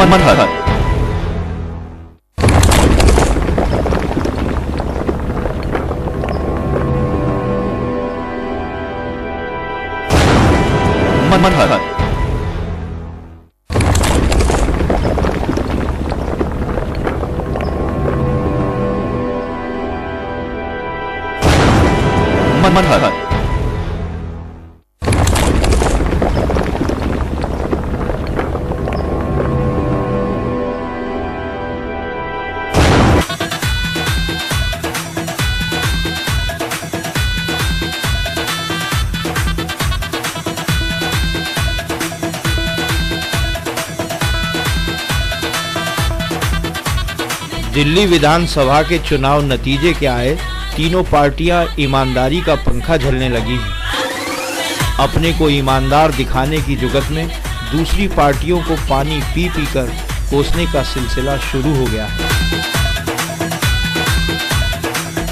मंथन। मंथन। मंथन। दिल्ली विधानसभा के चुनाव नतीजे क्या आए, तीनों पार्टियां ईमानदारी का पंखा झलने लगी हैं। अपने को ईमानदार दिखाने की जुगत में दूसरी पार्टियों को पानी पी पी कर कोसने का सिलसिला शुरू हो गया है।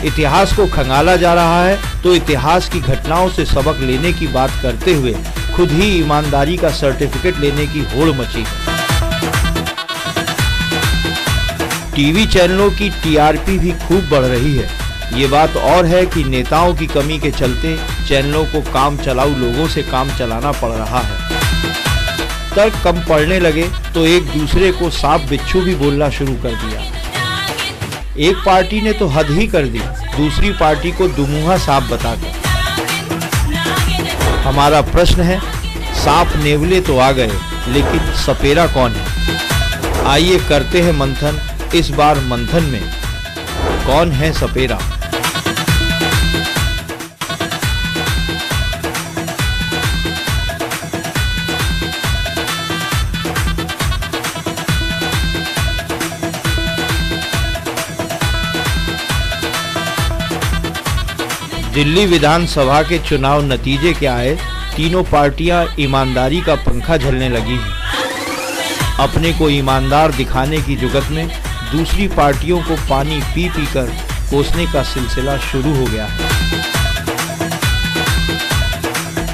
इतिहास को खंगाला जा रहा है तो इतिहास की घटनाओं से सबक लेने की बात करते हुए खुद ही ईमानदारी का सर्टिफिकेट लेने की होड़ मची है। टीवी चैनलों की टीआरपी भी खूब बढ़ रही है। ये बात और है कि नेताओं की कमी के चलते चैनलों को काम चलाऊ लोगों से काम चलाना पड़ रहा है। तर्क कम पड़ने लगे तो एक दूसरे को सांप बिच्छू भी बोलना शुरू कर दिया। एक पार्टी ने तो हद ही कर दी, दूसरी पार्टी को दुमुहा सांप बताकर। हमारा प्रश्न है, सांप नेवले तो आ गए, लेकिन सपेरा कौन है? आइए करते हैं मंथन। इस बार मंथन में कौन है सपेरा? दिल्ली विधानसभा के चुनाव नतीजे क्या आए, तीनों पार्टियां ईमानदारी का पंखा झलने लगी हैं। अपने को ईमानदार दिखाने की जुगत में दूसरी पार्टियों को पानी पी पी कर कोसने का सिलसिला शुरू हो गया है।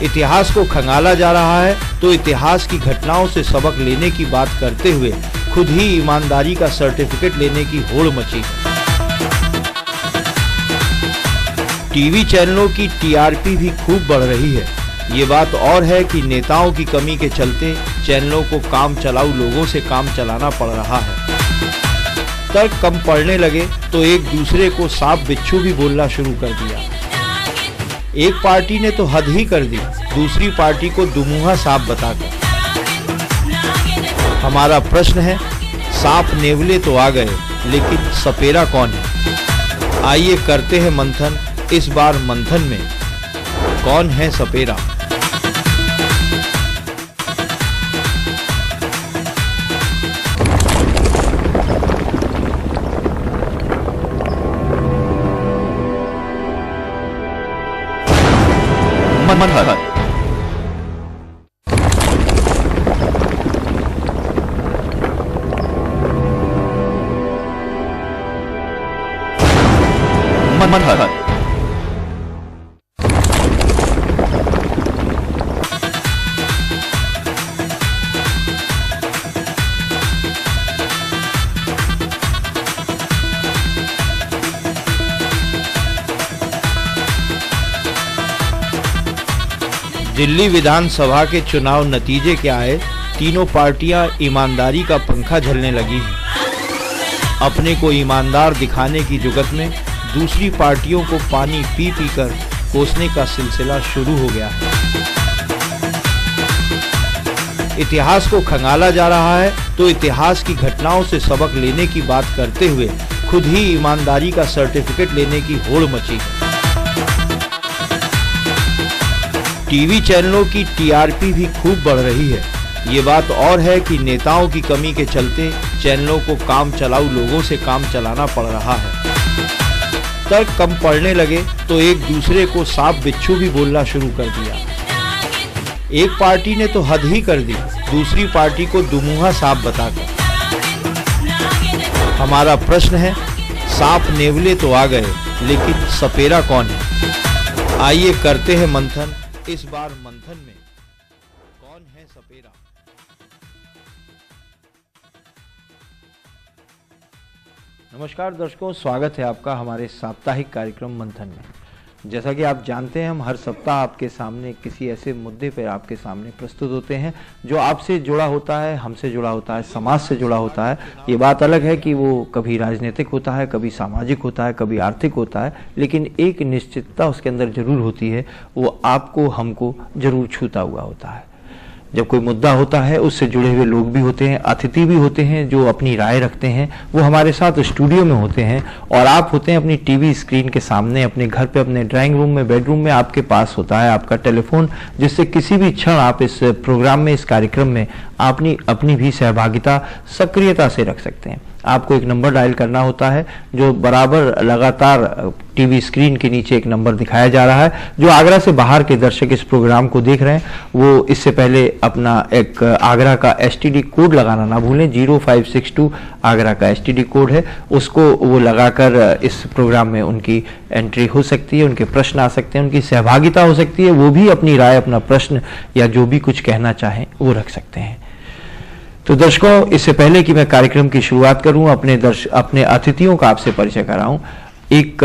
इतिहास को खंगाला जा रहा है तो इतिहास की घटनाओं से सबक लेने की बात करते हुए खुद ही ईमानदारी का सर्टिफिकेट लेने की होड़ मची है। टीवी चैनलों की टीआरपी भी खूब बढ़ रही है। ये बात और है कि नेताओं की कमी के चलते चैनलों को काम चलाऊ लोगों से काम चलाना पड़ रहा है। तर्क कम पड़ने लगे तो एक दूसरे को सांप बिच्छू भी बोलना शुरू कर दिया। एक पार्टी ने तो हद ही कर दी, दूसरी पार्टी को दुमुहा सांप बताकर। हमारा प्रश्न है, सांप नेवले तो आ गए, लेकिन सपेरा कौन है? आइए करते हैं मंथन। इस बार मंथन में कौन है सपेरा? मंथन। मंथन। दिल्ली विधानसभा के चुनाव नतीजे क्या आए, तीनों पार्टियां ईमानदारी का पंखा झलने लगी हैं। अपने को ईमानदार दिखाने की जुगत में दूसरी पार्टियों को पानी पी पी कर कोसने का सिलसिला शुरू हो गया है। इतिहास को खंगाला जा रहा है तो इतिहास की घटनाओं से सबक लेने की बात करते हुए खुद ही ईमानदारी का सर्टिफिकेट लेने की होड़ मची है। टीवी चैनलों की टीआरपी भी खूब बढ़ रही है। ये बात और है कि नेताओं की कमी के चलते चैनलों को काम चलाऊ लोगों से काम चलाना पड़ रहा है। तर्क कम पड़ने लगे तो एक दूसरे को सांप बिच्छू भी बोलना शुरू कर दिया। एक पार्टी ने तो हद ही कर दी, दूसरी पार्टी को दुमुहा सांप बताकर। हमारा प्रश्न है, सांप नेवले तो आ गए, लेकिन सपेरा कौन है? आइए करते हैं मंथन। इस बार मंथन में कौन है सपेरा? नमस्कार दर्शकों, स्वागत है आपका हमारे साप्ताहिक कार्यक्रम मंथन में। जैसा कि आप जानते हैं, हम हर सप्ताह आपके सामने किसी ऐसे मुद्दे पर आपके सामने प्रस्तुत होते हैं जो आपसे जुड़ा होता है, हमसे जुड़ा होता है, समाज से जुड़ा होता है। ये बात अलग है कि वो कभी राजनीतिक होता है, कभी सामाजिक होता है, कभी आर्थिक होता है, लेकिन एक निश्चितता उसके अंदर जरूर होती है, वो आपको हमको जरूर छूता हुआ होता है। जब कोई मुद्दा होता है, उससे जुड़े हुए लोग भी होते हैं, अतिथि भी होते हैं जो अपनी राय रखते हैं, वो हमारे साथ स्टूडियो में होते हैं, और आप होते हैं अपनी टीवी स्क्रीन के सामने, अपने घर पे, अपने ड्राइंग रूम में, बेडरूम में। आपके पास होता है आपका टेलीफोन, जिससे किसी भी क्षण आप इस प्रोग्राम में, इस कार्यक्रम में अपनी भी सहभागिता सक्रियता से रख सकते हैं। आपको एक नंबर डायल करना होता है जो बराबर लगातार टीवी स्क्रीन के नीचे एक नंबर दिखाया जा रहा है। जो आगरा से बाहर के दर्शक इस प्रोग्राम को देख रहे हैं, वो इससे पहले अपना एक आगरा का एसटीडी कोड लगाना ना भूलें। 0562 आगरा का एसटीडी कोड है, उसको वो लगाकर इस प्रोग्राम में उनकी एंट्री हो सकती है, उनके प्रश्न आ सकते हैं, उनकी सहभागिता हो सकती है, वो भी अपनी राय, अपना प्रश्न या जो भी कुछ कहना चाहें वो रख सकते हैं। तो दर्शकों, इससे पहले कि मैं कार्यक्रम की शुरुआत करूं, अपने अतिथियों का आपसे परिचय कराऊं, एक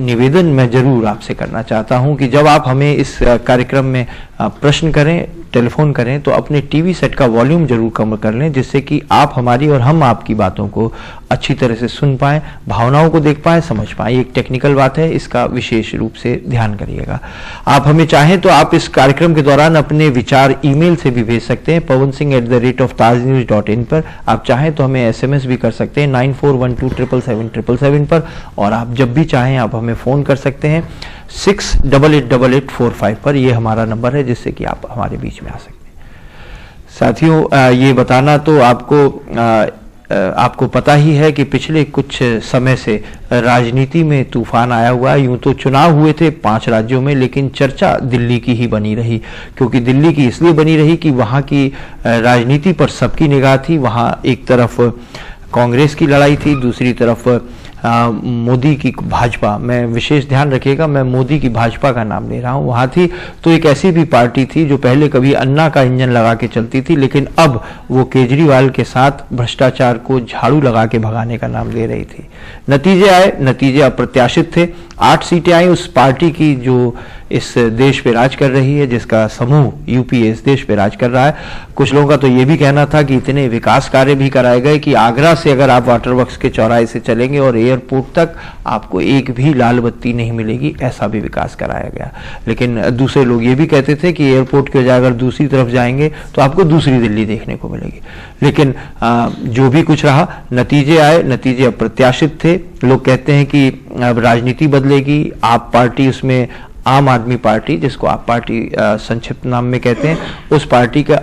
निवेदन मैं जरूर आपसे करना चाहता हूं कि जब आप हमें इस कार्यक्रम में प्रश्न करें, टेलीफोन करें, तो अपने टीवी सेट का वॉल्यूम जरूर कम कर लें, जिससे कि आप हमारी और हम आपकी बातों को अच्छी तरह से सुन पाएं, भावनाओं को देख पाएं, समझ पाएं। एक टेक्निकल बात है, इसका विशेष रूप से ध्यान करिएगा। आप हमें चाहें तो आप इस कार्यक्रम के दौरान अपने विचार ईमेल से भी भेज सकते हैं, pawansingh@tajnews.in पर। आप चाहें तो हमें SMS भी कर सकते हैं 9412777777 पर, और आप जब भी चाहें आप हमें फ़ोन कर सकते हैं 68888845 पर। ये हमारा नंबर है, जिससे कि आप हमारे बीच में आ सकते हैं। साथियों, ये बताना तो आपको पता ही है कि पिछले कुछ समय से राजनीति में तूफान आया हुआ है। यूं तो चुनाव हुए थे 5 राज्यों में, लेकिन चर्चा दिल्ली की ही बनी रही, क्योंकि दिल्ली की इसलिए बनी रही कि वहां की राजनीति पर सबकी निगाह थी। वहां एक तरफ कांग्रेस की लड़ाई थी, दूसरी तरफ मोदी की भाजपा, मैं विशेष ध्यान रखिएगा, मैं मोदी की भाजपा का नाम ले रहा हूं, वहां थी। तो एक ऐसी भी पार्टी थी जो पहले कभी अन्ना का इंजन लगा के चलती थी, लेकिन अब वो केजरीवाल के साथ भ्रष्टाचार को झाड़ू लगा के भगाने का नाम ले रही थी। नतीजे आए, नतीजे अप्रत्याशित थे। 8 सीटें आई उस पार्टी की जो इस देश पे राज कर रही है, जिसका समूह यूपीए इस देश पे राज कर रहा है। कुछ लोगों का तो ये भी कहना था कि इतने विकास कार्य भी कराए गए कि आगरा से अगर आप वाटर वर्क्स के चौराहे से चलेंगे और एयरपोर्ट तक आपको एक भी लाल बत्ती नहीं मिलेगी, ऐसा भी विकास कराया गया। लेकिन दूसरे लोग ये भी कहते थे कि एयरपोर्ट के बजाय अगर दूसरी तरफ जाएंगे तो आपको दूसरी दिल्ली देखने को मिलेगी। लेकिन जो भी कुछ रहा, नतीजे आए, नतीजे अप्रत्याशित थे। लोग कहते हैं कि अब राजनीति बदलेगी, आप पार्टी, उसमें आम आदमी पार्टी, जिसको आप पार्टी संक्षिप्त नाम में कहते हैं, उस पार्टी का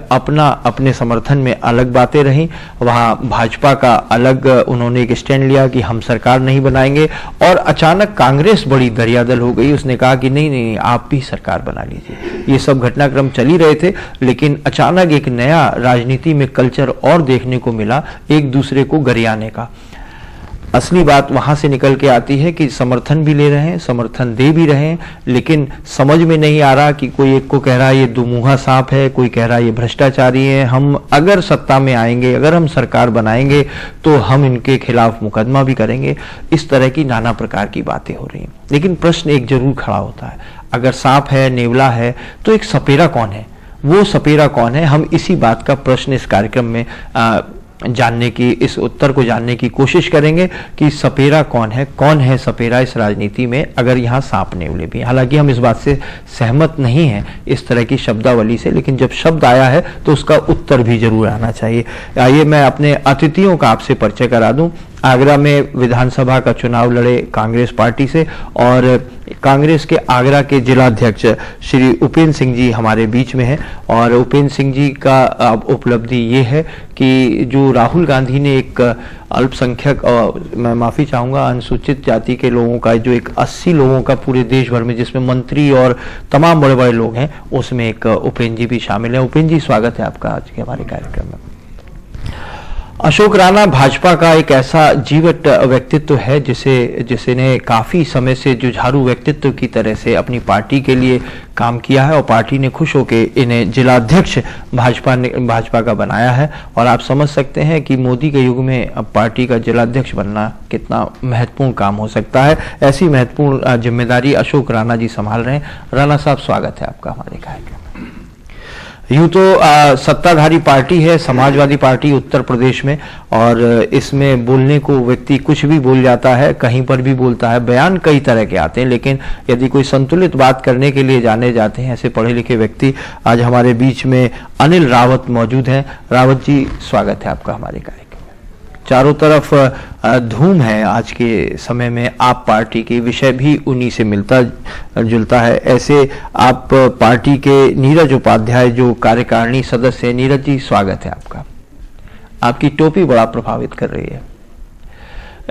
अपने समर्थन में अलग बातें रहीं। वहां भाजपा का अलग उन्होंने एक स्टैंड लिया कि हम सरकार नहीं बनाएंगे, और अचानक कांग्रेस बड़ी दरियादल हो गई। उसने कहा कि नहीं, आप भी सरकार बना लीजिए। ये सब घटनाक्रम चल ही रहे थे, लेकिन अचानक एक नया राजनीति में कल्चर और देखने को मिला, एक दूसरे को गरियाने का। असली बात वहां से निकल के आती है कि समर्थन भी ले रहे हैं, समर्थन दे भी रहे हैं, लेकिन समझ में नहीं आ रहा कि कोई एक को कह रहा है ये दुमुहा सांप है, कोई कह रहा है ये भ्रष्टाचारी है, हम अगर सत्ता में आएंगे, अगर हम सरकार बनाएंगे तो हम इनके खिलाफ मुकदमा भी करेंगे। इस तरह की नाना प्रकार की बातें हो रही हैं। लेकिन प्रश्न एक जरूर खड़ा होता है, अगर सांप है, नेवला है, तो एक सपेरा कौन है? वो सपेरा कौन है? हम इसी बात का प्रश्न इस कार्यक्रम में जानने की, इस उत्तर को जानने की कोशिश करेंगे कि सपेरा कौन है सपेरा इस राजनीति में, अगर यहाँ सांप नेवले भी। हालांकि हम इस बात से सहमत नहीं हैं इस तरह की शब्दावली से, लेकिन जब शब्द आया है तो उसका उत्तर भी जरूर आना चाहिए। आइए मैं अपने अतिथियों का आपसे परिचय करा दूं। आगरा में विधानसभा का चुनाव लड़े कांग्रेस पार्टी से, और कांग्रेस के आगरा के जिलाध्यक्ष श्री उपेंद्र सिंह जी हमारे बीच में हैं। और उपेंद्र सिंह जी का उपलब्धि ये है कि जो राहुल गांधी ने एक अल्पसंख्यक, और मैं माफ़ी चाहूँगा, अनुसूचित जाति के लोगों का जो एक 80 लोगों का पूरे देश भर में, जिसमें मंत्री और तमाम बड़े बड़े लोग हैं, उसमें एक उपेंद्र जी भी शामिल हैं। उपेंद्र जी, स्वागत है आपका आज के हमारे कार्यक्रम में। अशोक राणा भाजपा का एक ऐसा जीवट व्यक्तित्व है जिसने काफी समय से जुझारू व्यक्तित्व की तरह से अपनी पार्टी के लिए काम किया है और पार्टी ने खुश होकर इन्हें जिलाध्यक्ष भाजपा का बनाया है। और आप समझ सकते हैं कि मोदी के युग में अब पार्टी का जिलाध्यक्ष बनना कितना महत्वपूर्ण काम हो सकता है। ऐसी महत्वपूर्ण जिम्मेदारी अशोक राणा जी संभाल रहे हैं। राणा साहब, स्वागत है आपका हमारे कार्यक्रम। यूं तो सत्ताधारी पार्टी है समाजवादी पार्टी उत्तर प्रदेश में, और इसमें बोलने को व्यक्ति कुछ भी बोल जाता है, कहीं पर भी बोलता है, बयान कई तरह के आते हैं। लेकिन यदि कोई संतुलित बात करने के लिए जाने जाते हैं ऐसे पढ़े लिखे व्यक्ति, आज हमारे बीच में अनिल रावत मौजूद हैं। रावत जी, स्वागत है आपका हमारे कार्यक्रम। चारों तरफ धूम है आज के समय में, आप पार्टी के विषय भी उन्हीं से मिलता जुलता है। ऐसे आप पार्टी के नीरज उपाध्याय जो कार्यकारिणी सदस्य है। नीरज जी, स्वागत है आपका। आपकी टोपी बड़ा प्रभावित कर रही है।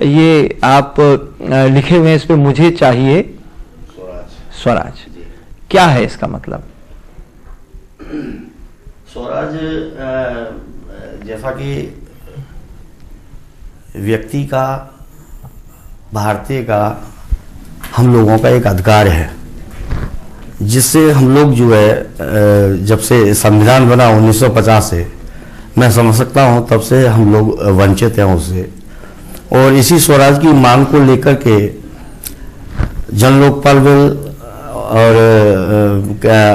ये आप लिखे हुए हैं इस पे, मुझे चाहिए स्वराज। क्या है इसका मतलब? स्वराज जैसा कि व्यक्ति का, भारतीय का, हम लोगों का एक अधिकार है, जिससे हम लोग जो है जब से संविधान बना 1950 से, मैं समझ सकता हूँ तब से हम लोग वंचित हैं उससे। और इसी स्वराज की मांग को लेकर के जन लोकपाल बिल और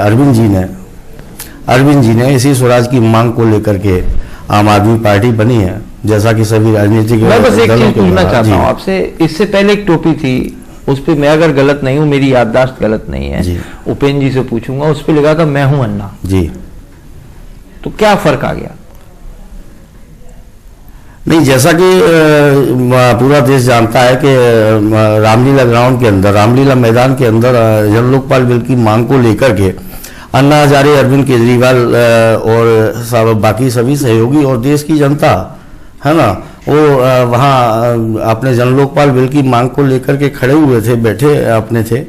अरविंद जी ने इसी स्वराज की मांग को लेकर के आम आदमी पार्टी बनी है। जैसा कि सभी राजनीतिक, मैं बस एक चीज पूछना चाहता हूँ आपसे। इससे पहले एक टोपी थी, उस पे मैं अगर गलत नहीं हूँ, मेरी याददाश्त गलत नहीं है, उपेंद्र जी से पूछूंगा, उस पे लिखा था मैं हूं अन्ना जी। तो क्या फर्क आ गया? नहीं, जैसा कि पूरा देश जानता है कि रामलीला ग्राउंड के अंदर, रामलीला मैदान के अंदर जन लोकपाल बिल की मांग को लेकर के अन्ना हजारे, अरविंद केजरीवाल और बाकी सभी सहयोगी और देश की जनता है ना, वो वहाँ अपने जन लोकपाल बिल की मांग को लेकर के खड़े हुए थे, बैठे अपने थे।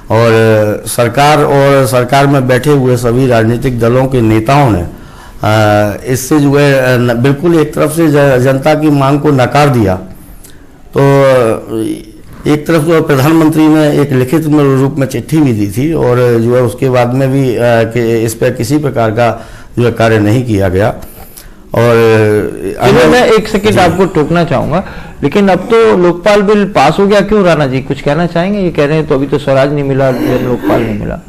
और सरकार में बैठे हुए सभी राजनीतिक दलों के नेताओं ने इससे जो है बिल्कुल एक तरफ से जनता की मांग को नकार दिया। तो एक तरफ जो प्रधानमंत्री ने एक लिखित रूप में चिट्ठी भी दी थी, और जो है उसके बाद में भी इस पर किसी प्रकार का जो है कार्य नहीं किया गया। और मैं एक सेकंड आपको टोकना चाहूंगा, लेकिन अब तो लोकपाल बिल पास हो गया, क्यों? राणा जी कुछ कहना चाहेंगे? ये कह रहे हैं तो अभी तो स्वराज नहीं मिला, लोकपाल नहीं मिला।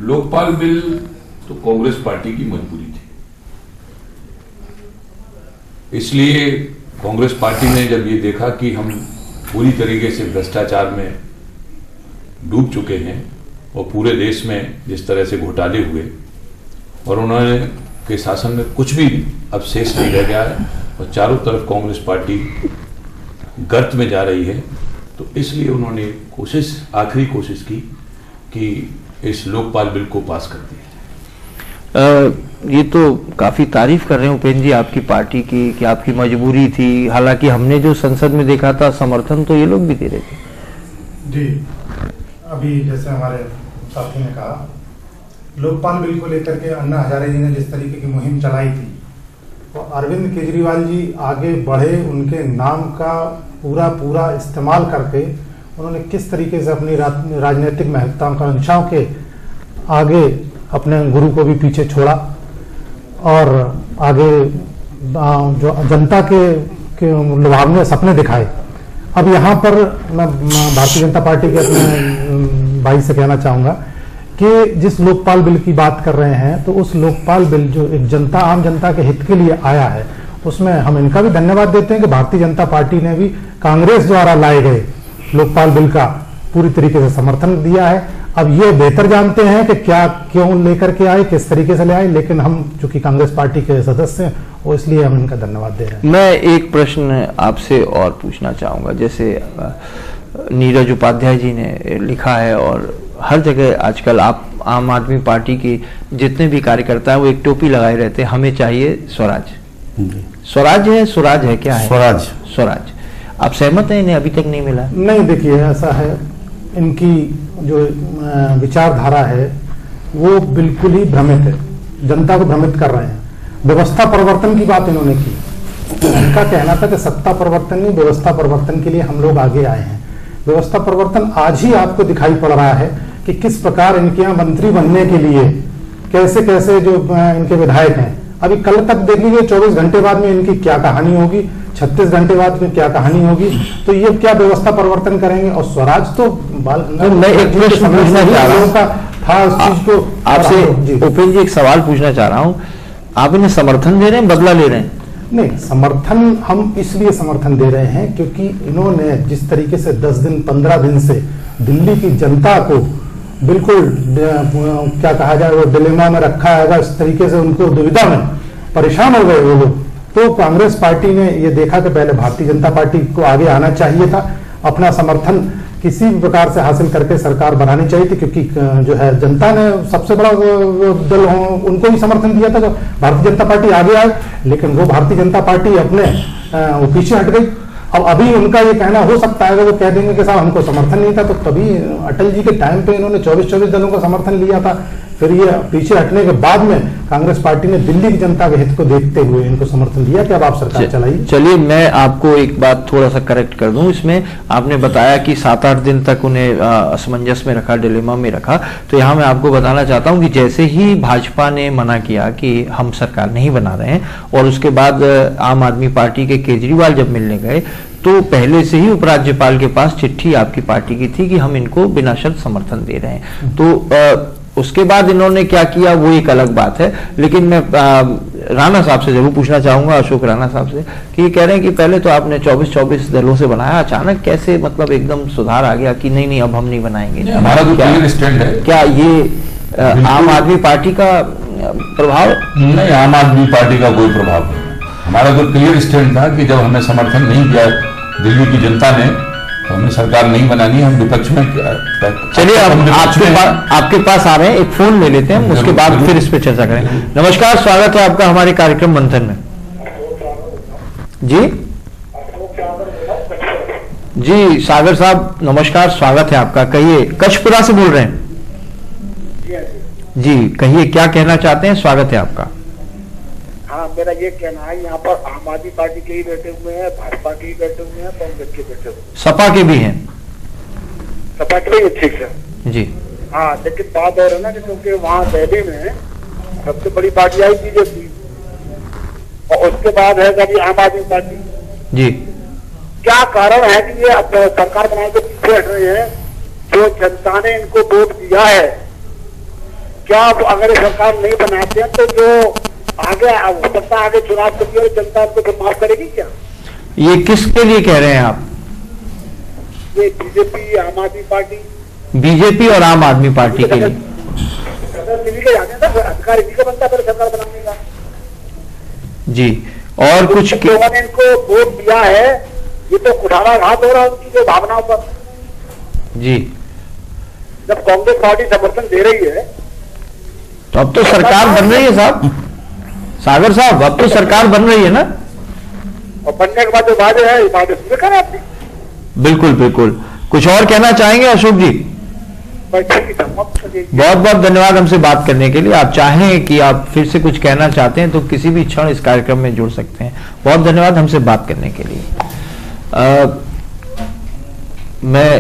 लोकपाल बिल तो कांग्रेस पार्टी की मजबूरी थी, इसलिए कांग्रेस पार्टी ने जब ये देखा कि हम पूरी तरीके से भ्रष्टाचार में डूब चुके हैं और पूरे देश में जिस तरह से घोटाले हुए, और उन्होंने के शासन में कुछ भी अब शेष नहीं रह गया है और चारों तरफ कांग्रेस पार्टी गर्त में जा रही है, तो इसलिए उन्होंने आखिरी कोशिश की कि इस लोकपाल बिल को पास कर दिया। ये तो काफी तारीफ कर रहे हैं उपेंद्र जी आपकी पार्टी की कि आपकी मजबूरी थी, हालांकि हमने जो संसद में देखा था समर्थन तो ये लोग भी दे रहे थे। जी, अभी जैसे हमारे साथी ने कहा, लोकपाल बिल को लेकर के अन्ना हजारे जी ने जिस तरीके की मुहिम चलाई थी, तो अरविंद केजरीवाल जी आगे बढ़े, उनके नाम का पूरा इस्तेमाल करके उन्होंने किस तरीके से अपनी राजनीतिक महत्वाकांक्षाओं के आगे अपने गुरु को भी पीछे छोड़ा, और आगे जो जनता के लुभावने सपने दिखाए। अब यहाँ पर मैं भारतीय जनता पार्टी के अपने भाई से कहना चाहूंगा कि जिस लोकपाल बिल की बात कर रहे हैं, तो उस लोकपाल बिल जो एक आम जनता के हित के लिए आया है, उसमें हम इनका भी धन्यवाद देते हैं कि भारतीय जनता पार्टी ने भी कांग्रेस द्वारा लाए गए लोकपाल बिल का पूरी तरीके से समर्थन दिया है। अब ये बेहतर जानते हैं कि क्या क्यों लेकर के आए, किस तरीके से ले आए, लेकिन हम चूंकि कांग्रेस पार्टी के सदस्य हैं, वो इसलिए हम इनका धन्यवाद दे रहे हैं। मैं एक प्रश्न आपसे और पूछना चाहूंगा। जैसे नीरज उपाध्याय जी ने लिखा है, और हर जगह आजकल आप आम आदमी पार्टी की जितने भी कार्यकर्ता है वो एक टोपी लगाए रहते हैं, हमें चाहिए स्वराज। स्वराज है, स्वराज है, क्या है? स्वराज। आप सहमत हैं? इन्हें अभी तक नहीं मिला? नहीं, देखिए ऐसा है, इनकी जो विचारधारा है वो बिल्कुल ही भ्रमित है, जनता को भ्रमित कर रहे हैं। व्यवस्था परिवर्तन की बात इन्होंने की, उनका कहना था कि सत्ता परिवर्तन नहीं, व्यवस्था परिवर्तन के लिए हम लोग आगे आए हैं। व्यवस्था परिवर्तन आज ही आपको दिखाई पड़ रहा है कि किस प्रकार इनके यहाँ मंत्री बनने के लिए कैसे कैसे जो इनके विधायक हैं, अभी कल तक देख लीजिए 24 घंटे बाद में इनकी क्या कहानी होगी, 36 घंटे बाद में क्या कहानी होगी। तो ये क्या व्यवस्था परिवर्तन करेंगे? और स्वराज तो मैं एक प्रश्न पूछना चाह रहा हूँ था उस चीज को आपसे, उपेंद्र जी एक सवाल पूछना चाह रहा हूँ, आप इन्हें समर्थन दे रहे हैं, बदला ले रहे हैं? नहीं, समर्थन हम इसलिए समर्थन दे रहे हैं क्योंकि इन्होंने जिस तरीके से 10 दिन 15 दिन से दिल्ली की जनता को बिल्कुल क्या कहा जाए वो डिलेमा में रखा है, इस तरीके से उनको दुविधा में परेशान हो गए वो लोग। तो कांग्रेस पार्टी ने ये देखा कि पहले भारतीय जनता पार्टी को आगे आना चाहिए था, अपना समर्थन किसी भी प्रकार से हासिल करके सरकार बनानी चाहिए थी, क्योंकि जो है जनता ने सबसे बड़ा दल उनको ही समर्थन दिया था जो भारतीय जनता पार्टी आगे आए, लेकिन वो भारतीय जनता पार्टी अपने वो पीछे हट गई। अब अभी उनका ये कहना हो सकता है कि वो कह देंगे कि साहब हमको समर्थन नहीं था, तो तभी अटल जी के टाइम पे इन्होंने 24 दलों का समर्थन लिया था, फिर ये पीछे हटने के बाद में कांग्रेस पार्टी ने दिल्ली की जनता के हित को देखते हुए इनको समर्थन दिया कि अब आप सरकार चलाइए। चलिए मैं आपको एक बात थोड़ा सा करेक्ट कर दूं, इसमें आपने बताया कि 7-8 दिन तक उन्हें असमंजस में रखा, डिलेमा में रखा। तो यहाँ मैं आपको बताना चाहता हूं कि जैसे ही भाजपा ने मना किया कि हम सरकार नहीं बना रहे हैं, और उसके बाद आम आदमी पार्टी के केजरीवाल जब मिलने गए तो पहले से ही उपराज्यपाल के पास चिट्ठी आपकी पार्टी की थी कि हम इनको बिना शर्त समर्थन दे रहे हैं। तो उसके बाद इन्होंने क्या किया वो एक अलग बात है, लेकिन मैं राणा साहब से जरूर पूछना चाहूंगा, अशोक राणा साहब से, कि ये कह रहे हैं कि पहले तो आपने 24 दलों से बनाया, अचानक कैसे मतलब एकदम सुधार आ गया कि नहीं अब हम नहीं बनाएंगे? हमारा तो क्लियर स्टैंड है। क्या ये आम आदमी पार्टी का प्रभाव? नहीं, आम आदमी पार्टी का कोई प्रभाव नहीं। हमारा तो क्लियर स्टैंड था कि जब हमने समर्थन नहीं किया दिल्ली की जनता ने, तो हमने सरकार नहीं बनानी, हम विपक्ष में। चलिए अब आपके पास आ रहे हैं, एक फोन ले लेते हैं, उसके बाद फिर इस पे चर्चा करें। नमस्कार, स्वागत है आपका हमारे कार्यक्रम मंथन में। जी जी सागर साहब नमस्कार, स्वागत है आपका। कहिए, कचपुरा से बोल रहे हैं जी, कहिए क्या कहना चाहते हैं, स्वागत है आपका। हाँ, मेरा ये कहना है, यहाँ पर आम आदमी पार्टी के ही बैठे हुए हैं, भाजपा के ही बैठे हुए हैं, कांग्रेस के बैठे हुए हैं, सपा के भी हैं। सपा के भी ठीक है जी। हाँ, लेकिन बात और है ना कि क्योंकि वहाँ दिल्ली में सबसे बड़ी पार्टी आई बीजेपी, और उसके बाद है कभी आम आदमी पार्टी जी। क्या कारण है कि ये अब सरकार बनाने के पीछे हट रहे हैं? जो जनता ने इनको वोट दिया है, क्या अगर ये सरकार नहीं बनाते हैं तो जो आगे हो सकता है आगे चुनाव करिए और जनता उनको फिर माफ करेगी क्या? ये किसके लिए कह रहे हैं आप? ये बीजेपी, आम आदमी पार्टी, बीजेपी और आम आदमी पार्टी के लिए। अधिकार इसी का बनता है सरकार बनाने का जी। और कुछ लोगों ने इनको वोट दिया है, ये तो कुठाराघात हो रहा है उनकी जो भावनाओं पर जी। जब कांग्रेस पार्टी समर्थन दे रही है तो अब तो सरकार बन रही है साहब, सागर साहब, अब तो सरकार बन रही है ना, और बनने के बाद जो वादे है वादे पूरे करें आपने। बिल्कुल बिल्कुल। कुछ और कहना चाहेंगे अशोक जी? बहुत बहुत धन्यवाद हमसे बात करने के लिए। आप चाहें कि आप फिर से कुछ कहना चाहते हैं तो किसी भी क्षण इस कार्यक्रम में जुड़ सकते हैं। बहुत धन्यवाद हमसे बात करने के लिए। मैं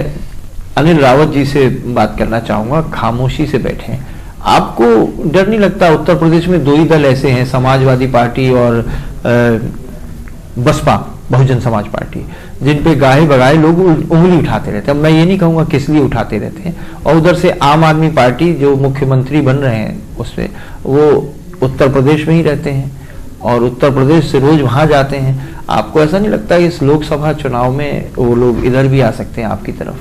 अनिल रावत जी से बात करना चाहूंगा, खामोशी से बैठे हैं। आपको डर नहीं लगता उत्तर प्रदेश में 2 ही दल ऐसे हैं, समाजवादी पार्टी और बसपा, बहुजन समाज पार्टी, जिन पे गाहे बगाए लोग उंगली उठाते रहते हैं। अब मैं ये नहीं कहूंगा किस लिए उठाते रहते हैं। और उधर से आम आदमी पार्टी जो मुख्यमंत्री बन रहे हैं उसमें वो उत्तर प्रदेश में ही रहते हैं और उत्तर प्रदेश से रोज वहां जाते हैं। आपको ऐसा नहीं लगता इस लोकसभा चुनाव में वो लोग इधर भी आ सकते हैं आपकी तरफ?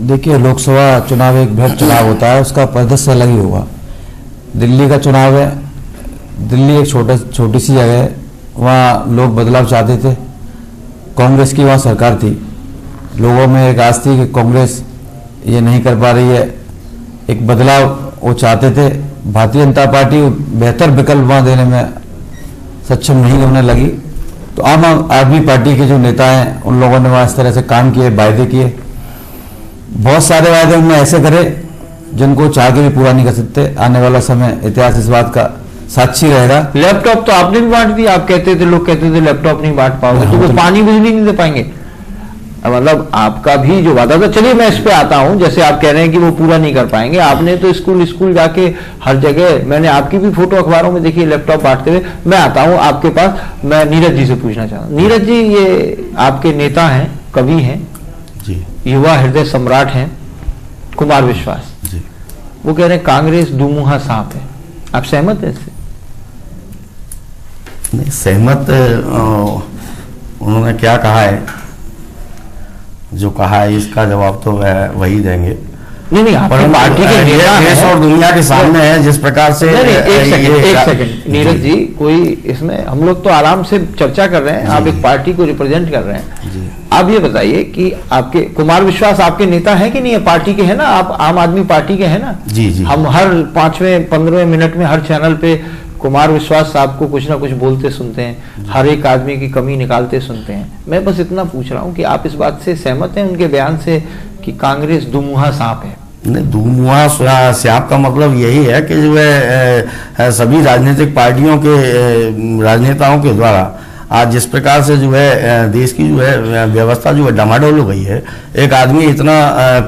देखिए, लोकसभा चुनाव एक बृहद चुनाव होता है, उसका परिदृश्य अलग ही होगा। दिल्ली का चुनाव है, दिल्ली एक छोटी सी जगह है, वहाँ लोग बदलाव चाहते थे, कांग्रेस की वहाँ सरकार थी, लोगों में एक आस थी कि कांग्रेस ये नहीं कर पा रही है, एक बदलाव वो चाहते थे। भारतीय जनता पार्टी बेहतर विकल्प वहाँ देने में सक्षम नहीं होने लगी, तो आम आदमी पार्टी के जो नेता हैं उन लोगों ने वहाँ इस तरह से काम किए, वायदे किए, बहुत सारे वायदे उन्होंने ऐसे करे जिनको चाह के भी पूरा नहीं कर सकते। आने वाला समय इतिहास इस बात का साक्षी रहेगा। लैपटॉप तो आपने भी बांट दिया, आप कहते थे, लोग कहते थे लैपटॉप नहीं बांट पाओगे तो वो पानी बिजली नहीं दे पाएंगे। मतलब आपका भी जो वादा था, चलिए मैं इस पे आता हूं, जैसे आप कह रहे हैं कि वो पूरा नहीं कर पाएंगे, आपने तो स्कूल जाके हर जगह, मैंने आपकी भी फोटो अखबारों में देखी लैपटॉप बांटते हुए। मैं आता हूं आपके पास, मैं नीरज जी से पूछना चाहता हूँ। नीरज जी, ये आपके नेता हैं, कवि हैं जी, युवा हृदय सम्राट हैं कुमार विश्वास जी, वो कह रहे हैं कांग्रेस दुमुहा सांप है, आप सहमत हैं इससे? नहीं सहमत, उन्होंने क्या कहा है, जो कहा है इसका जवाब तो वही देंगे। नहीं, आपकी पार्टी के नेता देश और दुनिया के सामने है जिस प्रकार से। एक सेकंड नीरज जी, कोई इसमें हम लोग तो आराम से चर्चा कर रहे हैं, आप एक पार्टी को रिप्रेजेंट कर रहे हैं। आप ये बताइए कि आपके कुमार विश्वास आपके नेता है कि नहीं है? पार्टी के है ना, आप आम आदमी पार्टी के है ना? जी जी। हम हर 5वें 15वें मिनट में हर चैनल पे कुमार विश्वास साहब को कुछ ना कुछ बोलते सुनते हैं, हर एक आदमी की कमी निकालते सुनते हैं। मैं बस इतना पूछ रहा हूं कि आप इस बात से सहमत हैं उनके बयान से कि कांग्रेस दुमुहा सांप है? नहीं, दुमुहा सांप का मतलब यही है कि जो है सभी राजनीतिक पार्टियों के राजनेताओं के द्वारा आज जिस प्रकार से जो है देश की जो है व्यवस्था जो है डामाडोल हो गई है, एक आदमी इतना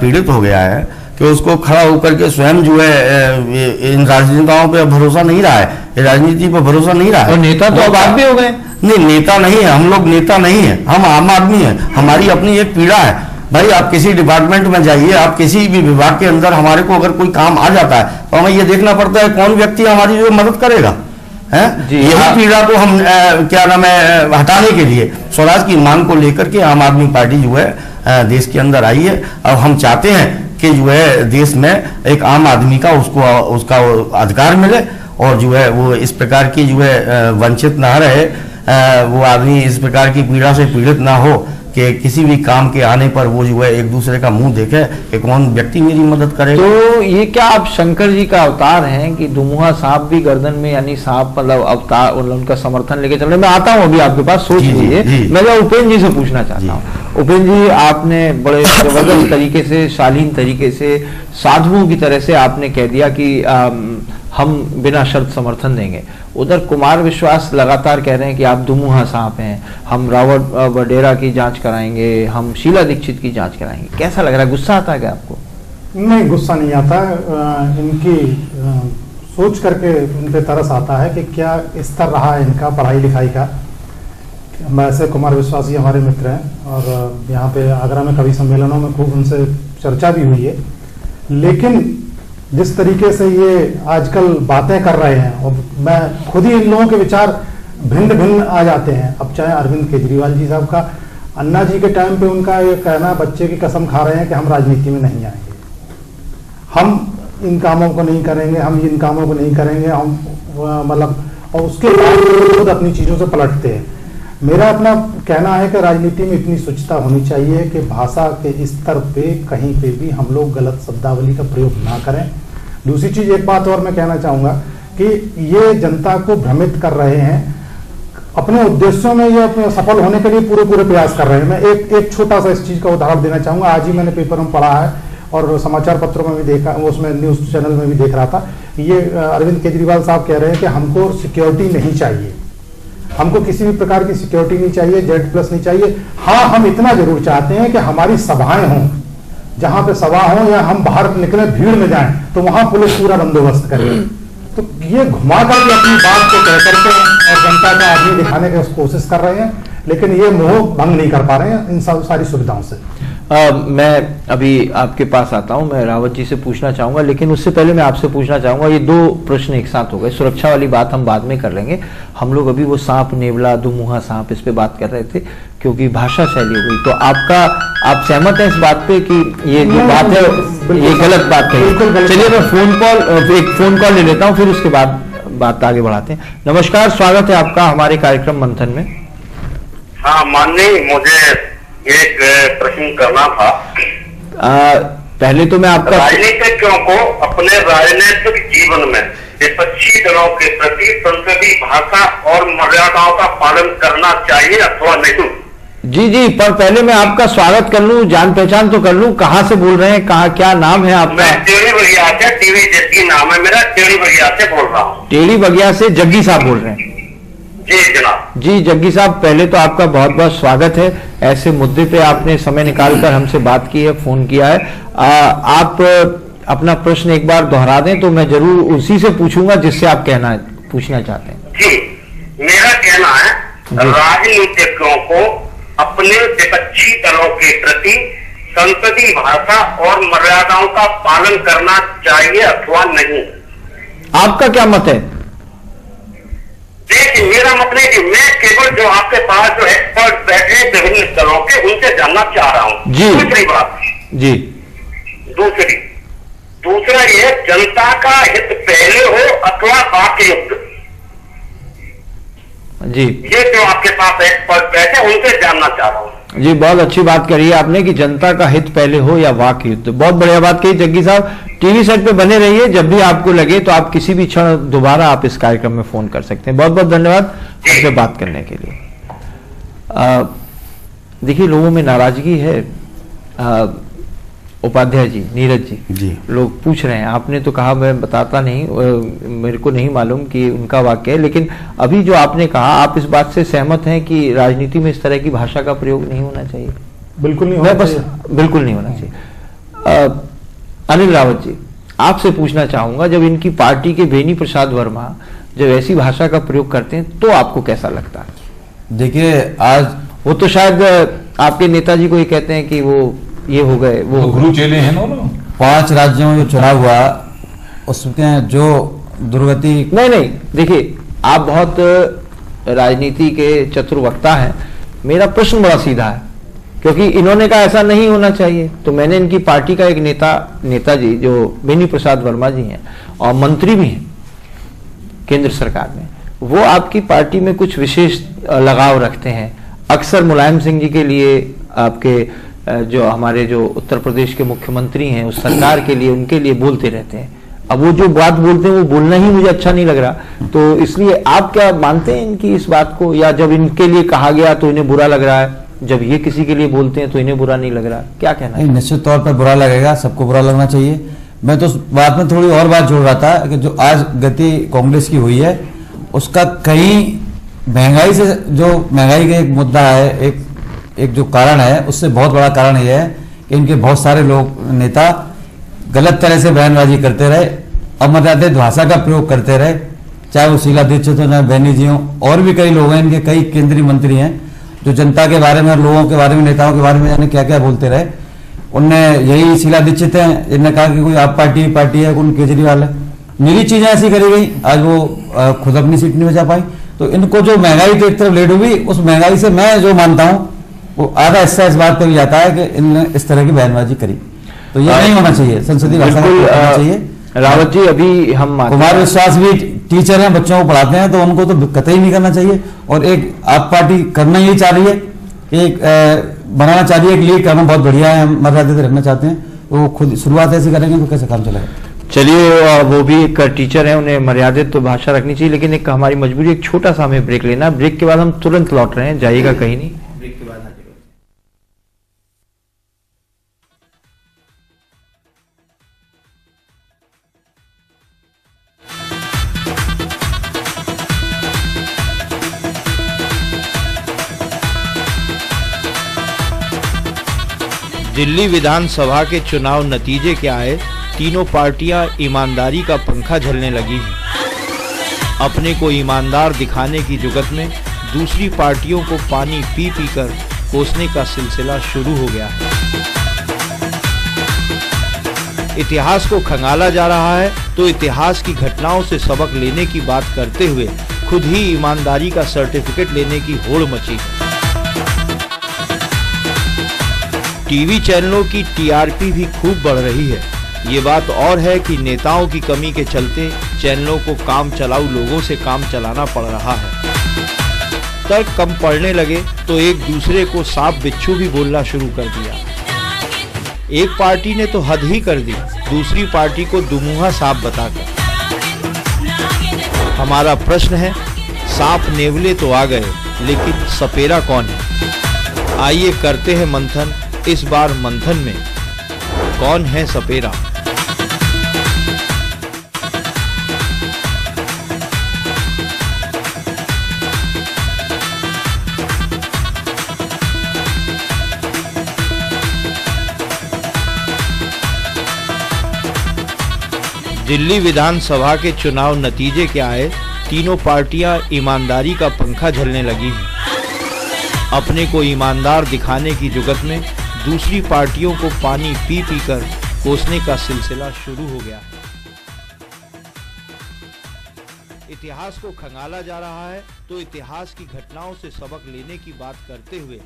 पीड़ित हो गया है कि उसको खड़ा होकर के स्वयं जो है इन राजनेताओं पे भरोसा नहीं रहा है, राजनीति पर भरोसा नहीं रहा है। और नेता तो अब आप भी हो गए। नहीं, नेता नहीं है, हम लोग नेता नहीं है, हम आम आदमी हैं। हमारी अपनी एक पीड़ा है भाई। आप किसी डिपार्टमेंट में जाइए, आप किसी भी विभाग के अंदर हमारे को अगर कोई काम आ जाता है तो हमें ये देखना पड़ता है कौन व्यक्ति हमारी जो मदद करेगा, है? यही पीड़ा को हम क्या नाम है हटाने के लिए स्वराज की मांग को लेकर के आम आदमी पार्टी जो है देश के अंदर आई है। अब हम चाहते हैं कि जो है देश में एक आम आदमी का उसका अधिकार मिले और जो है वो इस प्रकार की जो है वंचित ना रहे, वो आदमी इस प्रकार की पीड़ा से पीड़ित ना हो कि किसी भी काम के आने पर वो जो है एक दूसरे का मुंह देखे कि कौन व्यक्ति मेरी मदद करेगा। तो ये क्या आप शंकर जी का अवतार हैं कि दुमुहा सांप भी गर्दन में, यानी सांप मतलब अवतार, उनका समर्थन लेके चल रहे? मैं आता हूँ अभी आपके पास, सोच लीजिए। मैं उपेंद्र जी से पूछना चाहता हूँ। उपेंद्र जी, आपने बड़े जबरदस्त तरीके से, शालीन तरीके से, साधुओं की तरह से आपने कह दिया कि हम बिना शर्त समर्थन देंगे। उधर कुमार विश्वास लगातार कह रहे हैं कि आप दुमुहा सांप हैं, हम रावत वडेरा की जांच कराएंगे, हम शीला दीक्षित की जांच कराएंगे। कैसा लग रहा है? गुस्सा आता है क्या आपको? नहीं, गुस्सा नहीं आता। इनकी सोच करके इन पे तरस आता है कि क्या स्तर रहा है इनका पढ़ाई लिखाई का। वैसे कुमार विश्वास जी हमारे मित्र हैं और यहाँ पे आगरा में कवि सम्मेलनों में खूब उनसे चर्चा भी हुई है, लेकिन जिस तरीके से ये आजकल बातें कर रहे हैं, और मैं खुद ही इन लोगों के विचार भिन्न भिन्न आ जाते हैं। अब चाहे अरविंद केजरीवाल जी साहब का, अन्ना जी के टाइम पे उनका ये कहना, बच्चे की कसम खा रहे हैं कि हम राजनीति में नहीं आएंगे, हम इन कामों को नहीं करेंगे, हम इन कामों को नहीं करेंगे, हम मतलब, और उसके बाद खुद अपनी चीजों से पलटते हैं। मेरा अपना कहना है कि राजनीति में इतनी स्वच्छता होनी चाहिए कि भाषा के स्तर पे कहीं पे भी हम लोग गलत शब्दावली का प्रयोग ना करें। दूसरी चीज, एक बात और मैं कहना चाहूंगा कि ये जनता को भ्रमित कर रहे हैं, अपने उद्देश्यों में ये अपने सफल होने के लिए पूरे प्रयास कर रहे हैं। मैं एक छोटा सा इस चीज का उदाहरण देना चाहूंगा। आज ही मैंने पेपर में पढ़ा है और समाचार पत्रों में भी देखा, उसमें न्यूज चैनल में भी देख रहा था। ये अरविंद केजरीवाल साहब कह रहे हैं कि हमको सिक्योरिटी नहीं चाहिए, हमको किसी भी प्रकार की सिक्योरिटी नहीं चाहिए, Z+ नहीं चाहिए। हाँ, हम इतना जरूर चाहते हैं कि हमारी सभाएं हों, जहां पे सभा हो या हम बाहर निकले भीड़ में जाएं तो वहां पुलिस पूरा बंदोबस्त करे। तो ये घुमा करके अपनी बात को कह करके और जनता का आदमी दिखाने की कोशिश कर रहे हैं, लेकिन ये मोह भंग नहीं कर पा रहे हैं इन सारी सुविधाओं से। मैं अभी आपके पास आता हूं, मैं रावत जी से पूछना चाहूंगा, लेकिन उससे पहले मैं आपसे पूछना चाहूंगा, ये दो प्रश्न एक साथ हो गए। सुरक्षा वाली बात हम बाद में कर लेंगे, हम लोग अभी वो सांप नेवला दुमुहा सांप इस पे बात कर रहे थे क्योंकि भाषा शैली हो गई। तो आप सहमत हैं इस बात पे कि ये जो बात है ये गलत बात है? चलिए मैं एक फोन कॉल ले लेता हूँ, फिर उसके बाद बात आगे बढ़ाते हैं। नमस्कार, स्वागत है आपका हमारे कार्यक्रम मंथन में। हाँ माननीय, मुझे एक प्रश्न करना था। पहले तो मैं आपका, राजनीतिज्ञों को अपने राजनीतिक जीवन में विपक्षी दलों के प्रति संसदीय भाषा और मर्यादाओं का पालन करना चाहिए अथवा नहीं? जी जी, पर पहले मैं आपका स्वागत कर लूं, जान पहचान तो कर लूं, कहाँ से बोल रहे हैं, कहाँ, क्या नाम है आपका? मैं टेढ़ी बगिया से, टीवी जग्गी नाम है मेरा, टेढ़ी बगिया से बोल रहा हूँ। टेढ़ी बगिया से जग्गी साहब बोल रहे हैं? जी जनाब। जी जग्गी साहब, पहले तो आपका बहुत बहुत स्वागत है। ऐसे मुद्दे पे आपने समय निकालकर हमसे बात की है, फोन किया है। आप अपना प्रश्न एक बार दोहरा दें तो मैं जरूर उसी से पूछूंगा जिससे आप पूछना चाहते हैं। जी, मेरा कहना है राजनीतिज्ञों को अपने विपक्षी दलों के प्रति संसदीय भाषा और मर्यादाओं का पालन करना चाहिए अथवा नहीं। आपका क्या मत है? देखिए, मेरा मत नहीं कि मैं केवल जो आपके पास जो एक्सपर्ट बैठे विभिन्न दलों के, उनसे जानना चाह रहा हूं। जी। दूसरी बात जी, दूसरा ये, जनता का हित पहले हो अथवा बाकी युक्त, जी ये जो आपके पास एक्सपर्ट बैठे उनसे जानना चाह रहा हूँ। जी, बहुत अच्छी बात करी है आपने कि जनता का हित पहले हो या वाक युद्ध। बहुत बढ़िया बात कही जग्गी साहब। टीवी सेट पे बने रहिए, जब भी आपको लगे तो आप किसी भी क्षण दोबारा आप इस कार्यक्रम में फोन कर सकते हैं। बहुत बहुत धन्यवाद हमसे बात करने के लिए। देखिए, लोगों में नाराजगी है। उपाध्याय जी, नीरज जी, लोग पूछ रहे हैं, आपने तो कहा मैं बताता नहीं, मेरे को नहीं मालूम कि उनका वाक्य है, लेकिन अभी जो आपने कहा, आप इस बात से सहमत हैं कि राजनीति में इस तरह की भाषा का प्रयोग नहीं होना चाहिए? बिल्कुल नहीं होना चाहिए। बिल्कुल नहीं होना चाहिए। अनिल रावत जी, आपसे पूछना चाहूंगा, जब इनकी पार्टी के बेनी प्रसाद वर्मा जब ऐसी भाषा का प्रयोग करते हैं तो आपको कैसा लगता है? देखिए, आज वो तो शायद आपके नेताजी को ये कहते हैं कि वो ये हो गए, वो तो गुरु चेले हैं ना। 5 राज्यों में जो चुनाव हुआ उसमें जो दुर्गति। नहीं, देखिए, आप बहुत राजनीति के चतुर वक्ता हैं। मेरा प्रश्न बड़ा सीधा है, क्योंकि इन्होंने कहा ऐसा नहीं होना चाहिए, तो मैंने इनकी पार्टी का एक नेताजी जो बेनी प्रसाद वर्मा जी हैं और मंत्री भी हैं केंद्र सरकार में, वो आपकी पार्टी में कुछ विशेष लगाव रखते हैं। अक्सर मुलायम सिंह जी के लिए, आपके जो हमारे जो उत्तर प्रदेश के मुख्यमंत्री हैं, उस सरकार के लिए, उनके लिए बोलते रहते हैं। अब वो जो बात बोलते हैं वो बोलना ही मुझे अच्छा नहीं लग रहा, तो इसलिए आप क्या मानते हैं इनकी इस बात को, या जब इनके लिए कहा गया तो इन्हें बुरा लग रहा है, जब ये किसी के लिए बोलते हैं तो इन्हें बुरा नहीं लग रहा? क्या कहना है? निश्चित तौर पर बुरा लगेगा, सबको बुरा लगना चाहिए। मैं तो बात में थोड़ी और बात जोड़ रहा था कि जो आज गति कांग्रेस की हुई है, उसका कहीं महंगाई से, जो महंगाई का एक मुद्दा है, एक जो कारण है, उससे बहुत बड़ा कारण यह है कि इनके बहुत सारे लोग, नेता गलत तरह से बयानबाजी करते रहे, अमर्यादित भाषा का प्रयोग करते रहे, चाहे वो शीला दीक्षित हो, चाहे बैनी जी हो, और भी कई लोग हैं, इनके कई केंद्रीय मंत्री हैं जो जनता के बारे में, लोगों के बारे में, नेताओं के बारे में जाने क्या क्या बोलते रहे। उनने, यही शीला दीक्षित है, इन्होंने कहा कि कोई आप पार्टी है, कोई केजरीवाल है, मेरी चीजें ऐसी करी गई, आज वो खुद अपनी सीट नहीं बचा पाई। तो इनको जो महंगाई की एक तरफ लेड हुई, उस महंगाई से मैं जो मानता हूँ वो आधा हिस्सा इस बात पर भी जाता है कि इनने इस तरह की बयानबाजी करी, तो ये नहीं होना चाहिए, संसदीय भाषा होना चाहिए। रावत जी, अभी हम कुमार विश्वास भी टीचर हैं, बच्चों को पढ़ाते हैं, तो उनको तो कतई नहीं करना चाहिए। और एक आप पार्टी करना यही चाह रही है कि बनाना चाह रही है, एक लीग करना बहुत बढ़िया है, हम मर्यादित रखना चाहते हैं, तो वो खुद शुरुआत ऐसी करेंगे तो कैसे काम चलेगा? चलिए, वो भी एक टीचर है, उन्हें मर्यादित तो भाषा रखनी चाहिए, लेकिन एक हमारी मजबूरी, एक छोटा सा हमें ब्रेक लेना। ब्रेक के बाद हम तुरंत लौट रहे हैं, जाइएगा कहीं नहीं, ब्रेक के बाद हाजिर। दिल्ली विधानसभा के चुनाव नतीजे क्या आए? तीनों पार्टियां ईमानदारी का पंखा झलने लगी हैं। अपने को ईमानदार दिखाने की जुगत में दूसरी पार्टियों को पानी पी पी कर कोसने का सिलसिला शुरू हो गया है। इतिहास को खंगाला जा रहा है, तो इतिहास की घटनाओं से सबक लेने की बात करते हुए खुद ही ईमानदारी का सर्टिफिकेट लेने की होड़ मची है। टीवी चैनलों की टीआरपी भी खूब बढ़ रही है। ये बात और है कि नेताओं की कमी के चलते चैनलों को काम चलाऊ लोगों से काम चलाना पड़ रहा है। तर्क कम पड़ने लगे तो एक दूसरे को सांप बिच्छू भी बोलना शुरू कर दिया। एक पार्टी ने तो हद ही कर दी, दूसरी पार्टी को दुमुहा सांप बताकर। हमारा प्रश्न है, सांप नेवले तो आ गए, लेकिन सपेरा कौन है? आइए करते हैं मंथन। इस बार मंथन में कौन है सपेरा। दिल्ली विधानसभा के चुनाव नतीजे क्या आए, तीनों पार्टियां ईमानदारी का पंखा झलने लगी हैं। अपने को ईमानदार दिखाने की जुगत में दूसरी पार्टियों को पानी पी पी कर कोसने का सिलसिला शुरू हो गया। इतिहास को खंगाला जा रहा है तो इतिहास की घटनाओं से सबक लेने की बात करते हुए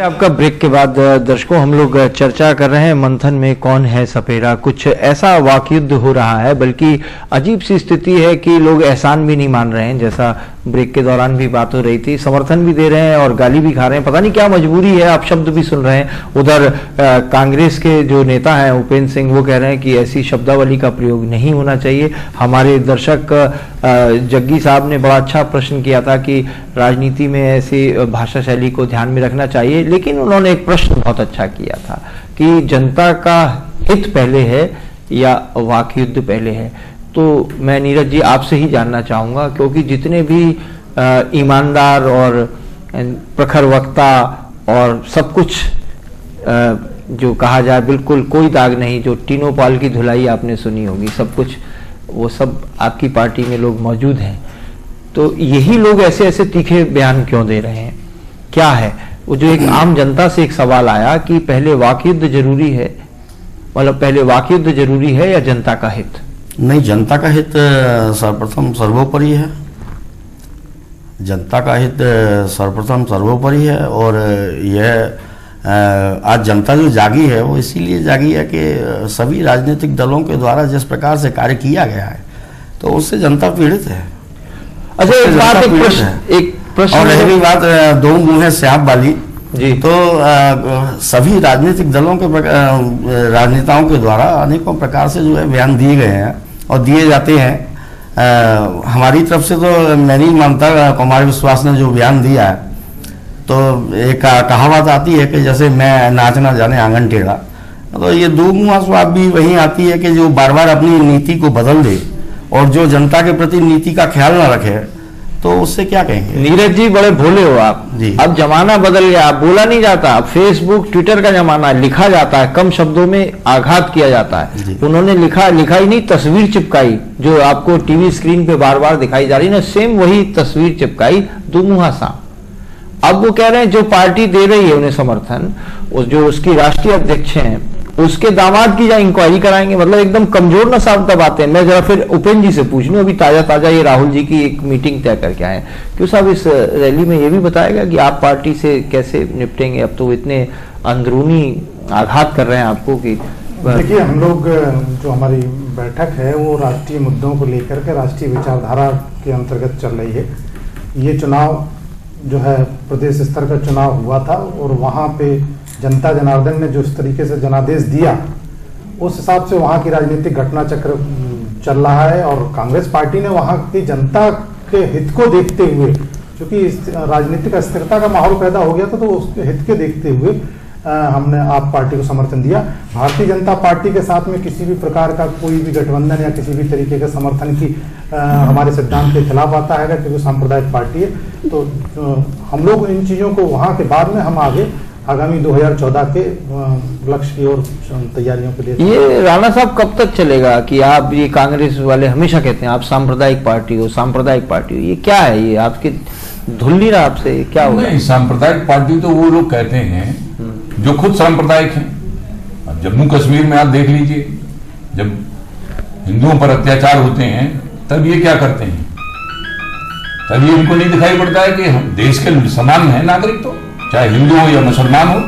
आपका ब्रेक के बाद दर्शकों हम लोग चर्चा कर रहे हैं मंथन में कौन है सपेरा। कुछ ऐसा वाकयुद्ध हो रहा है, बल्कि अजीब सी स्थिति है कि लोग एहसान भी नहीं मान रहे हैं, जैसा ब्रेक के दौरान भी बात हो रही थी। समर्थन भी दे रहे हैं और गाली भी खा रहे हैं, पता नहीं क्या मजबूरी है। आप शब्द भी सुन रहे हैं। उधर कांग्रेस के जो नेता हैं उपेंद्र सिंह, वो कह रहे हैं कि ऐसी शब्दावली का प्रयोग नहीं होना चाहिए। हमारे दर्शक जग्गी साहब ने बड़ा अच्छा प्रश्न किया था कि राजनीति में ऐसी भाषा शैली को ध्यान में रखना चाहिए, लेकिन उन्होंने एक प्रश्न बहुत अच्छा किया था कि जनता का हित पहले है या वाकयुद्ध पहले है। तो मैं नीरज जी आपसे ही जानना चाहूंगा, क्योंकि जितने भी ईमानदार और प्रखर वक्ता और सब कुछ जो कहा जाए बिल्कुल कोई दाग नहीं, जो तीनों पाल की धुलाई आपने सुनी होगी, सब कुछ वो सब आपकी पार्टी में लोग मौजूद हैं। तो यही लोग ऐसे ऐसे तीखे बयान क्यों दे रहे हैं, क्या है वो? जो एक आम जनता से एक सवाल आया कि पहले वाकयुद्ध जरूरी है, मतलब पहले वाकयुद्ध जरूरी है या जनता का हित? नहीं, जनता का हित सर्वप्रथम सर्वोपरि है। जनता का हित सर्वप्रथम सर्वोपरि है। और यह आज जनता जो जागी है वो इसीलिए जागी है कि सभी राजनीतिक दलों के द्वारा जिस प्रकार से कार्य किया गया है तो उससे जनता पीड़ित है। अच्छा, एक प्रश्न और रही बात दो मुंह स्याप वाली जी, तो सभी राजनीतिक दलों के राजनेताओं के द्वारा अनेकों प्रकार से जो है बयान दिए गए हैं और दिए जाते हैं। हमारी तरफ से तो मैं नहीं मानता, कुमार विश्वास ने जो बयान दिया है तो एक कहावत आती है कि जैसे मैं नाचना जाने आंगन टेढ़ा, तो ये दो मुंह स्वाप भी वही आती है कि जो बार बार अपनी नीति को बदल दे और जो जनता के प्रति नीति का ख्याल ना रखे, तो उससे क्या कहेंगे? नीरज जी बड़े भोले हो आप जी। अब जमाना बदल गया, बोला नहीं जाता, अब फेसबुक ट्विटर का जमाना, लिखा जाता है, कम शब्दों में आघात किया जाता है। उन्होंने लिखाई नहीं, तस्वीर चिपकाई जो आपको टीवी स्क्रीन पे बार बार दिखाई जा रही ना, सेम वही तस्वीर चिपकाई, दुमुहा सांप। अब वो कह रहे हैं जो पार्टी दे रही है उन्हें समर्थन, जो उसकी राष्ट्रीय अध्यक्ष हैं उसके दामाद की जहाँ इंक्वायरी कराएंगे, मतलब एकदम कमजोर ना साहब तब आते हैं। मैं जरा फिर उपेंद्र जी से पूछ लूं, अभी ताजा ये राहुल जी की एक मीटिंग तय करके आए, क्यों साहब इस रैली में ये भी बताएगा कि आप पार्टी से कैसे निपटेंगे? अब तो इतने अंदरूनी आघात कर रहे हैं आपको कि देखिए, हम लोग जो हमारी बैठक है वो राष्ट्रीय मुद्दों को लेकर के राष्ट्रीय विचारधारा के अंतर्गत चल रही है। ये चुनाव जो है प्रदेश स्तर का चुनाव हुआ था और वहाँ पे जनता जनार्दन ने जो इस तरीके से जनादेश दिया, उस हिसाब से वहाँ की राजनीतिक घटना चक्र चल रहा है। और कांग्रेस पार्टी ने वहाँ की जनता के हित को देखते हुए, क्योंकि राजनीतिक अस्थिरता का माहौल पैदा हो गया था, तो उसके हित के देखते हुए हमने आप पार्टी को समर्थन दिया। भारतीय जनता पार्टी के साथ में किसी भी प्रकार का कोई भी गठबंधन या किसी भी तरीके के समर्थन की हमारे सिद्धांत के खिलाफ आता है, क्योंकि सांप्रदायिक पार्टी है। तो हम लोग इन चीजों को वहाँ के बाद में हम आगामी 2014 के लक्ष्य की ओर तैयारियों के लिए। ये राणा साहब कब तक चलेगा कि आप, ये कांग्रेस वाले हमेशा कहते हैं आप सांप्रदायिक पार्टी हो, सांप्रदायिक पार्टी हो, ये क्या है? ये आपकी धुल नहीं रहा आपसे, क्या होगा? नहीं, सांप्रदायिक पार्टी तो वो लोग कहते हैं जो खुद सांप्रदायिक हैं। अब जम्मू कश्मीर में आप देख लीजिए, जब हिंदुओं पर अत्याचार होते हैं तब ये क्या करते हैं? तब ये इनको नहीं दिखाई पड़ता है कि हम देश के समान है नागरिक, तो चाहे हिंदू हो या मुसलमान हो,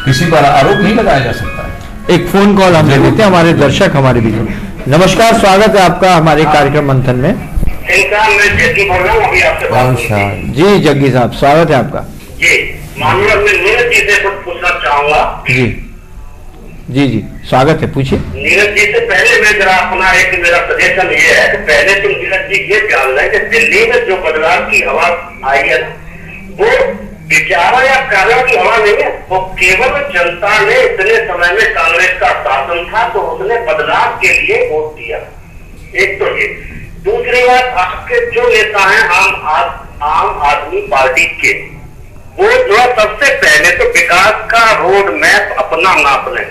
किसी पर आरोप नहीं लगाया जा सकता है। एक फोन कॉल हम ले लेते हैं, हमारे दर्शक हमारे बीच में। नमस्कार, स्वागत है आपका हमारे कार्यक्रम मंथन में। जी जग्गी साहब, स्वागत है आपका। माननीय मैं नीरज जी से कुछ पूछना चाहूंगा। जी स्वागत है, पूछिए। नीरज जी से पहले मैं जरा अपना एक मेरा सजेशन ये है कि पहले तो नीरज जी ये जान लें कि दिल्ली में जो बदलाव की हवा आई है वो विचारों या कार्यों की हवा नहीं है, वो केवल जनता ने इतने समय में कांग्रेस का शासन था तो उसने बदलाव के लिए वोट दिया। एक तो ये, दूसरी बात, आपके जो नेता हैं आम आदमी पार्टी के, वो जो सबसे पहले तो विकास का रोड मैप अपना नाप लें,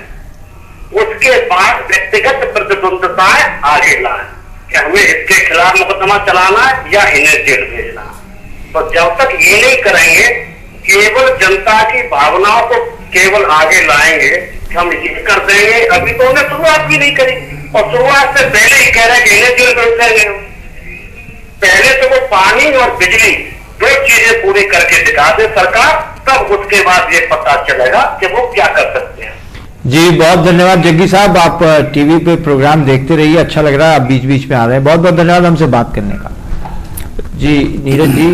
उसके बाद व्यक्तिगत प्रतिद्वंदताएं आगे लाएं कि हमें इसके खिलाफ मुकदमा चलाना है या इन्हें जेल भेजना है। तो जब तक ये नहीं करेंगे, केवल जनता की भावनाओं को केवल आगे लाएंगे कि हम ये कर देंगे, अभी तो उन्हें शुरुआत भी नहीं करी और शुरुआत से पहले ही कह रहे हैं कि इन्हें जेल भेज देंगे। पहले तो वो पानी और बिजली दो चीजें पूरी करके दिखा दे सरकार, तब उसके बाद ये पता चलेगा कि वो क्या कर सकते हैं। जी बहुत धन्यवाद जग्गी साहब, आप टीवी पे प्रोग्राम देखते रहिए, अच्छा लग रहा है आप बीच बीच में आ रहे हैं, बहुत बहुत धन्यवाद हमसे बात करने का। जी नीरज जी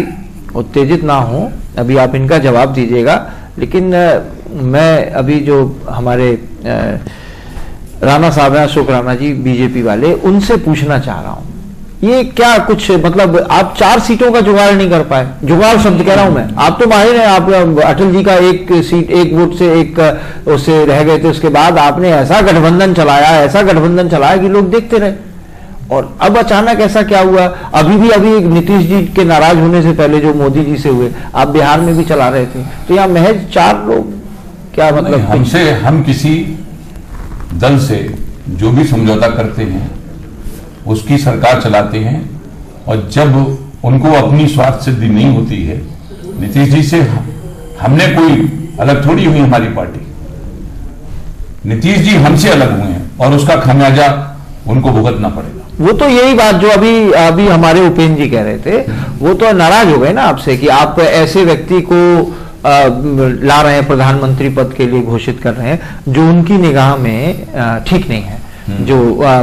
उत्तेजित ना हो, अभी आप इनका जवाब दीजिएगा, लेकिन मैं अभी जो हमारे राणा साहब हैं, अशोक राणा जी बीजेपी वाले, उनसे पूछना चाह रहा हूं, ये क्या कुछ मतलब आप 4 सीटों का जुगाड़ नहीं कर पाए? जुगाड़ शब्द कह रहा हूं मैं, आप तो माहिर हैं, आप अटल जी का 1 सीट 1 वोट से एक उससे रह गए थे, उसके बाद आपने ऐसा गठबंधन चलाया कि लोग देखते रहे, और अब अचानक ऐसा क्या हुआ? अभी नीतीश जी के नाराज होने से पहले जो मोदी जी से हुए, आप बिहार में भी चला रहे थे, तो यहाँ महज 4 लोग क्या मतलब? हम किसी दल से जो भी समझौता करते हैं उसकी सरकार चलाते हैं, और जब उनको अपनी स्वार्थ सिद्धि नहीं होती है, नीतीश जी से हमने कोई अलग थोड़ी हुई हमारी पार्टी, नीतीश जी हमसे अलग हुए हैं और उसका खामियाजा उनको भुगतना पड़ेगा। वो तो यही बात जो अभी हमारे उपेंद्र जी कह रहे थे, वो तो नाराज हो गए ना आपसे कि आप ऐसे व्यक्ति को ला रहे हैं, प्रधानमंत्री पद के लिए घोषित कर रहे हैं, जो उनकी निगाह में ठीक नहीं है, जो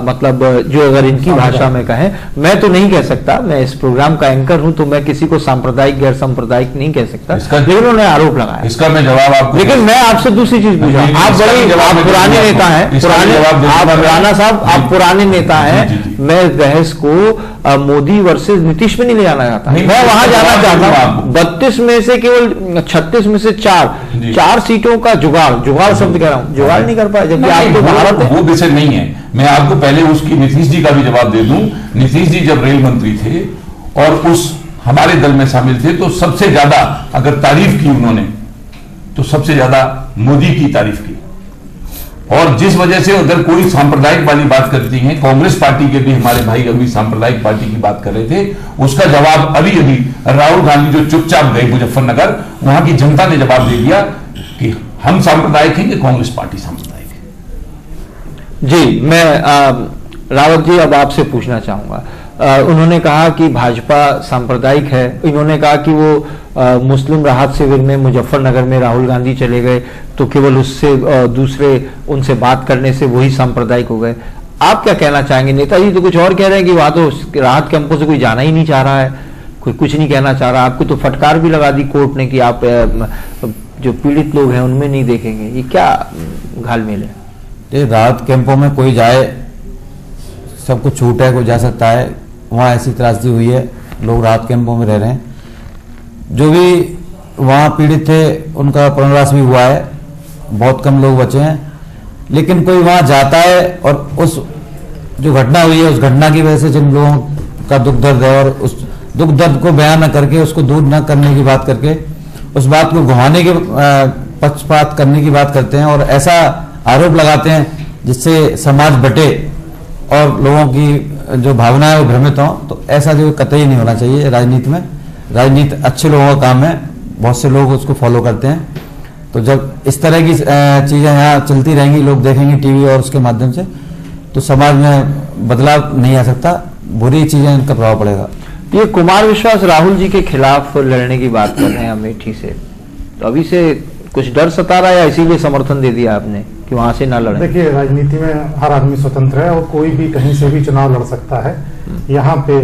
मतलब जो अगर इनकी भाषा में कहें, मैं तो नहीं कह सकता, मैं इस प्रोग्राम का एंकर हूं तो मैं किसी को सांप्रदायिक गैर सांप्रदायिक नहीं कह सकता, लेकिन उन्होंने आरोप लगाया। इसका मैं जवाब आपको, लेकिन मैं आपसे दूसरी चीज पूछा, आप पुराने नेता हैं, राणा साहब आप पुराने नेता हैं, मैं बहस को मोदी वर्सेस नीतीश में नहीं ले जाना चाहता, मैं वहां जाना चाहता हूं 32 में से केवल 36 में से 4 सीटों का जुगाड़ शब्द कह रहा हूं, जुगाड़ नहीं कर पाए, जबकि आप तो भारत वो विषय नहीं है। मैं आपको पहले उसकी नीतीश जी का भी जवाब दे दूं। नीतीश जी जब रेल मंत्री थे और उस हमारे दल में शामिल थे, तो सबसे ज्यादा अगर तारीफ की उन्होंने, तो सबसे ज्यादा मोदी की तारीफ की, और जिस वजह से अगर कोई सांप्रदायिक वाली बात करती है, कांग्रेस पार्टी के भी हमारे भाई अभी सांप्रदायिक पार्टी की बात कर रहे थे, उसका जवाब अभी राहुल गांधी जो चुपचाप गए मुजफ्फरनगर, वहां की जनता ने जवाब दे दिया कि हम सांप्रदायिक हैं कि कांग्रेस पार्टी सांप्रदायिक है। जी मैं रावत जी अब आपसे पूछना चाहूंगा, उन्होंने कहा कि भाजपा सांप्रदायिक है, इन्होंने कहा कि वो मुस्लिम राहत शिविर में मुजफ्फरनगर में राहुल गांधी चले गए तो केवल उससे दूसरे उनसे बात करने से वही सांप्रदायिक हो गए। आप क्या कहना चाहेंगे? नेताजी तो कुछ और कह रहे हैं कि वहां तो राहत कैंपों से कोई जाना ही नहीं चाह रहा है, कोई कुछ नहीं कहना चाह रहा, आपको तो फटकार भी लगा दी कोर्ट ने कि आप जो पीड़ित लोग हैं उनमें नहीं देखेंगे, ये क्या घालमेल है? राहत कैंपों में कोई जाए, सब कुछ छूट है, कोई जा सकता है, वहाँ ऐसी त्रासदी हुई है, लोग राहत कैंपों में रह रहे हैं, जो भी वहाँ पीड़ित थे उनका पुनर्वास भी हुआ है, बहुत कम लोग बचे हैं, लेकिन कोई वहाँ जाता है और उस जो घटना हुई है उस घटना की वजह से जिन लोगों का दुख दर्द है और उस दुख दर्द को बयान न करके, उसको दूर न करने की बात करके, उस बात को घुमाने के पक्षपात करने की बात करते हैं और ऐसा आरोप लगाते हैं जिससे समाज बटे और लोगों की जो भावना है वो भ्रमित हो, तो ऐसा जो कतई नहीं होना चाहिए राजनीति में। राजनीति अच्छे लोगों का काम है, बहुत से लोग उसको फॉलो करते हैं, तो जब इस तरह की चीज़ें यहाँ चलती रहेंगी, लोग देखेंगे टीवी और उसके माध्यम से, तो समाज में बदलाव नहीं आ सकता, बुरी चीज़ें इनका प्रभाव पड़ेगा। ये कुमार विश्वास राहुल जी के खिलाफ लड़ने की बात कर रहे हैं अमेठी से, तो अभी से कुछ डर सता रहा है या इसीलिए समर्थन दे दिया आपने कि वहां से ना लड़े? देखिए, राजनीति में हर आदमी स्वतंत्र है और कोई भी कहीं से भी चुनाव लड़ सकता है। यहाँ पे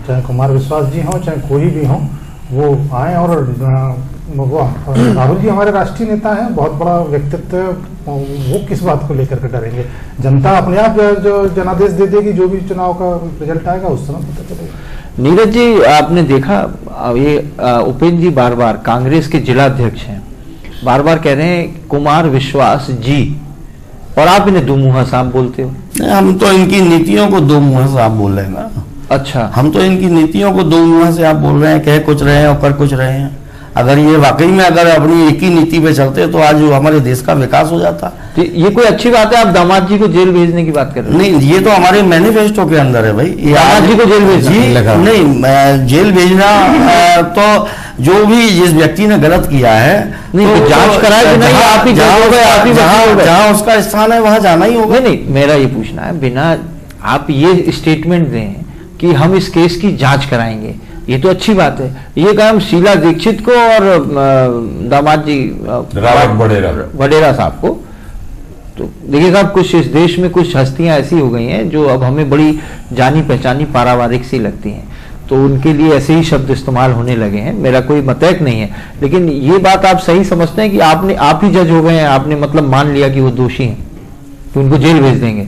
चाहे कुमार विश्वास जी हों चाहे कोई भी हो, वो आए और राहुल जी हमारे राष्ट्रीय नेता हैं, बहुत बड़ा व्यक्तित्व, वो किस बात को लेकर के डरेंगे? जनता अपने आप जो जनादेश दे देगी, जो भी चुनाव का रिजल्ट आएगा उस समय पता चलेगा। नीरज जी, आपने देखा ये उपेंद्र जी बार बार कांग्रेस के जिला अध्यक्ष हैं, बार बार कह रहे हैं कुमार विश्वास जी, और आप इन्हें दो मुंहा साहब बोलते हो। हम तो इनकी नीतियों को दो मुंहा से आप बोल रहे हैं ना। अच्छा, हम तो इनकी नीतियों को दो मुंहा से आप बोल रहे हैं, कह कुछ रहे हैं और कर कुछ रहे हैं। अगर ये वाकई में अगर अपनी एक ही नीति पे चलते तो आज हमारे देश का विकास हो जाता। तो ये कोई अच्छी बात है? आप दामाद जी को जेल भेजने की बात कर रहे हैं? नहीं, ये तो हमारे मैनिफेस्टो के अंदर है भाई। दामाद जी को जेल भेजना नहीं, जेल भेजना तो जो भी जिस व्यक्ति ने गलत किया है नहीं तो जांच कराए कि नहीं, आप ही जहाँ उसका स्थान है वहां जाना ही होगा। नहीं, मेरा ये पूछना है, बिना आप ये स्टेटमेंट दें कि हम इस केस की जांच कराएंगे, ये तो अच्छी बात है। ये काम शीला दीक्षित को और दामाद जी वडेरा साहब को, तो देखिए साहब, कुछ इस देश में कुछ हस्तियां ऐसी हो गई हैं जो अब हमें बड़ी जानी पहचानी पारिवारिक सी लगती हैं, तो उनके लिए ऐसे ही शब्द इस्तेमाल होने लगे हैं। मेरा कोई मतैक नहीं है, लेकिन ये बात आप सही समझते हैं कि आप ही जज हो गए हैं, आपने मतलब मान लिया कि वो दोषी हैं तो उनको जेल भेज देंगे?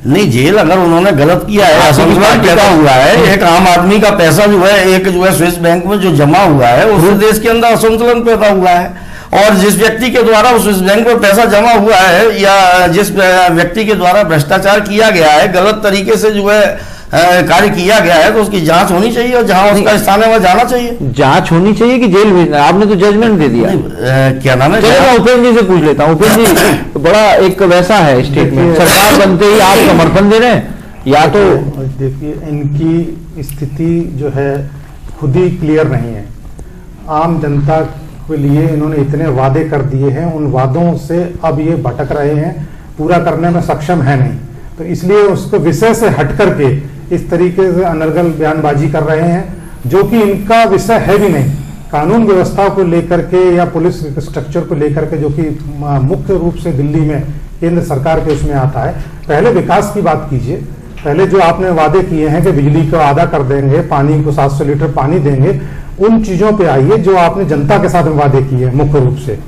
नहीं, जेल अगर उन्होंने गलत किया है, असंतुलन पैदा हुआ है, एक आम आदमी का पैसा जो है एक जो है स्विस बैंक में जो जमा हुआ है, उस देश के अंदर असंतुलन पैदा हुआ है, और जिस व्यक्ति के द्वारा उस स्विस बैंक में पैसा जमा हुआ है या जिस व्यक्ति के द्वारा भ्रष्टाचार किया गया है, गलत तरीके से जो है कार्य किया गया है, तो उसकी जांच होनी चाहिए और जहां उसका स्थान है वहां जाना चाहिए। जांच होनी चाहिए कि जेल भेजना है? आपने तो जजमेंट दे दिया। क्या नाम है? मैं उपेंद्र जी से पूछ लेता हूँ। उपेंद्र जी, बड़ा एक वैसा है स्टेटमेंट, सरकार बनते ही आप समर्थन दे रहे हैं, या तो देखिए इनकी स्थिति जो है खुद ही क्लियर नहीं है। आम जनता के लिए इन्होंने इतने वादे कर दिए हैं, उन वादों से अब ये भटक रहे हैं, पूरा करने में सक्षम है नहीं, तो इसलिए उसको विषय से हट करके इस तरीके से अनर्गल बयानबाजी कर रहे हैं जो कि इनका विषय है भी नहीं। कानून व्यवस्था को लेकर के या पुलिस स्ट्रक्चर को लेकर के, जो कि मुख्य रूप से दिल्ली में केंद्र सरकार के उसमें आता है। पहले विकास की बात कीजिए, पहले जो आपने वादे किए हैं कि बिजली को आधा कर देंगे, पानी को 700 लीटर पानी देंगे, उन चीजों पे आइए जो आपने जनता के साथ वादे किए हैं। मुख्य रूप से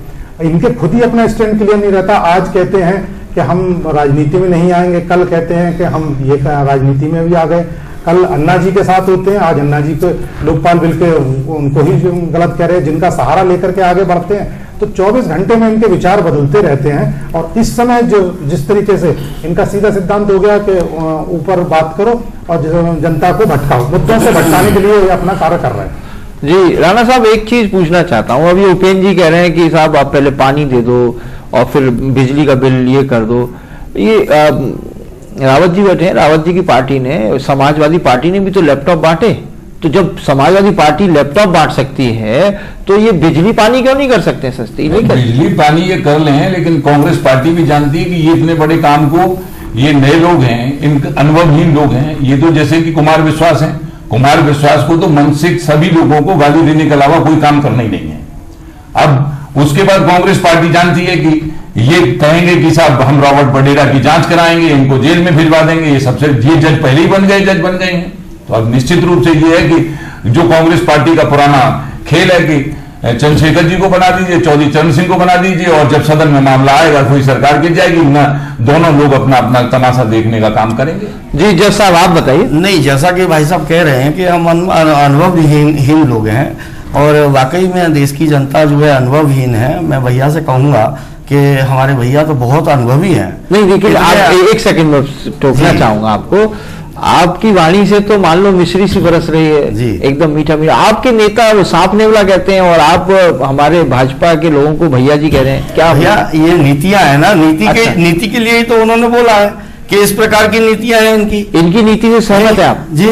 इनके खुद ही अपना स्टैंड क्लियर नहीं रहता। आज कहते हैं कि हम राजनीति में नहीं आएंगे, कल कहते हैं कि हम ये राजनीति में भी आ गए, कल अन्ना जी के साथ होते हैं, आज अन्ना जी को लोकपाल बिल के उनको ही गलत कह रहे हैं, जिनका सहारा लेकर के आगे बढ़ते हैं। तो 24 घंटे में इनके विचार बदलते रहते हैं, और इस समय जो जिस तरीके से इनका सीधा सिद्धांत हो गया कि ऊपर बात करो और जनता को भटकाओ, मुद्दों से भटकाने के लिए अपना कार्य कर रहे हैं। जी राणा साहब, एक चीज पूछना चाहता हूँ। अभी उपेंद्र जी कह रहे हैं कि साहब आप पहले पानी दे दो और फिर बिजली का बिल ये कर दो। ये रावत जी बैठे हैं, रावत जी की पार्टी ने, समाजवादी पार्टी ने भी तो लैपटॉप बांटे, तो जब समाजवादी पार्टी लैपटॉप बांट सकती है तो ये बिजली पानी क्यों नहीं कर सकते सस्ती? नहीं कर बिजली पानी ये कर लें, लेकिन कांग्रेस पार्टी भी जानती है कि ये इतने बड़े काम को, ये नए लोग हैं, इन अनुभवहीन लोग हैं। ये तो जैसे कि कुमार विश्वास हैं, कुमार विश्वास को तो मन से सभी लोगों को गाली देने के अलावा कोई काम करना ही नहीं है। अब उसके बाद कांग्रेस पार्टी जानती है कि ये कहेंगे कि साहब हम रॉबर्ट वडेरा की जांच कराएंगे, इनको जेल में भिजवा देंगे, ये सबसे ये जज पहले ही बन गए, जज बन गए हैं। तो अब निश्चित रूप से ये है कि जो कांग्रेस पार्टी का पुराना खेल है कि चंद्रशेखर जी को बना दीजिए, चौधरी चरण सिंह को बना दीजिए, और जब सदन में मामला आएगा कोई सरकार गिर जाएगी ना, दोनों लोग अपना अपना तमाशा देखने का काम करेंगे। जी जज साहब आप बताइए। नहीं, जैसा कि भाई साहब कह रहे हैं कि हम अनुभवहीन लोग हैं, और वाकई में देश की जनता जो है अनुभवहीन है। मैं भैया से कहूंगा कि हमारे भैया तो बहुत अनुभवी हैं। नहीं देखिए, आप एक सेकंड में टोकना चाहूंगा आपको। आपकी वाणी से तो मान लो मिश्री सी बरस रही है जी, एकदम मीठा मीठा। आपके नेता वो सांप नेवला कहते हैं, और आप हमारे भाजपा के लोगों को भैया जी कह रहे हैं। क्या भैया, ये नीतियां है ना, नीति के लिए ही तो उन्होंने बोला है कि इस प्रकार की नीतियां हैं इनकी नीति से सहमत है आप? जी,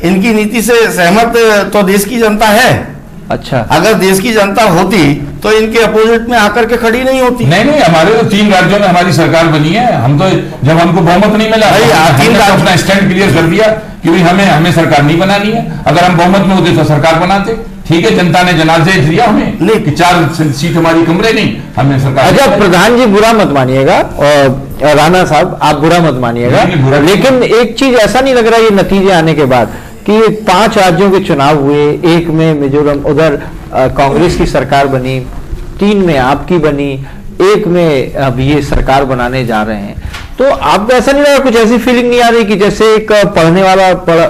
इनकी नीति से सहमत तो देश की जनता है। अच्छा, अगर देश की जनता होती तो इनके अपोजिट में आकर के खड़ी नहीं होती। नहीं, हमारे तो 3 राज्यों में हमारी सरकार बनी है। हम तो जब हमको बहुमत नहीं मिला, हमने अपना स्टैंड क्लियर कर दिया कि भाई हमें सरकार नहीं बनानी है। अगर हम बहुमत में होते तो सरकार बनाते। ठीक है, जनता ने जनादेश दिया हमें, नहीं कि 4 सीट हमारी कम रह गई, हमने सरकार। अच्छा, प्रधान जी बुरा मत मानिएगा, और राणा साहब आप बुरा मत मानिएगा, लेकिन एक चीज ऐसा नहीं लग रहा ये नतीजे आने के बाद कि 5 राज्यों के चुनाव हुए, एक में मिजोरम, उधर कांग्रेस की सरकार बनी, 3 में आपकी बनी, एक में अब ये सरकार बनाने जा रहे हैं, तो आपको ऐसा नहीं लगा, कुछ ऐसी फीलिंग नहीं आ रही कि जैसे एक पढ़ने वाला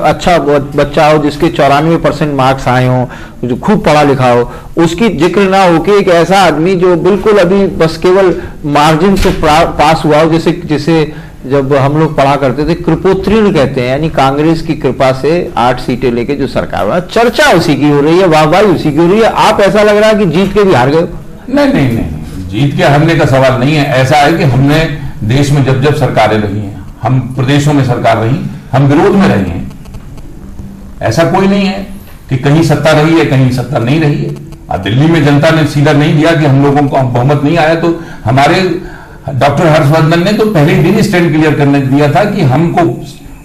अच्छा बच्चा हो जिसके 94% मार्क्स आए हो, जो खूब पढ़ा लिखा हो, उसकी जिक्र ना हो कि एक ऐसा आदमी जो बिल्कुल अभी बस केवल मार्जिन से पास हुआ हो, जैसे जब हम लोग पढ़ा करते थे कृपोत्तीर्ण कहते हैं, यानी कांग्रेस की कृपा से 8 सीटें लेके जो सरकार बना, चर्चा उसी की हो रही है, वाहवाही उसी की हो रही है। आप ऐसा लग रहा है कि जीत के भी हार गए? नहीं, जीत के हारने का सवाल नहीं है। ऐसा है कि हमने देश में जब सरकारें रही हैं, हम प्रदेशों में सरकार रही, हम विरोध में रहे हैं। ऐसा कोई नहीं है कि कहीं सत्ता रही है कहीं सत्ता नहीं रही है। अब दिल्ली में जनता ने सीधा नहीं दिया कि हम लोगों को बहुमत नहीं आया, तो हमारे डॉक्टर हर्षवर्धन ने तो पहले ही दिन स्टैंड क्लियर करने दिया था कि हमको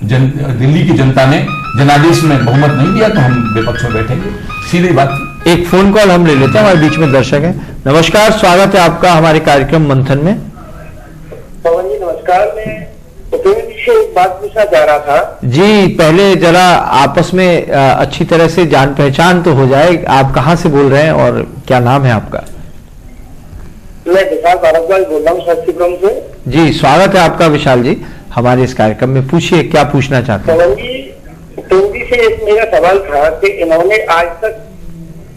दिल्ली की जनता ने जनादेश में बहुमत नहीं दिया, तो हम विपक्ष में बैठेंगे, सीधी बात। एक फोन कॉल हम ले लेते हैं, हमारे बीच में दर्शक है। नमस्कार, स्वागत है आपका हमारे कार्यक्रम मंथन में। पवन जी नमस्कार, मैं उपेंद्र जी से एक बात पूछना चाह रहा था। जी पहले जरा आपस में अच्छी तरह से जान पहचान तो हो जाए, आप कहाँ से बोल रहे हैं और क्या नाम है आपका? मैं विशाल भारद्वाज बोल रहा हूँ शक्तिपुरम से। जी स्वागत है आपका विशाल जी हमारे इस कार्यक्रम में, पूछिए क्या पूछना चाहते हैं? पवन जी, उपेंद्र जी से एक मेरा सवाल था कि इन्होंने आज तक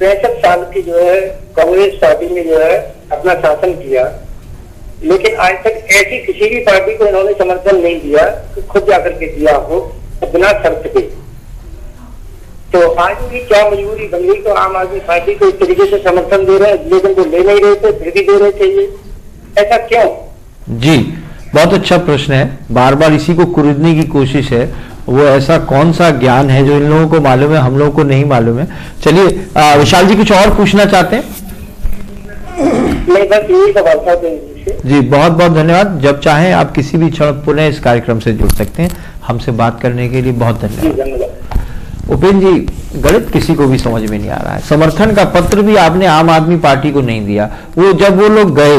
65 साल की जो है कांग्रेस पार्टी में जो है अपना शासन किया, लेकिन आज तक ऐसी किसी भी पार्टी को इन्होंने समर्थन नहीं दिया कि खुद जाकर के दिया हो बिना शर्त के। तो आज भी क्या मजबूरी बन गई, तो आम आदमी पार्टी को इस तरीके से समर्थन दे रहे हैं, लेकिन वो ले नहीं रहे थे फिर भी दे रहे थे, ऐसा क्यों? जी बहुत अच्छा प्रश्न है, बार बार इसी को कुरीदने की कोशिश है। वो ऐसा कौन सा ज्ञान है जो इन लोगों को मालूम है, हम लोगों को नहीं मालूम है। चलिए विशाल जी कुछ और पूछना चाहते हैं? नहीं, बस यही सवाल था। जी बहुत बहुत धन्यवाद, जब चाहें आप किसी भी क्षण पुनः इस कार्यक्रम से जुड़ सकते हैं। हमसे बात करने के लिए बहुत धन्यवाद। उपेंद्र जी, गणित किसी को भी समझ में नहीं आ रहा है। समर्थन का पत्र भी आपने आम आदमी पार्टी को नहीं दिया। वो जब वो लोग गए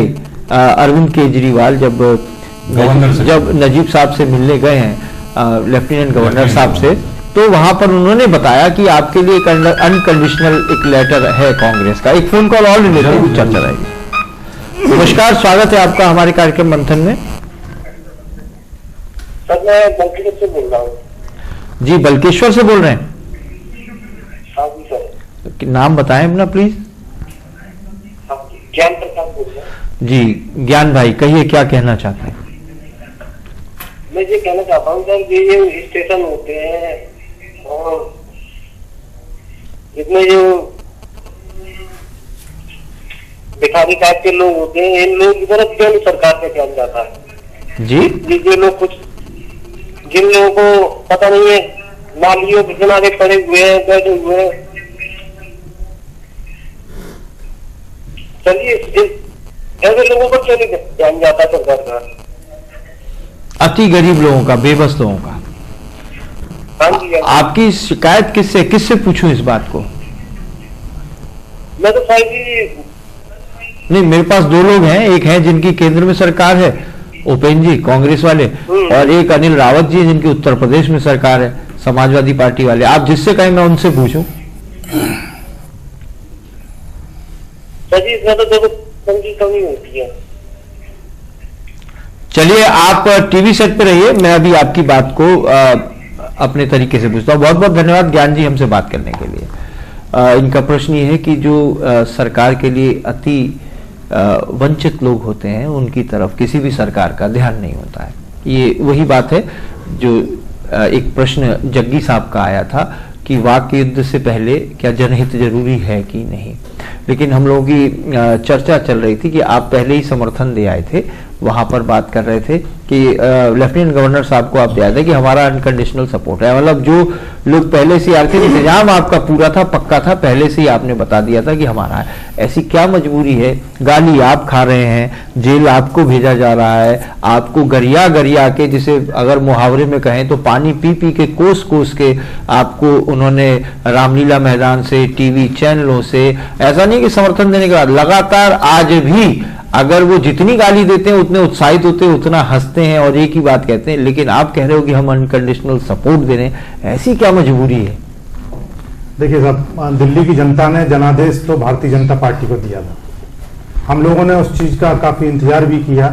अरविंद केजरीवाल जब नजीब साहब से मिलने गए हैं, लेफ्टिनेंट गवर्नर साहब से, तो वहां पर उन्होंने बताया कि आपके लिए अनकंडीशनल एक लेटर है कांग्रेस का। एक फोन कॉल और ले लेते हैं, चर्चा रहेगी। नमस्कार, स्वागत है आपका हमारे कार्यक्रम मंथन में। सर मैं बल्केश्वर से बोल रहा हूँ। जी बल्केश्वर से बोल रहे हैं? हाँ जी सर। नाम बताएं अपना प्लीज। ज्ञान प्रकाश बोल रहा हूँ। जी ज्ञान भाई कहिए, क्या कहना चाहते हैं? मैं ये कहना चाहता हूँ सर, ये स्टेशन होते हैं और जितने जो भिखारी टाइप के लोग होते हैं, इन लोग की तरफ क्यों नहीं सरकार पे ध्यान जाता है? जी ये लोग कुछ जिन लोगों को पता नहीं है, मालियों के किनारे पड़े हुए हैं, बैठे हुए हैं, चलिए ऐसे लोगों पर क्यों नहीं ध्यान जाता सरकार का? अति गरीब लोगों का, बेबस लोगों का। हाँ जी। आपकी शिकायत किससे पूछूं इस बात को? मैं तो शायद नहीं, मेरे पास दो लोग हैं, एक है जिनकी केंद्र में सरकार है उपेंद्र जी कांग्रेस वाले, और एक अनिल रावत जी जिनकी उत्तर प्रदेश में सरकार है समाजवादी पार्टी वाले। आप जिससे कहें मैं उनसे पूछूं। इसमें तो देखो कमी होती है। चलिए आप टीवी सेट पे रहिए, मैं अभी आपकी बात को अपने तरीके से पूछता हूँ। बहुत बहुत धन्यवाद ज्ञान जी हमसे बात करने के लिए। इनका प्रश्न ये है कि जो सरकार के लिए अति वंचित लोग होते हैं उनकी तरफ किसी भी सरकार का ध्यान नहीं होता है। ये वही बात है जो एक प्रश्न जग्गी साहब का आया था कि वाक्य युद्ध से पहले क्या जनहित जरूरी है कि नहीं। लेकिन हम लोगों की चर्चा चल रही थी कि आप पहले ही समर्थन दे आए थे, वहां पर बात कर रहे थे कि लेफ्टिनेंट गवर्नर साहब को आप दे आए थे कि हमारा अनकंडीशनल सपोर्ट है। मतलब जो लोग पहले से आर्थिक इंतजाम आपका पूरा था, पक्का था, पहले से ही आपने बता दिया था कि हमारा है। ऐसी क्या मजबूरी है? गाली आप खा रहे हैं, जेल आपको भेजा जा रहा है, आपको गरिया गरिया के, जिसे अगर मुहावरे में कहें तो पानी पी पी के कोस कोस के आपको उन्होंने रामलीला मैदान से, टीवी चैनलों से, ऐसा नहीं कि समर्थन देने के बाद, लगातार आज भी अगर वो जितनी गाली देते हैं उतने उत्साहित होते हैं, उतना हंसते हैं और एक ही बात कहते हैं। लेकिन आप कह रहे हो कि हम अनकंडीशनल सपोर्ट दे रहे हैं, ऐसी क्या मजबूरी है? देखिए साहब, दिल्ली की जनता ने जनादेश तो भारतीय जनता पार्टी को दिया था। हम लोगों ने उस चीज का काफी इंतजार भी किया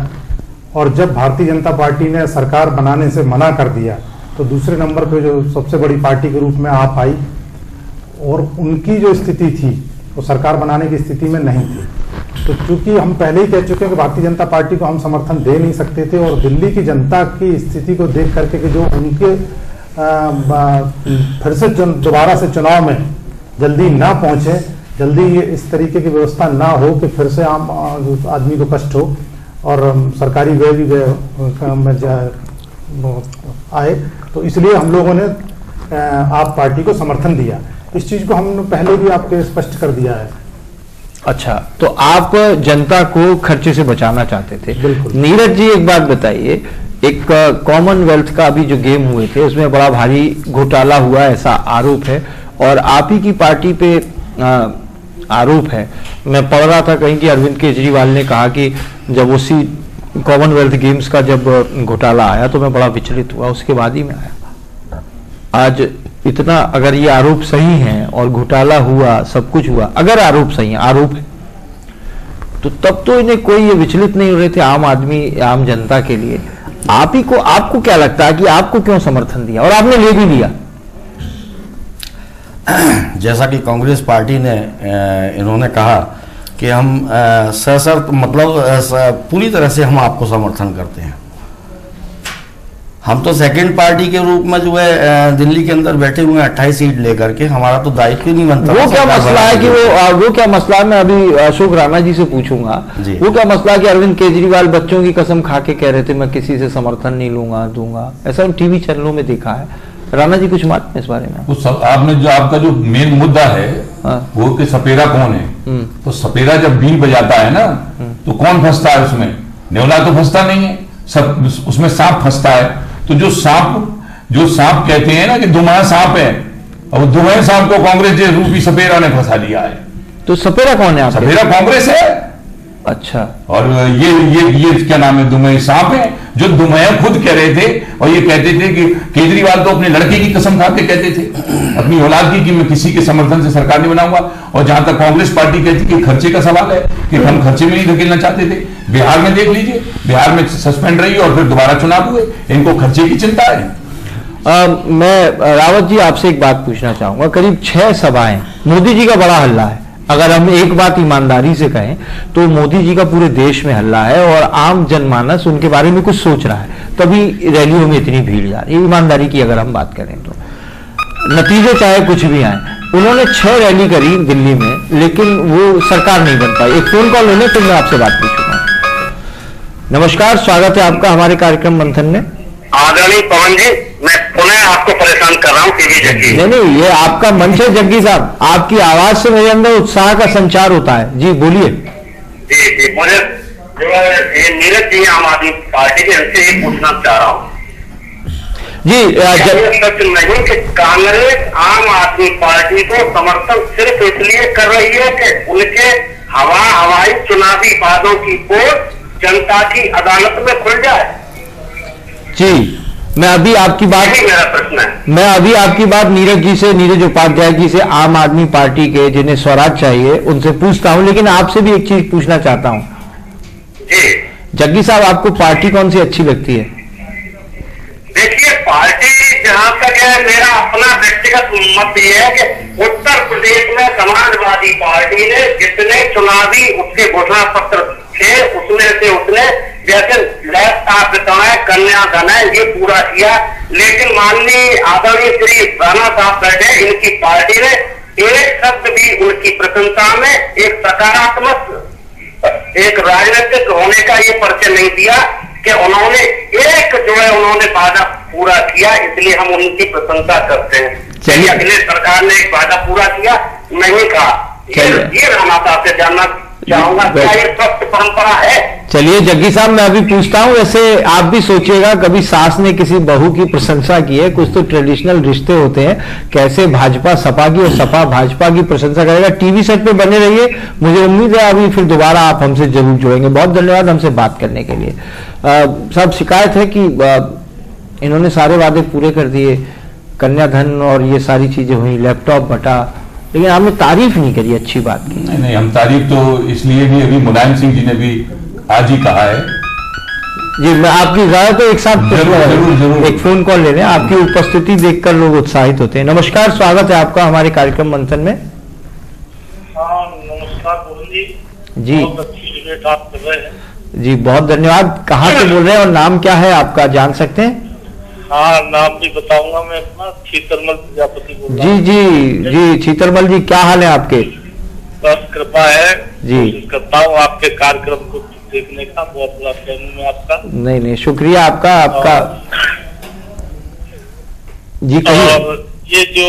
और जब भारतीय जनता पार्टी ने सरकार बनाने से मना कर दिया तो दूसरे नंबर पे जो सबसे बड़ी पार्टी के रूप में आप आई, और उनकी जो स्थिति थी वो सरकार बनाने की स्थिति में नहीं थी। तो चूंकि हम पहले ही कह चुके हैं कि भारतीय जनता पार्टी को हम समर्थन दे नहीं सकते थे, और दिल्ली की जनता की स्थिति को देख करके कि जो उनके फिर से दोबारा से चुनाव में जल्दी ना पहुंचे, जल्दी इस तरीके की व्यवस्था ना हो कि फिर से आम आदमी को कष्ट हो और सरकारी व्यय भी आए, तो इसलिए हम लोगों ने आप पार्टी को समर्थन दिया। इस चीज को हमने पहले भी आपके स्पष्ट कर दिया है। अच्छा, तो आप जनता को खर्चे से बचाना चाहते थे। बिल्कुल। नीरज जी एक बात बताइए, एक कॉमनवेल्थ का अभी जो गेम हुए थे उसमें बड़ा भारी घोटाला हुआ ऐसा आरोप है, और आप ही की पार्टी पे आरोप है। मैं पढ़ रहा था कहीं कि अरविंद केजरीवाल ने कहा कि जब उसी कॉमनवेल्थ गेम्स का जब घोटाला आया तो मैं बड़ा विचलित हुआ, उसके बाद ही मैं आया। आज इतना अगर ये आरोप सही हैं और घोटाला हुआ, सब कुछ हुआ, अगर आरोप सही है, आरोप है, तो तब तो इन्हें कोई ये विचलित नहीं हो रहे थे आम आदमी, आम जनता के लिए। आप ही को, आपको क्या लगता है कि आपको क्यों समर्थन दिया, और आपने ले भी लिया? जैसा कि कांग्रेस पार्टी ने इन्होंने कहा कि हम सशर्त मतलब पूरी तरह से हम आपको समर्थन करते हैं। हम तो सेकंड पार्टी के रूप में जो है दिल्ली के अंदर बैठे हुए हैं 28 सीट लेकर के, हमारा तो दायित्व नहीं बनता। वो क्या मसला है कि वो क्या मसला है, मैं अभी अशोक राणा जी से पूछूंगा, वो क्या मसला है कि अरविंद केजरीवाल बच्चों की कसम खा के कह रहे थे मैं किसी से समर्थन नहीं दूंगा, ऐसा टीवी चैनलों में देखा है। राणा जी कुछ मानते हैं इस बारे में? आपने जो आपका जो मेन मुद्दा है वो कि सपेरा कौन है, तो सपेरा जब बीन बजाता है ना तो कौन फंसता है उसमें? नेवला तो फंसता नहीं है, सब उसमें सांप फंसता है। तो जो सांप कहते हैं ना कि दुम्हा सांप है, और दुम्हे सांप को कांग्रेस के रूपी सपेरा ने फंसा लिया है। तो सपेरा कौन है? सपेरा कांग्रेस है। अच्छा, और ये क्या नाम है, दुम्हे सांप है, जो दुम्हे खुद कह रहे थे, और ये कहते थे कि केजरीवाल तो अपने लड़के की कसम खा के कहते थे, अपनी औलाद की, कि मैं किसी के समर्थन से सरकार नहीं बनाऊंगा। और जहां तक कांग्रेस पार्टी कहती कि खर्चे का सवाल है कि हम खर्चे में नहीं धकेलना चाहते थे। बिहार में देख लीजिए, बिहार में सस्पेंड रही और फिर दोबारा चुनाव हुए, इनको खर्चे की चिंता है। मैं रावत जी आपसे एक बात पूछना चाहूंगा, करीब 6 सभाएं, मोदी जी का बड़ा हल्ला है। अगर हम एक बात ईमानदारी से कहें तो मोदी जी का पूरे देश में हल्ला है, और आम जनमानस उनके बारे में कुछ सोच रहा है, तभी रैलियों में इतनी भीड़ जा रही है। ईमानदारी की अगर हम बात करें तो नतीजे चाहे कुछ भी आए, उन्होंने 6 रैली करी दिल्ली में, लेकिन वो सरकार नहीं बन पाई। एक फोन कॉल लेने, फिर मैं आपसे बात पूछूंगा। नमस्कार, स्वागत है आपका हमारे कार्यक्रम मंथन में। आदरणीय पवन जी, मैं पुनः आपको परेशान कर रहा हूँ टीवी जग्गी। नहीं, ये आपका मंच है जग्गी साहब, आपकी आवाज से मेरे अंदर उत्साह का संचार होता है। जी बोलिए। जी, मुझे जो है नीरज जी आम आदमी पार्टी के, इनसे ये पूछना चाह रहा हूँ जी, सच नहीं कि कांग्रेस आम आदमी पार्टी को समर्थन सिर्फ इसलिए कर रही है कि उनके हवाई चुनावी वादों की पोल जनता की अदालत में खुल जाए? जी, मैं अभी आपकी बात, मेरा प्रश्न है, मैं अभी आपकी बात नीरज जी से, नीरज उपाध्याय जी से, आम आदमी पार्टी के जिन्हें स्वराज चाहिए उनसे पूछता हूं, लेकिन आपसे भी एक चीज पूछना चाहता हूं। जी जग्गी साहब, आपको पार्टी कौन सी अच्छी लगती है? देखिए, पार्टी जहां तक है, मेरा अपना व्यक्तिगत मत यह है कि उत्तर प्रदेश में समाजवादी पार्टी ने जितने चुनावी उसके घोषणा पत्र थे उसमें से उसने जैसे लैपटॉप वितरण, कन्यादान ये पूरा किया, लेकिन माननीय आदरणीय श्री राणा साहब बैठे, इनकी पार्टी ने एक शब्द भी उनकी प्रशंसा में, एक सकारात्मक, एक राजनीतिक होने का ये परिचय नहीं दिया कि उन्होंने एक जो है उन्होंने वादा पूरा किया, इसलिए हम उनकी प्रशंसा करते हैं। चलिए, अगले सरकार ने एक वादा पूरा किया नहीं कहा, ये राणा साहब से जानना चाहूंगा, क्या ये स्वस्थ परंपरा है? चलिए जग्गी साहब, मैं अभी पूछता हूं, वैसे आप भी सोचिएगा, कभी सास ने किसी बहू की प्रशंसा की है? कुछ तो ट्रेडिशनल रिश्ते होते हैं, कैसे भाजपा सपा की और सपा भाजपा की प्रशंसा करेगा। टीवी सेट पे बने रहिए, मुझे उम्मीद है अभी फिर दोबारा आप हमसे जरूर जुड़ेंगे। बहुत धन्यवाद हमसे बात करने के लिए। साहब, शिकायत है कि इन्होंने सारे वादे पूरे कर दिए, कन्याधन और ये सारी चीजें हुई, लैपटॉप बटा, लेकिन आपने तारीफ नहीं करी अच्छी बात की। नहीं, हम तारीफ तो इसलिए भी, अभी मुलायम सिंह जी ने भी आज ही कहा है जी, मैं आपकी इजाजत तो एक साथ जरूर। एक फोन कॉल ले लें। आपकी उपस्थिति देखकर लोग उत्साहित होते हैं। नमस्कार, स्वागत है आपका हमारे कार्यक्रम मंथन में। हाँ नमस्कार पवन जी। जी। बहुत अच्छी डिबेट आप कर रहे हैं। जी, बहुत धन्यवाद। कहाँ से बोल रहे हैं और नाम क्या है आपका, जान सकते हैं? हाँ नाम भी बताऊंगा मैं अपना, शीतलमल प्रजापति बोल रहा जी हूँ। जी जी, शीतलमल जी, क्या हाल है आपके? बस कृपा है जी। कोशिश करता हूँ आपके कार्यक्रम को देखने का, बहुत बड़ा फैन हूं मैं आपका। नहीं, शुक्रिया आपका। जी कहिए। और ये जो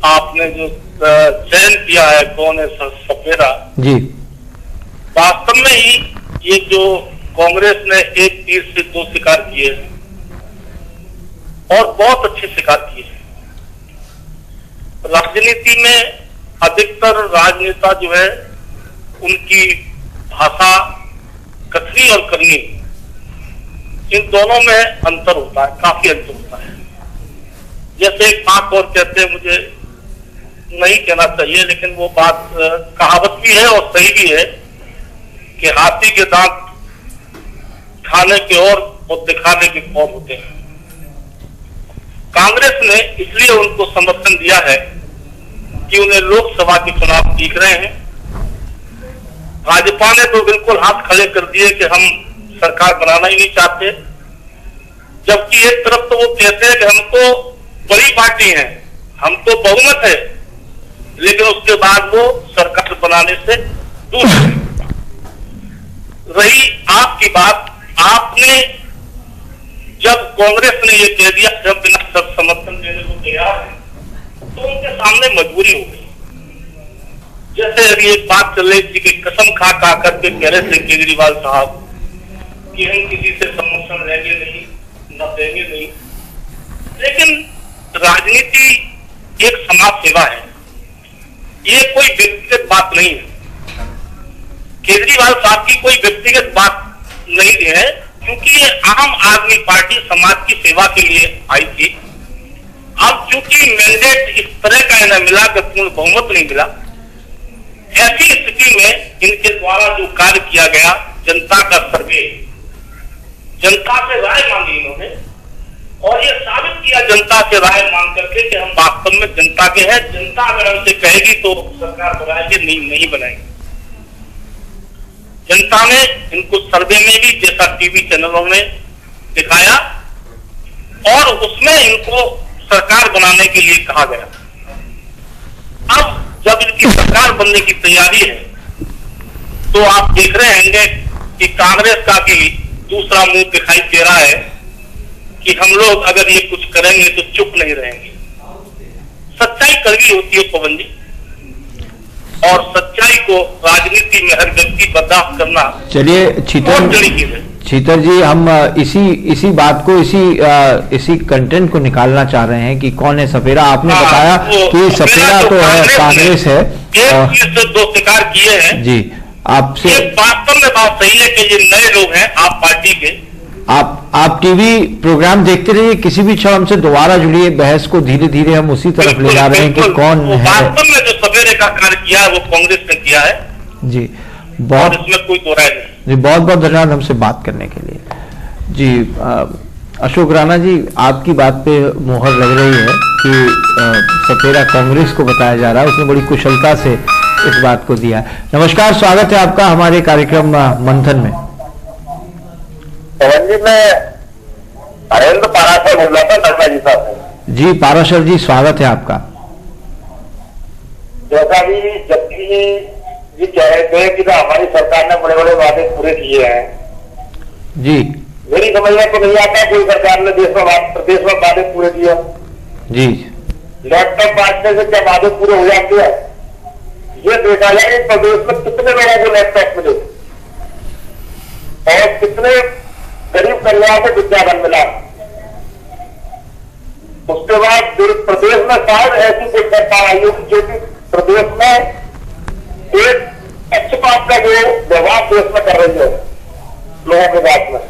आपने जो चयन किया है कौन है सपेरा, जी, वास्तव में ही ये जो कांग्रेस ने एक तीर से दो शिकार किए और बहुत अच्छे शिकार किए। राजनीति में अधिकतर राजनेता जो है उनकी भाषा कथनी और करनी, इन दोनों में अंतर होता है, काफी अंतर होता है। जैसे एक बात और कहते हैं, मुझे नहीं कहना चाहिए लेकिन वो बात कहावत भी है और सही भी है कि हाथी के दांत खाने के और दिखाने के कौन होते हैं। कांग्रेस ने इसलिए उनको समर्थन दिया है कि उन्हें लोकसभा के चुनाव दिख रहे हैं। भाजपा ने तो बिल्कुल हाथ खड़े कर दिए कि हम सरकार बनाना ही नहीं चाहते, जबकि एक तरफ तो वो कहते हैं कि हम तो बड़ी पार्टी हैं, हम तो बहुमत है, लेकिन उसके बाद वो सरकार बनाने से दूर है। रही आपकी बात, आपने जब कांग्रेस ने ये कह दिया जब बिना सब समर्थन देने को तैयार है, तो उनके सामने मजबूरी हो गई। जैसे अभी एक बात चल रही थी कि कसम खा करके कह रहे थे केजरीवाल साहब कि हम किसी से समर्थन लेंगे नहीं, न देंगे नहीं। लेकिन राजनीति एक समाज सेवा है, ये कोई व्यक्तिगत बात नहीं है। केजरीवाल साहब की कोई व्यक्तिगत बात नहीं है, क्योंकि ये आम आदमी पार्टी समाज की सेवा के लिए आई थी। अब चूंकि मैंडेट इस तरह का इन्हें मिला कि पूर्ण बहुमत नहीं मिला, ऐसी स्थिति में इनके द्वारा जो कार्य किया गया, जनता का सर्वे, जनता से राय मांगी इन्होंने और ये साबित किया जनता से राय मांग करके कि हम वास्तव में जनता के हैं। जनता अगर हमसे कहेगी तो सरकार बनाएगी, नहीं बनाएगी। जनता ने इनको सर्वे में भी, जैसा टीवी चैनलों ने दिखाया, और उसमें इनको सरकार बनाने के लिए कहा गया। अब जब इनकी सरकार बनने की तैयारी है, तो आप देख रहे होंगे कि कांग्रेस का भी दूसरा मुंह दिखाई दे रहा है कि हम लोग अगर ये कुछ करेंगे तो चुप नहीं रहेंगे। सच्चाई कड़वी होती है पवन जी, और सच्चाई को राजनीति में हर व्यक्ति बर्दाश्त करना चलिए शीतल जी, हम इसी बात को इसी कंटेंट को निकालना चाह रहे हैं कि कौन है सपेरा। आपने बताया कि सपेरा तो है, कांग्रेस है, एक चीज से दो शिकार किए हैं। जी, आपसे वास्तव में बात सही है कि ये नए लोग हैं आप पार्टी के। आप टीवी प्रोग्राम देखते रहिए, किसी भी क्षण हमसे दोबारा जुड़िए, बहस को धीरे धीरे हम उसी तरफ ले जा रहे हैं कि कौन है। वास्तव में जो सवेरे का कार्य किया है वो कांग्रेस ने किया है। जी, बहुत, इसमें कोई दो राय नहीं। जी, बहुत बहुत धन्यवाद हमसे बात करने के लिए। जी, अशोक राणा जी, आपकी बात पे मोहर लग रही है कि सपेरा कांग्रेस को बताया जा रहा है, उसने बड़ी कुशलता से इस बात को दिया। नमस्कार, स्वागत है आपका हमारे कार्यक्रम मंथन में। पवन जी, मैं अरविंद पाराशर बोल रहा था नर्मदा जी साहब। जी पाराशर जी, स्वागत है आपका। जैसा भी जबकि ये कह रहे थे कि हमारी सरकार ने बड़े बड़े वादे पूरे किए हैं। जी, मेरी समझ में तो नहीं आता कोई सरकार ने प्रदेश में वादे पूरे किए। जी, लैपटॉप बांटने से क्या वादे पूरे हो जाते हैं? ये देखा जाए कि प्रदेश में कितने लोगों को लैपटॉप मिले और कितने गरीब परिवार को विद्याधन मिला। उसके बाद प्रदेश में शायद ऐसी कोई सरकार आई होगी जो कि प्रदेश में एक पक्षपात का जो व्यवहार देश में कर रही है लोगों के बात में।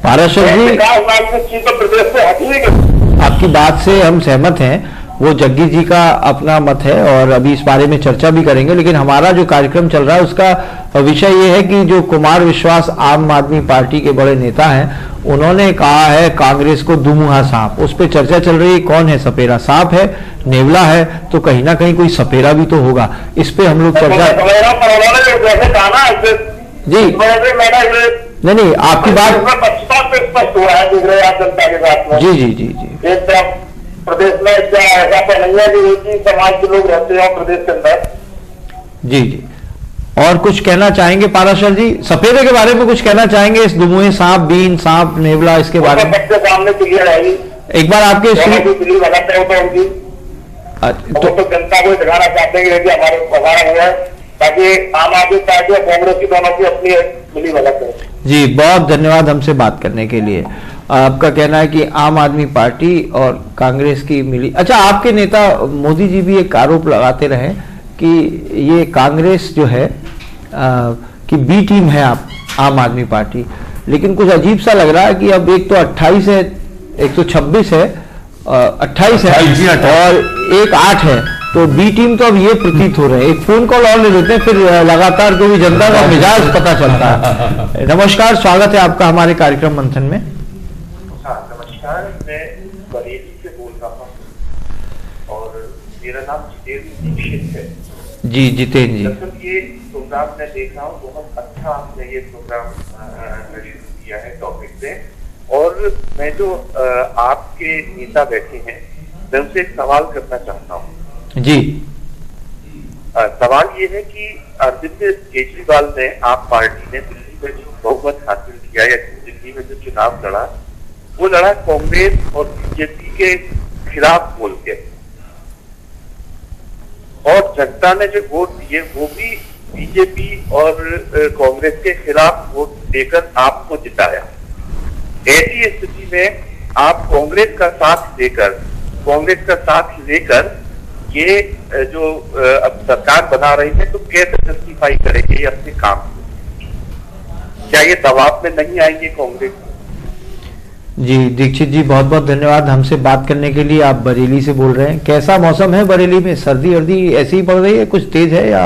पाराशर जी, विकास नाम की चीज तो प्रदेश से हटी ही नहीं। आपकी बात से हम सहमत हैं। वो जग्गी जी का अपना मत है और अभी इस बारे में चर्चा भी करेंगे। लेकिन हमारा जो कार्यक्रम चल रहा है उसका विषय ये है कि जो कुमार विश्वास आम आदमी पार्टी के बड़े नेता हैं, उन्होंने कहा है कांग्रेस को दुमुहा सांप। उस पर चर्चा चल रही है, कौन है सपेरा, सांप है, नेवला है, तो कहीं ना कहीं कोई सपेरा भी तो होगा। इस पे हम लोग चर्चा जी नहीं आपकी बात स्पष्ट हुआ है दूसरे जनता के साथ जी जी जी जी एक तरफ प्रदेश में क्या ऐसा तो नहीं है कि समाज के लोग रहते हैं प्रदेश के अंदर। जी जी और कुछ कहना चाहेंगे पाराशर जी, सपेरे के बारे में कुछ कहना चाहेंगे, इस दुमुहे सांप, बीन सांप, नेवला, इसके बारे में? सबके सामने क्लियर है एक बार आपके तो जनता को दिखाना चाहते हैं कि हमारा हुआ है, ताकि आम आदमी पार्टी और कांग्रेस की दोनों की अपनी मिली भगत है। जी बहुत धन्यवाद हमसे बात करने के लिए। आपका कहना है कि आम आदमी पार्टी और कांग्रेस की मिली। अच्छा, आपके नेता मोदी जी भी एक आरोप लगाते रहे कि ये कांग्रेस जो है कि बी टीम है आप आम आदमी पार्टी, लेकिन कुछ अजीब सा लग रहा है कि अब एक तो 28 है, 126 है, 28 है और एक 8 है, तो बी टीम तो अब ये प्रतीत हो रहे हैं। एक फोन कॉल और ले लेते हैं, फिर लगातार क्योंकि जनता का मिजाज पता चलता है। नमस्कार, स्वागत है आपका हमारे कार्यक्रम मंथन में। नमस्कार, मैं बरेली से बोल रहा हूँ और मेरा नाम जितेंद्र दीक्षित है। जी जितेंद्र जी, दरअसल ये प्रोग्राम मैं देख रहा हूँ, बहुत अच्छा आपने ये प्रोग्राम शुरू किया है टॉपिक पे। और मैं जो आपके नेता बैठे हैं, मैं उनसे एक सवाल करना चाहता हूँ जी। सवाल ये है कि अरविंद केजरीवाल ने, आप पार्टी ने दिल्ली में जो बहुमत हासिल किया या दिल्ली में जो चुनाव लड़ा, वो लड़ा कांग्रेस और बीजेपी के खिलाफ बोल के, और जनता ने जो वोट दिए वो भी बीजेपी और कांग्रेस के खिलाफ वोट देकर आपको जिताया। ऐसी स्थिति में आप कांग्रेस का साथ लेकर ये जो अब सरकार बना रही है, तो कैसे जस्टिफाई करेंगे ये अपने काम को? क्या ये दबाव में नहीं आएंगे कांग्रेस? जी दीक्षित जी, बहुत बहुत धन्यवाद हमसे बात करने के लिए। आप बरेली से बोल रहे हैं, कैसा मौसम है बरेली में? सर्दी वर्दी ऐसी ही पड़ रही है, कुछ तेज है या?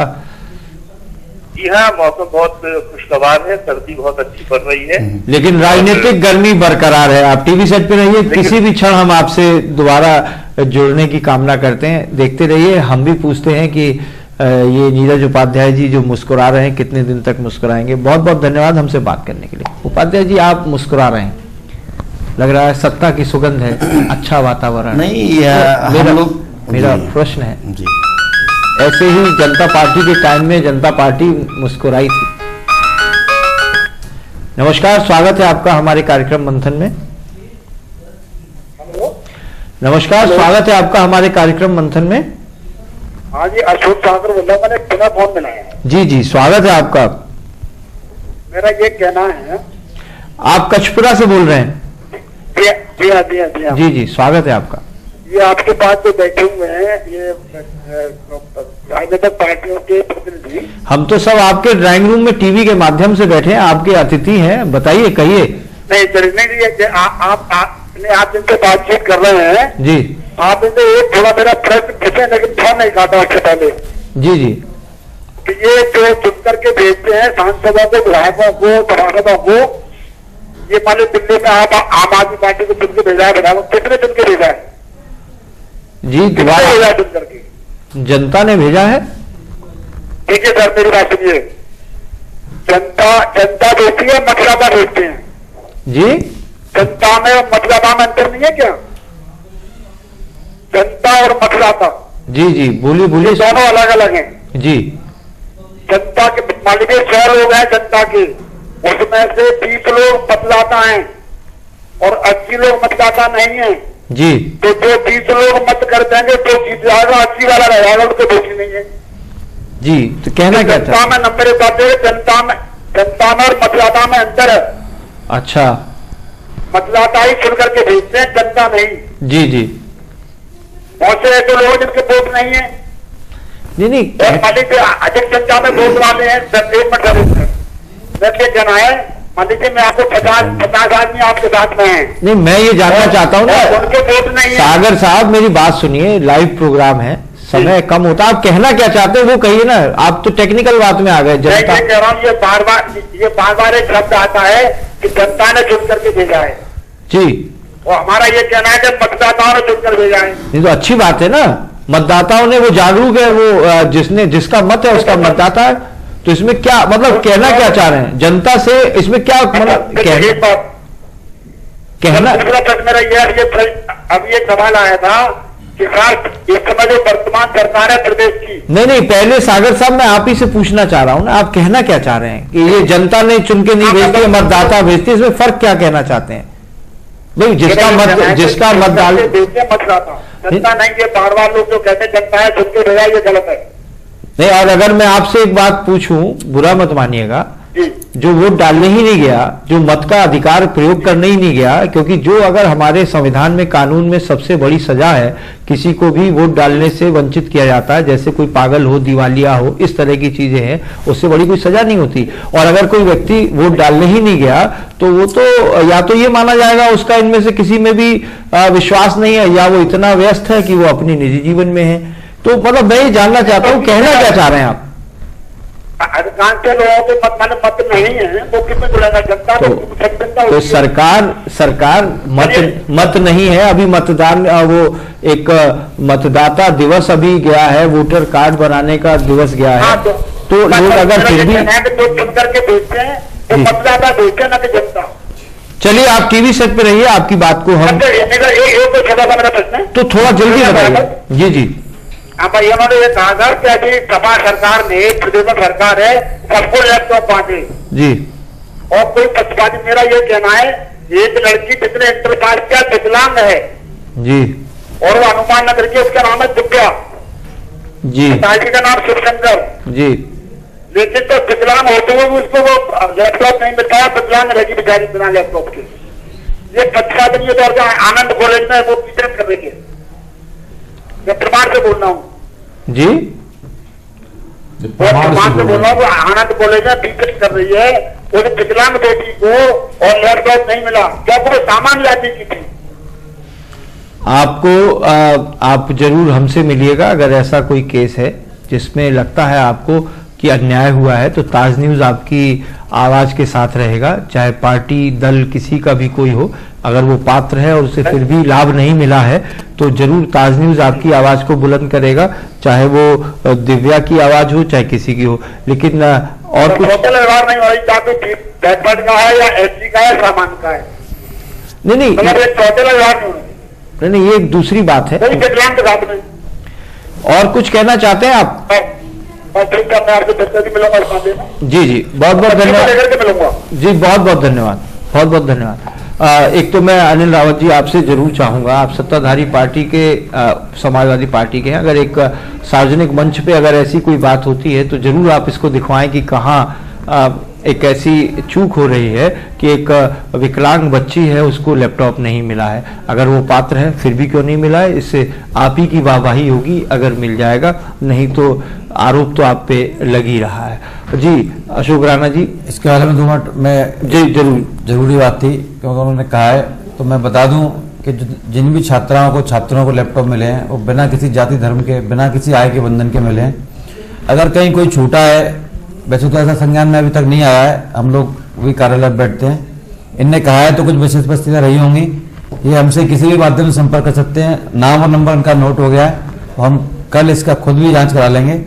जी हाँ, मौसम बहुत खुशगवार है, सर्दी बहुत अच्छी पड़ रही है, लेकिन राजनीतिक गर्मी बरकरार है। आप टीवी सेट पे रहिए, किसी भी क्षण हम आपसे दोबारा जुड़ने की कामना करते हैं, देखते रहिए। हम भी पूछते हैं कि ये नीरज उपाध्याय जी जो मुस्कुरा रहे हैं, कितने दिन तक मुस्कुराएंगे? बहुत बहुत धन्यवाद हमसे बात करने के लिए। उपाध्याय जी, आप मुस्कुरा रहे हैं, लग रहा है सत्ता की सुगंध है, अच्छा वातावरण। नहीं, मेरा प्रश्न है, ऐसे ही जनता पार्टी के टाइम में जनता पार्टी मुस्कुराई थी। नमस्कार, स्वागत है आपका हमारे कार्यक्रम मंथन में। नमस्कार, स्वागत है आपका हमारे कार्यक्रम मंथन में। हाँ जी, अशोक सागर बोल रहा, मैंने बिना फोन मिलाया। जी जी, स्वागत है आपका। मेरा ये कहना है, आप कचपुरा से बोल रहे हैं? जी हाँ। जी जी, स्वागत है आपका। ये आपके पास जो बैठे हुए हैं, ये राजनीतिक पार्टियों के प्रतिनिधि, हम तो सब आपके ड्राइंग रूम में टीवी के माध्यम से बैठे हैं, आपके अतिथि हैं, बताइए, कहिए। नहीं, आप जिनसे बातचीत कर रहे हैं जी, आप इनसे एक थोड़ा मेरा प्रश्न पूछे, लेकिन फोन नहीं काटा उससे पहले। जी जी, कि ये जो चुन करके भेजते हैं सांसदों को, विधायकों को, सभासदों को, ये मान लो दिल्ली में आप आम आदमी पार्टी को चुन के भेजा है, विधायक कितने चुन के भेजा है? जी दोबारा भेजा चुन करके? जनता ने भेजा है। ठीक है सर, मेरी बात सुनिए। जनता भेजती है, मतदाता भेजते हैं। जी, जनता में और मतदाता में अंतर नहीं है क्या? जनता और मतदाता, जी जी, बोलिए बोलिए। दोनों अलग अलग हैं। जी, जनता के मान लीजिए 100 लोग हैं जनता के, उसमें से 30 लोग मतदाता हैं और 80 लोग मतदाता नहीं हैं। जी, तो जो 30 लोग मत कर देंगे तो जीत जाएगा, 80 वाला रह जाएगा, उसको वोट नहीं है। जी, तो कहना क्या था? जनता में नंबर बताते, जनता में और मतदाता में अंतर है। अच्छा, मतदाता ही चुन करके भेजते हैं, जनता नहीं। जी जी, बहुत से ऐसे लोग जिनके वोट नहीं है, नहीं और अधिक संख्या में वोट वाले हैं। कहना है मान लीजिए मैं आपको 50 आदमी आपके साथ में है, नहीं, मैं ये जानना चाहता हूँ ना उनके वोट नहीं है। सागर साहब, मेरी बात सुनिए, लाइव प्रोग्राम है, समय कम होता, आप कहना क्या चाहते हैं वो कहिए ना, आप तो टेक्निकल बात में आ गए। मैं जनता, ये कह रहा हूँ, ये बार बार एक शब्द आता है कि जनता ने चुन करके भेजा है, जी, और हमारा ये कहना है कि मतदाताओं ने चुन कर भेजा है। ये तो अच्छी बात है ना, मतदाताओं ने, वो जागरूक है, वो जिसका मत है उसका मतदाता है, तो इसमें क्या मतलब कहना क्या चाह रहे हैं जनता से, इसमें क्या मतलब कहना। दूसरा प्रश्न मेरा ये अभी एक सवाल आया था कि सर इस समय जो वर्तमान सरकार है प्रदेश की, नहीं, पहले सागर साहब मैं आप ही से पूछना चाह रहा हूं ना, आप कहना क्या चाह रहे हैं कि ये जनता ने चुन के नहीं भेजती है, मतदाता भेजती है, इसमें फर्क क्या कहना चाहते हैं भाई? जिसका मत डाल मतदाता, जनता नहीं, ये बार बार लोग जो कहते हैं जनता है चुन के भेजा, ये गलत है। नहीं, और अगर मैं आपसे एक बात पूछूं, बुरा मत मानिएगा, जो वोट डालने ही नहीं गया, जो मत का अधिकार प्रयोग करने ही नहीं गया, क्योंकि जो अगर हमारे संविधान में, कानून में सबसे बड़ी सजा है, किसी को भी वोट डालने से वंचित किया जाता है, जैसे कोई पागल हो, दिवालिया हो, इस तरह की चीजें हैं, उससे बड़ी कोई सजा नहीं होती। और अगर कोई व्यक्ति वोट डालने ही नहीं गया तो वो तो या तो ये माना जाएगा उसका इनमें से किसी में भी विश्वास नहीं है, या वो इतना व्यस्त है कि वो अपनी निजी जीवन में है। तो मतलब मैं ये जानना चाहता हूँ, कहना क्या चाह रहे हैं आप? अधिकांश लोगों के मत नहीं है, वो किसमें जुड़ेगा? जनता तो सरकार मत नहीं है, अभी मतदान, वो एक मतदाता दिवस अभी गया है, वोटर कार्ड बनाने का दिवस गया है, तो लोग अगर फिर भी चुन करके भेजते हैं तो मतदाता भेजते हैं, ना कि जनता। चलिए, आप टीवी सेट पे रहिए, आपकी बात को हम मेरा प्रश्न तो थोड़ा जल्दी बताइए। जी जी, हाँ भाई, उन्होंने ये कहा था कि अभी सपा सरकार ने, प्रदेश सरकार है, सबको लैपटॉप बांटे जी, और कोई पक्षपाती, मेरा ये कहना है, एक लड़की जिसने इंटर पास किया विकलांग है जी, और वो अनुमान नगर की, उसका नाम है दिव्या जी, पिताजी का नाम शिवशंकर जी, लेकिन तो विकलांग होते हुए उसको वो लैपटॉप नहीं मिलता है, विकलांग रहेगी बेचारी बिना लैपटॉप के। ये पक्षपाती तौर पर आनंद कॉलेज में वो टीचर कर रही है, मैं प्रमाण से बोल रहा हूँ जी, प्रमाण से बोल रहा हूँ, आनंद कॉलेज में टीचर कर रही है, वो विकलांग बेटी को और लैपटॉप नहीं मिला, क्या वो सामान लाती की थी? आपको आप जरूर हमसे मिलिएगा अगर ऐसा कोई केस है जिसमें लगता है आपको कि अन्याय हुआ है, तो ताज न्यूज आपकी आवाज के साथ रहेगा, चाहे पार्टी दल किसी का भी कोई हो। अगर वो पात्र है और उसे फिर भी लाभ नहीं मिला है तो जरूर ताज न्यूज आपकी आवाज को बुलंद करेगा, चाहे वो दिव्या की आवाज हो चाहे किसी की हो। लेकिन और कुछ व्यवहार नहीं हो रही, बैठपट का है या एससी का है, सामान का है, नहीं, ये एक दूसरी बात है। में और कुछ कहना चाहते हैं आप? जी जी, बहुत बहुत धन्यवाद जी, बहुत बहुत धन्यवाद, बहुत बहुत धन्यवाद। एक तो मैं अनिल रावत जी आपसे जरूर चाहूंगा, आप सत्ताधारी पार्टी के समाजवादी पार्टी के हैं, अगर एक सार्वजनिक मंच पे अगर ऐसी कोई बात होती है तो जरूर आप इसको दिखवाएं कि कहाँ एक ऐसी चूक हो रही है कि एक विकलांग बच्ची है उसको लैपटॉप नहीं मिला है। अगर वो पात्र है फिर भी क्यों नहीं मिला है, इससे आप ही की वाहवाही होगी अगर मिल जाएगा, नहीं तो आरोप तो आप पे लग ही रहा है। जी अशोक राणा जी, इसके बारे में 2 मिनट मैं जी जरूरी बात थी क्योंकि उन्होंने कहा है, तो मैं बता दूं कि जिन भी छात्रों को लैपटॉप मिले हैं वो बिना किसी जाति धर्म के, बिना किसी आय के बंधन के मिले हैं। अगर कहीं कोई छूटा है, वैसे तो ऐसा संज्ञान में अभी तक नहीं आया है, हम लोग भी कार्यालय बैठते हैं, इनने कहा है तो कुछ विशेष परिस्थितियां रही होंगी, ये हमसे किसी भी माध्यम से संपर्क कर सकते हैं, नाम और नंबर उनका नोट हो गया है, तो हम कल इसका खुद भी जांच करा लेंगे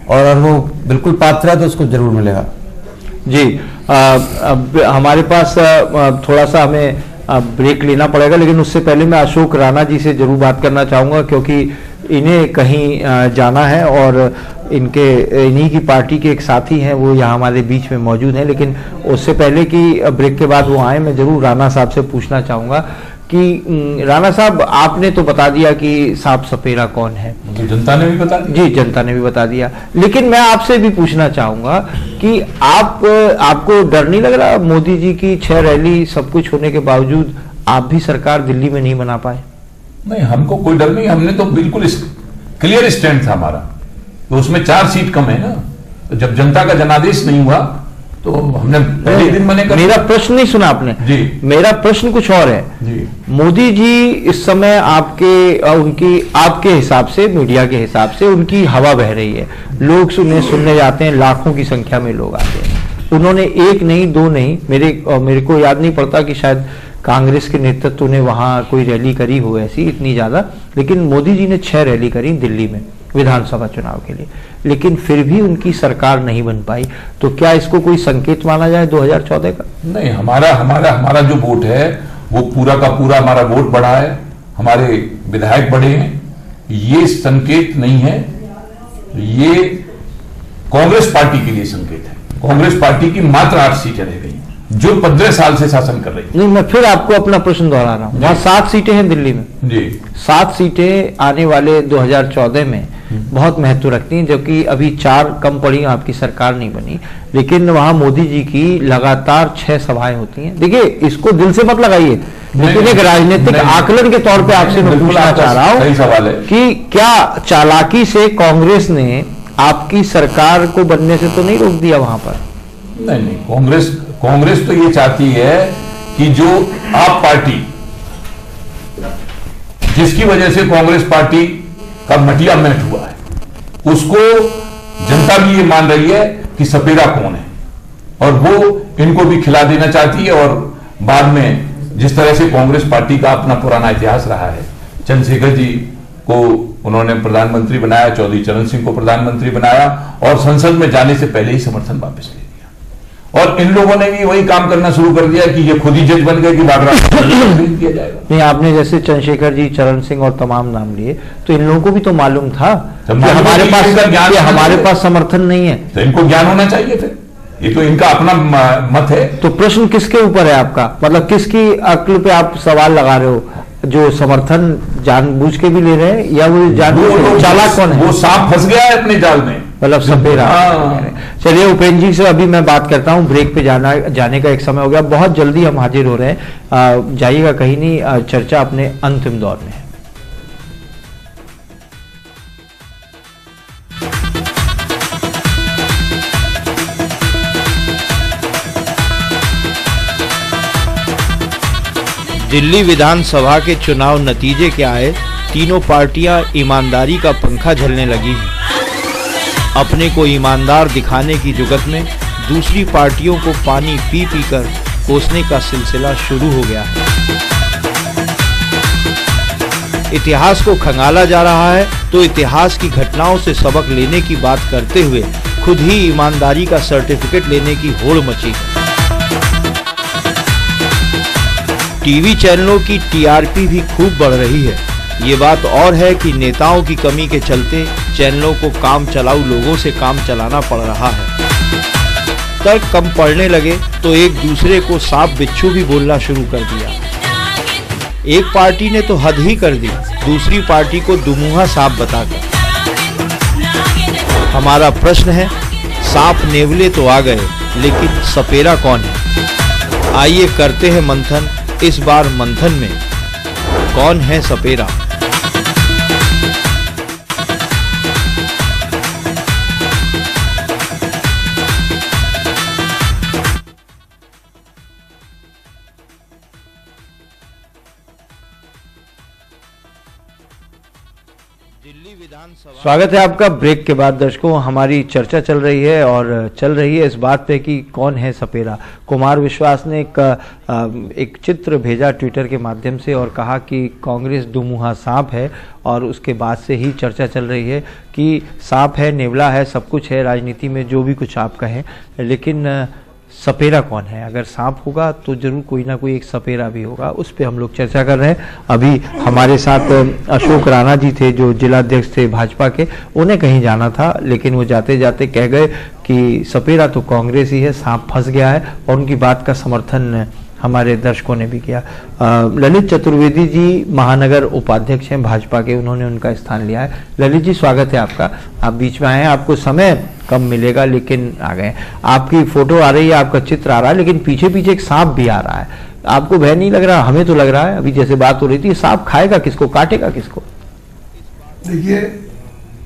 और अगर वो बिल्कुल पात्र है तो उसको जरूर मिलेगा। जी अब हमारे पास थोड़ा सा हमें ब्रेक लेना पड़ेगा, लेकिन उससे पहले मैं अशोक राणा जी से जरूर बात करना चाहूँगा क्योंकि इन्हें कहीं जाना है और इन्हीं की पार्टी के एक साथी हैं वो यहाँ हमारे बीच में मौजूद हैं, लेकिन उससे पहले कि ब्रेक के बाद वो आए, मैं जरूर राणा साहब से पूछना चाहूँगा कि राणा साहब आपने तो बता दिया कि सांप सपेरा कौन है, जनता ने भी बता दिया। जी जनता ने भी बता दिया, लेकिन मैं आपसे भी पूछना चाहूँगा कि आपको डर नहीं लग रहा मोदी जी की 6 रैली सब कुछ होने के बावजूद आप भी सरकार दिल्ली में नहीं बना पाए? नहीं, हमको कोई डर नहीं, हमने तो बिल्कुल क्लियर स्टैंड था हमारा, तो उसमें 4 सीट कम है ना, तो जब जनता का जनादेश नहीं हुआ तो हमने पहले दिन मने कर। मेरा प्रश्न नहीं सुना आपने जी। मेरा प्रश्न कुछ और है जी। मोदी जी इस समय आपके हिसाब से, मीडिया के हिसाब से उनकी हवा बह रही है, लोग सुनने जाते हैं, लाखों की संख्या में लोग आते हैं। उन्होंने एक नहीं, दो नहीं, मेरे को याद नहीं पड़ता कि शायद कांग्रेस के नेतृत्व ने वहां कोई रैली करी हो ऐसी इतनी ज्यादा, लेकिन मोदी जी ने 6 रैली करी दिल्ली में विधानसभा चुनाव के लिए, लेकिन फिर भी उनकी सरकार नहीं बन पाई। तो क्या इसको कोई संकेत माना जाए 2014 का? नहीं, हमारा जो वोट है वो पूरा का पूरा हमारा वोट बढ़ा है, हमारे विधायक बढ़े हैं, ये संकेत नहीं है, ये कांग्रेस पार्टी के लिए संकेत है। कांग्रेस पार्टी की मात्र 8 सीटें रह गई जो 15 साल से शासन कर रही है। नहीं, मैं फिर आपको अपना प्रश्न दोहरा रहा हूं, वहां 7 सीटें हैं दिल्ली में जी। 7 सीटें आने वाले 2014 में बहुत महत्व रखती हैं, जबकि अभी 4 कम पड़ी, आपकी सरकार नहीं बनी, लेकिन वहां मोदी जी की लगातार 6 सभाएं होती हैं। देखिए, इसको दिल से मत लगाइए, लेकिन एक राजनीतिक आकलन के तौर पे आपसे मैं पूछना चाह रहा हूं, सही सवाल है कि क्या चालाकी से कांग्रेस ने आपकी सरकार को बनने से तो नहीं रोक दिया वहां पर? नहीं, कांग्रेस तो ये चाहती है कि जो आप पार्टी, जिसकी वजह से कांग्रेस पार्टी का मटिया मैट हुआ है, उसको जनता भी ये मान रही है कि सपेरा कौन है, और वो इनको भी खिला देना चाहती है। और बाद में जिस तरह से कांग्रेस पार्टी का अपना पुराना इतिहास रहा है, चंद्रशेखर जी को उन्होंने प्रधानमंत्री बनाया, चौधरी चरण सिंह को प्रधानमंत्री बनाया, और संसद में जाने से पहले ही समर्थन वापस ले लिया। और इन लोगों ने भी वही काम करना शुरू कर दिया कि ये खुद ही जज बन गए कि बागरा दिया जाएगा। नहीं, आपने जैसे चंद्रशेखर जी, चरण सिंह और तमाम नाम लिए, तो इन लोगों को भी तो मालूम था कि हमारे पास समर्थन नहीं है, तो इनको ज्ञान होना चाहिए फिर। ये तो इनका अपना मत है। तो प्रश्न किसके ऊपर है आपका? मतलब किसकी अक्ल पे आप सवाल लगा रहे हो? जो समर्थन जानबूझ के भी ले रहे हैं, या वो चालाक कौन है? वो सांप फंस गया है अपने जाल में, मतलब सपेरा। चलिए उपेंद्र जी से अभी मैं बात करता हूं, ब्रेक पे जाने का एक समय हो गया, बहुत जल्दी हम हाजिर हो रहे हैं, जाइएगा कहीं नहीं, चर्चा अपने अंतिम दौर में है। दिल्ली विधानसभा के चुनाव नतीजे क्या आए, तीनों पार्टियां ईमानदारी का पंखा झलने लगी हैं। अपने को ईमानदार दिखाने की जुगत में दूसरी पार्टियों को पानी पी पी कर कोसने का सिलसिला शुरू हो गया है। इतिहास को खंगाला जा रहा है तो इतिहास की घटनाओं से सबक लेने की बात करते हुए खुद ही ईमानदारी का सर्टिफिकेट लेने की होड़ मची है। टीवी चैनलों की टीआरपी भी खूब बढ़ रही है। ये बात और है कि नेताओं की कमी के चलते चैनलों को काम चलाऊ लोगों से काम चलाना पड़ रहा है। तर्क कम पड़ने लगे तो एक दूसरे को सांप बिच्छू भी बोलना शुरू कर दिया। एक पार्टी ने तो हद ही कर दी, दूसरी पार्टी को दुमुहा सांप बताकर। हमारा प्रश्न है, सांप नेवले तो आ गए, लेकिन सपेरा कौन है? आइए करते हैं मंथन। इस बार मंथन में कौन है सपेरा? स्वागत है आपका ब्रेक के बाद। दर्शकों, हमारी चर्चा चल रही है और चल रही है इस बात पे कि कौन है सपेरा। कुमार विश्वास ने एक चित्र भेजा ट्विटर के माध्यम से और कहा कि कांग्रेस दुमुहा सांप है, और उसके बाद से ही चर्चा चल रही है कि सांप है, नेवला है, सब कुछ है राजनीति में, जो भी कुछ आप कहें, लेकिन सपेरा कौन है? अगर सांप होगा तो जरूर कोई ना कोई एक सपेरा भी होगा। उस पर हम लोग चर्चा कर रहे हैं। अभी हमारे साथ अशोक राणा जी थे जो जिलाध्यक्ष थे भाजपा के, उन्हें कहीं जाना था, लेकिन वो जाते जाते कह गए कि सपेरा तो कांग्रेस ही है, सांप फंस गया है, और उनकी बात का समर्थन हमारे दर्शकों ने भी किया। ललित चतुर्वेदी जी महानगर उपाध्यक्ष हैं भाजपा के, उन्होंने उनका स्थान लिया है। ललित जी, स्वागत है आपका। आप बीच में आए हैं, आपको समय कम मिलेगा लेकिन आ गए। आपकी फोटो आ रही है, आपका चित्र आ रहा है, लेकिन पीछे पीछे एक सांप भी आ रहा है। आपको भय नहीं लग रहा? हमें तो लग रहा है, अभी जैसे बात हो रही थी, सांप खाएगा किसको, काटेगा किसको? देखिए,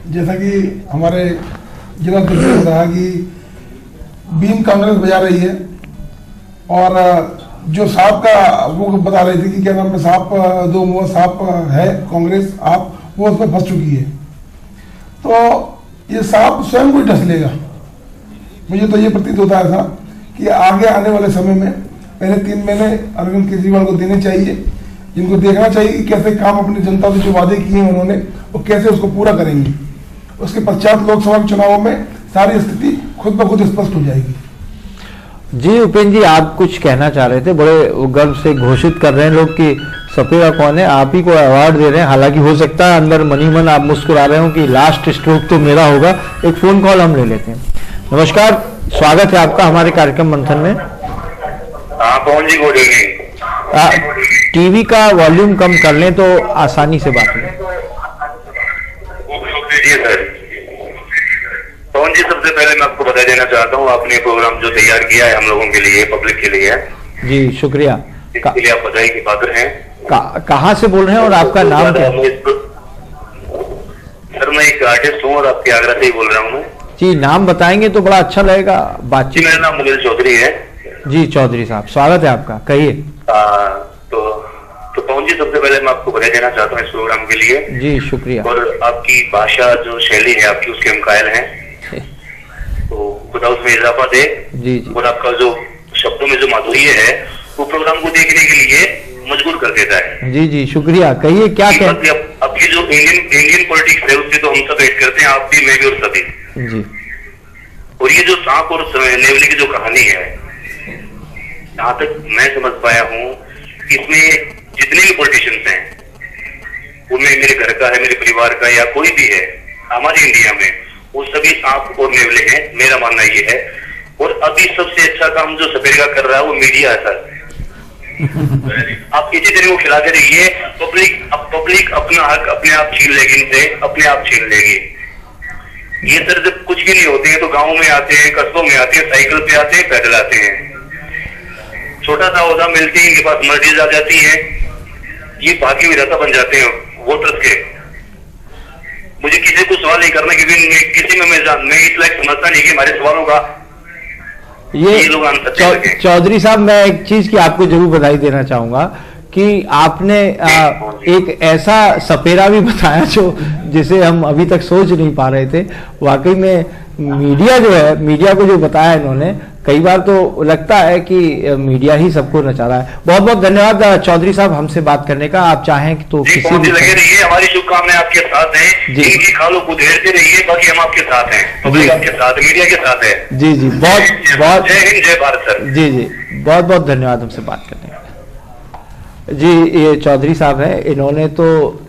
जैसा कि हमारे जिलाध्यक्ष ने बताया कि बीन कांग्रेस बजा रही है। और जो सांप का वो बता रहे थे कि क्या नाम है, सांप दो मुंह सांप है कांग्रेस, आप वो उस पर फंस चुकी है। तो ये सांप स्वयं को ही डस लेगा। मुझे तो ये प्रतीत होता है था कि आगे आने वाले समय में पहले 3 महीने अरविंद केजरीवाल को देने चाहिए, जिनको देखना चाहिए कि कैसे काम अपनी जनता से जो वादे किए हैं उन्होंने वो कैसे उसको पूरा करेंगे। उसके पश्चात लोकसभा के चुनावों में सारी स्थिति खुद ब खुद स्पष्ट हो जाएगी। जी उपेंद्र जी, आप कुछ कहना चाह रहे थे, बड़े गर्व से घोषित कर रहे हैं लोग कि सपेरा कौन है, आप ही को अवार्ड दे रहे हैं। हालांकि हो सकता है अंदर मनी मन आप मुस्कुरा रहे हो कि लास्ट स्ट्रोक तो मेरा होगा। एक फोन कॉल हम ले लेते हैं। नमस्कार, स्वागत है आपका हमारे कार्यक्रम मंथन में। पवन जी, गुड इवनिंग। टीवी का वॉल्यूम कम कर लें तो आसानी से बात करें। जी सर। पवन जी, सबसे पहले मैं आपको बता देना चाहता हूँ, आपने प्रोग्राम जो तैयार किया है हम लोगों के लिए, पब्लिक के लिए। जी शुक्रिया। इसके लिए आप बधाई के पात्र हैं। कहाँ से बोल रहे हैं और आपका नाम क्या है? सर मैं एक आर्टिस्ट हूँ और आपके आगरा से ही बोल रहा हूँ मैं। जी नाम बताएंगे तो बड़ा अच्छा लगेगा बातचीत। मेरा नाम मुनील चौधरी है। जी चौधरी साहब, स्वागत है आपका, कहिए। तो पवन जी, सबसे पहले मैं आपको बधाई देना चाहता हूँ इस प्रोग्राम के लिए। जी शुक्रिया। और आपकी भाषा जो शैली है आपकी, उसके हम कायल हैं, तो खुदा उसमें इजाफा दे। जी। और आपका जो शब्दों में जो माधुर्य है वो प्रोग्राम को देखने के लिए मजबूर कर देता है। जी जी शुक्रिया, कहिए क्या कह। अब ये जो इंडियन पॉलिटिक्स है उससे तो हम सब वेट करते हैं, आप भी, मैं भी और सभी। जी। और ये जो सांप और नेवले की जो कहानी है, जहां तक मैं समझ पाया हूँ, इसमें जितने भी पॉलिटिशियंस हैं, उनमें मेरे घर का है, मेरे परिवार का या कोई भी है हमारी इंडिया में, वो सभी सांप और नेवले हैं, मेरा मानना ये है। और अभी सबसे अच्छा काम जो सपेरा कर रहा है वो मीडिया है सर। आप इसी तरह को खिलाते रहिए, पब्लिक अपना हक अपने आप छीन लेगी, इनसे अपने आप छीन लेगी। ये सर जब कुछ भी नहीं होते हैं तो गाँव में आते हैं, कस्बों में आते हैं, साइकिल पे आते हैं, पैदल आते हैं, छोटा सा ओहदा मिलते हैं, इनके पास मर्जीज आ जाती है, ये भाग्य विधाता बन जाते हैं वोटर्स के। मुझे किसी को सवाल नहीं करना, क्योंकि किसी में मैं इस लायक समझता नहीं कि हमारे सवालों का ये लोग। चौधरी साहब, मैं एक चीज की आपको जरूर बधाई देना चाहूंगा कि आपने एक ऐसा सपेरा भी बताया जो जिसे हम अभी तक सोच नहीं पा रहे थे। वाकई में मीडिया जो है, मीडिया को जो बताया इन्होंने, कई बार तो लगता है कि मीडिया ही सबको नचा रहा है। बहुत बहुत धन्यवाद चौधरी साहब हमसे बात करने का। आप चाहें तो किसी भी लगे रहिए, हमारी शुभकामनाएं आपके साथ हैं। इनकी खालों को घेरते रहिए, बाकी हम आपके साथ हैं, पब्लिक आपके साथ, मीडिया के साथ है। जी जी, बहुत जय हिंद, जय भारत सर। जी जी, बहुत बहुत धन्यवाद हमसे बात करने का। जी ये चौधरी साहब है, इन्होंने तो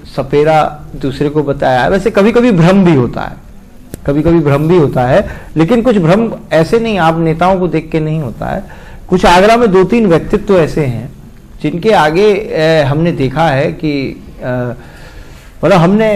सपेरा दूसरे को बताया। वैसे कभी कभी भ्रम भी होता है, कभी कभी भ्रम भी होता है, लेकिन कुछ भ्रम ऐसे नहीं आप नेताओं को देख के नहीं होता है। कुछ आगरा में 2-3 व्यक्तित्व तो ऐसे हैं जिनके आगे हमने देखा है कि मतलब हमने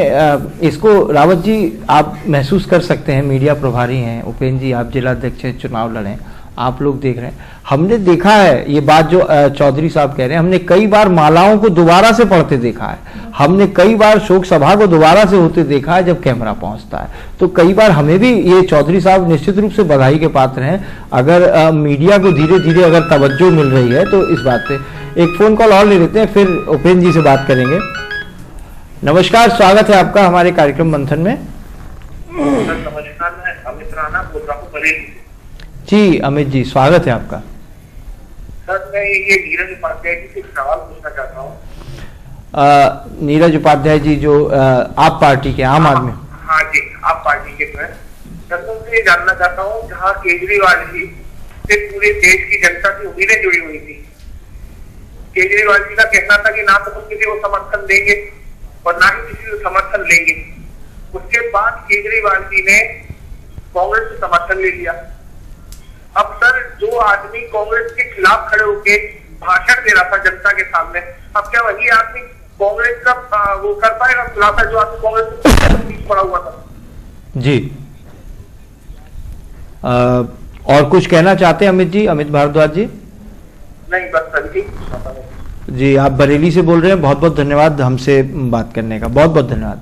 इसको, रावत जी आप महसूस कर सकते हैं, मीडिया प्रभारी हैं, उपेंद्र जी आप जिलाध्यक्ष चुनाव लड़े, आप लोग देख रहे हैं, हमने देखा है ये बात जो चौधरी साहब कह रहे हैं। हमने कई बार मालाओं को दोबारा से पढ़ते देखा है, हमने कई बार शोक सभा को दोबारा से होते देखा है जब कैमरा पहुंचता है। तो कई बार हमें भी ये चौधरी साहब निश्चित रूप से बधाई के पात्र हैं अगर मीडिया को धीरे धीरे अगर तवज्जो मिल रही है तो इस बात पे। एक फोन कॉल और ले लेते हैं, फिर उपेंद्र जी से बात करेंगे। नमस्कार, स्वागत है आपका हमारे कार्यक्रम मंथन में। नमस्कार, मैं अमित राणा बोल रहा हूँ बरेली। जी अमित जी, स्वागत है आपका। सर मैं ये नीरज उपाध्याय जी से सवाल पूछना चाहता हूँ। नीरज उपाध्याय जी जो आप पार्टी के, आम आदमी। हाँ जी, आप पार्टी के मैं दरअसल से जानना चाहता हूँ, जहाँ केजरीवाल जी से पूरे देश की जनता की उम्मीदें जुड़ी हुई थी। केजरीवाल जी का कहना था कि ना तो उसके लिए वो समर्थन देंगे और ना ही किसी को समर्थन लेंगे। उसके बाद केजरीवाल जी ने कांग्रेस से समर्थन ले लिया। अब सर जो आदमी कांग्रेस के खिलाफ खड़े होके भाषण दे रहा था जनता के सामने, अब क्या वही आदमी कांग्रेस का वो कर पाएगा खुलासा जो आदमी कांग्रेस के पीछे पड़ा हुआ था? जी और कुछ कहना चाहते हैं अमित जी, अमित भारद्वाज जी? नहीं बस सर जी। जी आप बरेली से बोल रहे हैं, बहुत बहुत धन्यवाद हमसे बात करने का, बहुत बहुत धन्यवाद।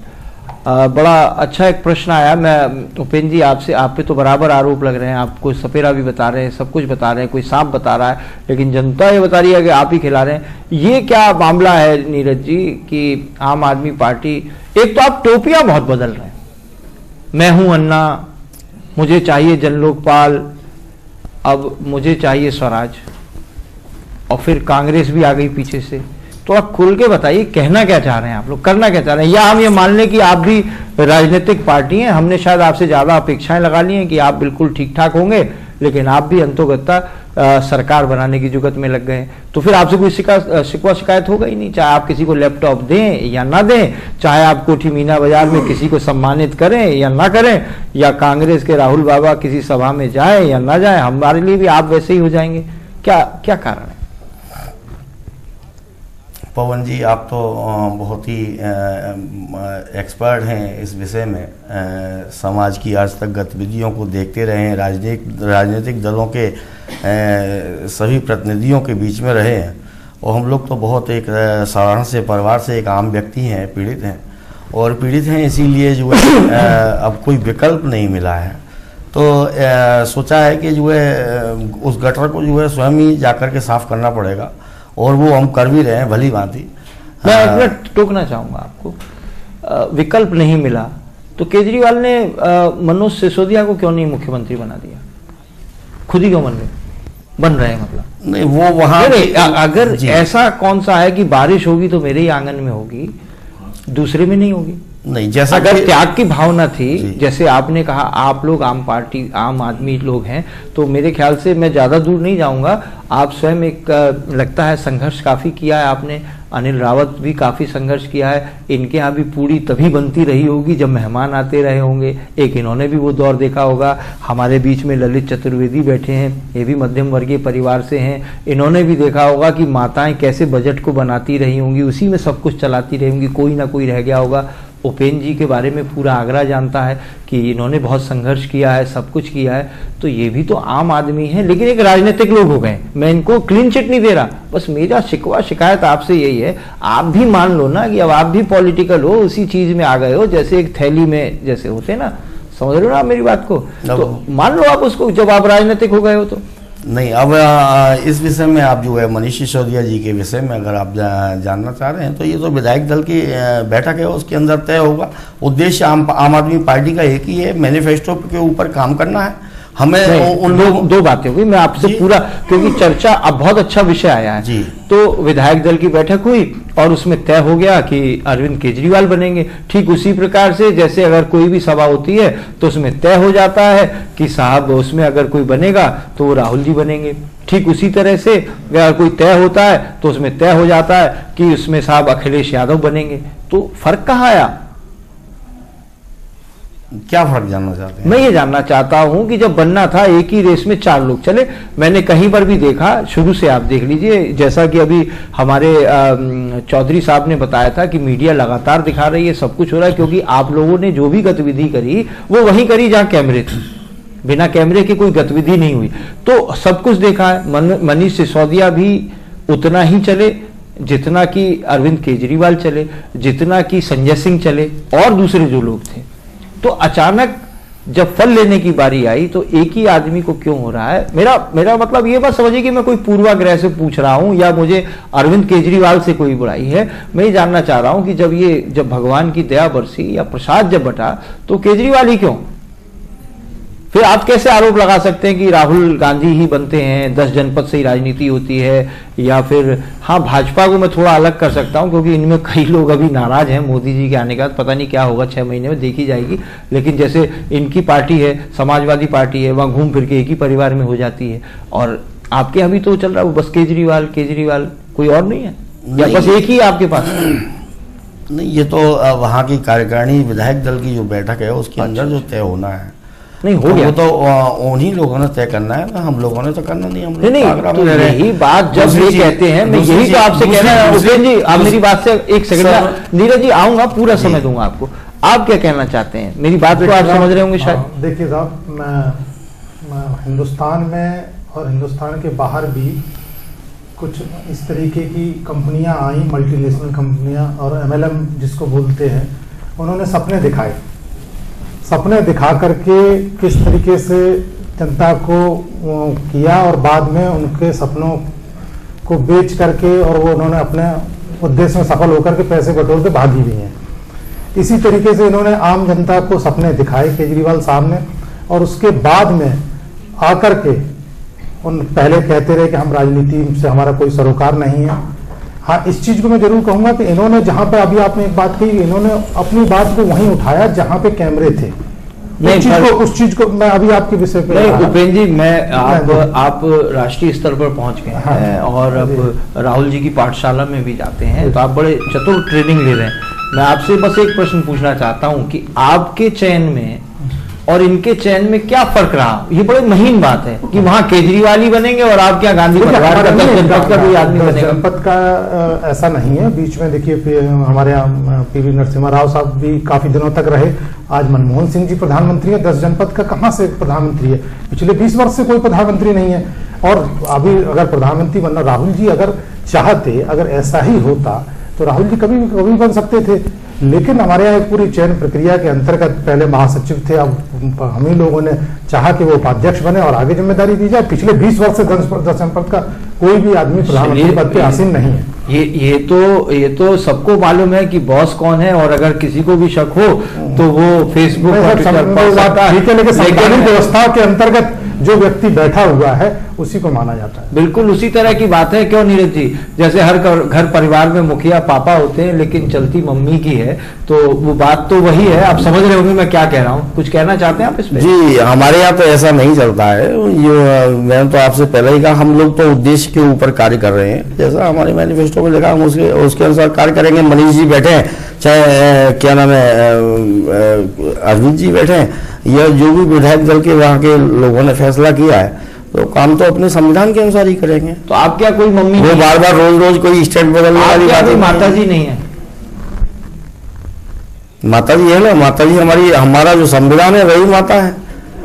बड़ा अच्छा एक प्रश्न आया। मैं उपेंद्र जी आपसे, आप पे तो बराबर आरोप लग रहे हैं, आप कोई सपेरा भी बता रहे हैं, सब कुछ बता रहे हैं, कोई सांप बता रहा है, लेकिन जनता ये बता रही है कि आप ही खिला रहे हैं। ये क्या मामला है नीरज जी कि आम आदमी पार्टी, एक तो आप टोपियां बहुत बदल रहे हैं, मैं हूं अन्ना, मुझे चाहिए जन लोकपाल, अब मुझे चाहिए स्वराज, और फिर कांग्रेस भी आ गई पीछे से। तो आप खुल के बताइए कहना क्या चाह रहे हैं आप लोग, करना क्या चाह रहे हैं? या हम ये मान लें कि आप भी राजनीतिक पार्टी हैं, हमने शायद आपसे ज्यादा अपेक्षाएं लगा ली हैं कि आप बिल्कुल ठीक ठाक होंगे, लेकिन आप भी अंतोगत्ता सरकार बनाने की जुगत में लग गए हैं, तो फिर आपसे कोई शिकवा शिकायत होगा ही नहीं, चाहे आप किसी को लैपटॉप दें या ना दें, चाहे आप कोठी मीना बाजार में किसी को सम्मानित करें या ना करें, या कांग्रेस के राहुल बाबा किसी सभा में जाए या ना जाए, हमारे लिए भी आप वैसे ही हो जाएंगे। क्या क्या कारण है? पवन जी, आप तो बहुत ही एक्सपर्ट हैं इस विषय में, समाज की आज तक गतिविधियों को देखते रहे हैं, राजनीतिक दलों के सभी प्रतिनिधियों के बीच में रहे हैं, और हम लोग तो बहुत एक साधारण से परिवार से एक आम व्यक्ति हैं, पीड़ित हैं, और पीड़ित हैं इसीलिए जो है अब कोई विकल्प नहीं मिला है, तो सोचा है कि जो है उस गटर को जो है स्वयं ही जाकर के साफ करना पड़ेगा, और वो हम कर भी रहे हैं भली भांति। मैं एक मिनट टोकना चाहूंगा आपको, विकल्प नहीं मिला तो केजरीवाल ने मनोज सिसोदिया को क्यों नहीं मुख्यमंत्री बना दिया? खुद ही क्यों बन रहे हैं मतलब? नहीं, वो वहां अगर ऐसा कौन सा है कि बारिश होगी तो मेरे ही आंगन में होगी, दूसरे में नहीं होगी? नहीं, जैसा अगर त्याग की भावना थी, जैसे आपने कहा आप लोग आम आदमी लोग हैं, तो मेरे ख्याल से मैं ज्यादा दूर नहीं जाऊंगा, आप स्वयं एक लगता है संघर्ष काफी किया है आपने, अनिल रावत भी काफी संघर्ष किया है, इनके यहाँ भी पूरी तभी बनती रही होगी जब मेहमान आते रहे होंगे, एक इन्होंने भी वो दौर देखा होगा। हमारे बीच में ललित चतुर्वेदी बैठे हैं, ये भी मध्यम वर्गीय परिवार से हैं, इन्होंने भी देखा होगा कि माताएं कैसे बजट को बनाती रही होंगी, उसी में सब कुछ चलाती रही होंगी, कोई ना कोई रह गया होगा। उपेंद्र जी के बारे में पूरा आगरा जानता है कि इन्होंने बहुत संघर्ष किया है, सब कुछ किया है, तो ये भी तो आम आदमी है, लेकिन एक राजनीतिक लोग हो गए। मैं इनको क्लीन चिट नहीं दे रहा, बस मेरा शिकवा शिकायत आपसे यही है, आप भी मान लो ना कि अब आप भी पॉलिटिकल हो, उसी चीज में आ गए हो, जैसे एक थैली में जैसे होते ना, समझ रहे हो ना मेरी बात को? तो मान लो आप उसको, जब आप राजनीतिक हो गए हो तो। नहीं, अब इस विषय में आप जो है मनीष सिसोदिया जी के विषय में अगर आप जानना चाह रहे हैं तो ये तो विधायक दल की बैठक है, उसके अंदर तय होगा। उद्देश्य आम आदमी पार्टी का एक ही है, मैनिफेस्टो के ऊपर काम करना है। हमें उन लोग दो बातें हुई, मैं आपसे पूरा, क्योंकि चर्चा अब बहुत अच्छा विषय आया है जी। तो विधायक दल की बैठक हुई और उसमें तय हो गया कि अरविंद केजरीवाल बनेंगे। ठीक उसी प्रकार से जैसे अगर कोई भी सभा होती है तो उसमें तय हो जाता है कि साहब उसमें अगर कोई बनेगा तो वो राहुल जी बनेंगे। ठीक उसी तरह से अगर कोई तय होता है तो उसमें तय हो जाता है कि उसमें साहब अखिलेश यादव बनेंगे। तो फर्क कहाँ आया? क्या फर्क जानना चाहते हैं? मैं ये जानना चाहता हूं कि जब बनना था एक ही रेस में 4 लोग चले। मैंने कहीं पर भी देखा, शुरू से आप देख लीजिए, जैसा कि अभी हमारे चौधरी साहब ने बताया था कि मीडिया लगातार दिखा रही है, सब कुछ हो रहा है, क्योंकि आप लोगों ने जो भी गतिविधि करी वो वहीं करी जहां कैमरे थे, बिना कैमरे की कोई गतिविधि नहीं हुई। तो सब कुछ देखा है। मनीष सिसोदिया भी उतना ही चले जितना कि अरविंद केजरीवाल चले, जितना कि संजय सिंह चले और दूसरे जो लोग थे। तो अचानक जब फल लेने की बारी आई तो एक ही आदमी को क्यों हो रहा है? मेरा मतलब ये बात समझिए कि मैं कोई पूर्वाग्रह से पूछ रहा हूं या मुझे अरविंद केजरीवाल से कोई बुराई है। मैं ये जानना चाह रहा हूं कि जब भगवान की दया बरसी या प्रसाद जब बटा तो केजरीवाल ही क्यों? फिर आप कैसे आरोप लगा सकते हैं कि राहुल गांधी ही बनते हैं, 10 जनपद से ही राजनीति होती है? या फिर हाँ, भाजपा को मैं थोड़ा अलग कर सकता हूं क्योंकि इनमें कई लोग अभी नाराज हैं मोदी जी के आने का, पता नहीं क्या होगा 6 महीने में, देखी जाएगी। लेकिन जैसे इनकी पार्टी है, समाजवादी पार्टी है, वहां घूम फिर के एक ही परिवार में हो जाती है। और आपके यहाँ भी तो चल रहा है बस केजरीवाल, कोई और नहीं है या बस एक ही आपके पास? नहीं, ये तो वहाँ की कार्यकारिणी विधायक दल की जो बैठक है उसके अंदर जो तय होना है नहीं हो गया, वो तो उन्हीं लोगों ने तय करना है, हम लोगों ने तो करना नहीं। हम नहीं, तो यही बात जब ये कहते हैं, मैं यही तो आपसे कह रहा हूं। उपेंद्र जी, आप मेरी बात से एक सेकंड, नीरज जी आऊंगा, पूरा समय दूंगा आपको। आप क्या कहना चाहते हैं? मेरी बात को आप समझ रहे होंगे शायद। देखिए साहब, मैं हिंदुस्तान में और हिंदुस्तान के बाहर भी कुछ इस तरीके की कंपनियां आई, मल्टीनेशनल कंपनियां और MLM जिसको बोलते हैं, उन्होंने सपने दिखाए, सपने दिखा करके किस तरीके से जनता को किया और बाद में उनके सपनों को बेच करके और वो उन्होंने अपने उद्देश्य में सफल होकर के पैसे बटोर के भागी भी हैं। इसी तरीके से इन्होंने आम जनता को सपने दिखाए केजरीवाल साहब ने, और उसके बाद में आकर के उन पहले कहते रहे कि हम राजनीति से हमारा कोई सरोकार नहीं है। हाँ, इस चीज को मैं जरूर कहूंगा कि इन्होंने जहां पे अभी आपने एक बात कही, इन्होंने अपनी बात को वहीं उठाया जहां पे कैमरे थे। उस चीज को मैं अभी आपके विषय पे नहीं उपेंद्र जी, मैं आप राष्ट्रीय स्तर पर पहुंच गए हैं और अब राहुल जी की पाठशाला में भी जाते हैं, तो आप बड़े चतुर ट्रेनिंग ले रहे हैं। मैं आपसे बस एक प्रश्न पूछना चाहता हूं कि आपके चयन में और इनके चयन में क्या फर्क रहा? ये बड़ी महीन बात है कि वहां केजरीवाल ही बनेंगे और आप क्या गांधी परिवार का जनपद का कोई आदमी बनेगा? जनपद का ऐसा नहीं है। बीच में देखिए हमारे यहाँ पीवी नरसिम्हा राव साहब भी काफी दिनों तक रहे। आज मनमोहन सिंह जी प्रधानमंत्री है, 10 जनपद का कहाँ से प्रधानमंत्री है? पिछले 20 वर्ष से कोई प्रधानमंत्री नहीं है। और अभी अगर प्रधानमंत्री बनना राहुल जी अगर चाहते, अगर ऐसा ही होता तो राहुल जी कभी बन सकते थे। लेकिन हमारे यहाँ एक पूरी चयन प्रक्रिया के अंतर्गत पहले महासचिव थे, अब हम ही लोगों ने चाहा कि वो उपाध्यक्ष बने और आगे जिम्मेदारी दी जाए। पिछले 20 वर्ष से 10 जनपद का कोई भी आदमी प्रधानमंत्री पद पे आसीन नहीं है। ये तो सबको मालूम है कि बॉस कौन है, और अगर किसी को भी शक हो तो वो फेसबुक लेकिन संवैधानिक व्यवस्था के अंतर्गत जो व्यक्ति बैठा हुआ है उसी को माना जाता है। बिल्कुल उसी तरह की बात है, क्यों नीरज जी? जैसे हर घर परिवार में मुखिया पापा होते हैं, लेकिन चलती मम्मी की है, तो वो बात तो वही है। आप समझ रहे होंगे मैं क्या कह रहा हूँ, कुछ कहना चाहते हैं आप इसमें? जी, हमारे यहाँ तो ऐसा नहीं चलता है। ये मैंने तो आपसे पहले ही कहा, हम लोग तो उद्देश्य के ऊपर कार्य कर रहे हैं। जैसा हमारे मैनिफेस्टो में लिखा हम उसके अनुसार कार्य करेंगे। मनीष जी बैठे हैं, चाहे क्या नाम है अरविंद जी बैठे हैं, या जो भी विधायक दल के वहाँ के लोगों ने फैसला किया है, तो काम तो अपने संविधान के अनुसार ही करेंगे। तो आप क्या कोई मम्मी वो बार बार रोज कोई स्टेट बदलने वाली बात है? माता जी नहीं है? माता जी है ना, माता जी हमारा जो संविधान है वही माता है।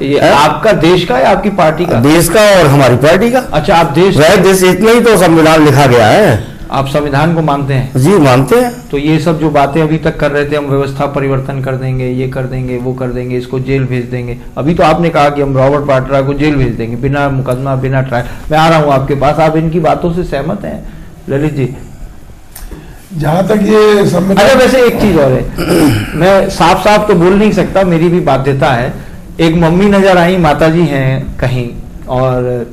ये आपका देश का या आपकी पार्टी का? देश का और हमारी पार्टी का। अच्छा, आप देश इतना ही तो संविधान लिखा गया है। आप संविधान को मानते हैं? जी मानते हैं। तो ये सब जो बातें अभी तक कर रहे थे, हम व्यवस्था परिवर्तन कर देंगे, ये कर देंगे, वो कर देंगे, इसको जेल भेज देंगे, अभी तो आपने कहा कि हम रॉबर्ट वाड्रा को जेल भेज देंगे बिना मुकदमा, बिना ट्रायल। मैं आ रहा हूँ आपके पास, आप इनकी बातों से सहमत हैं ललित जी? जहां तक ये संविधान, अच्छा वैसे एक चीज और है, मैं साफ साफ तो बोल नहीं सकता, मेरी भी बाध्यता है। एक मम्मी नजर आई, माता जी हैं कहीं, और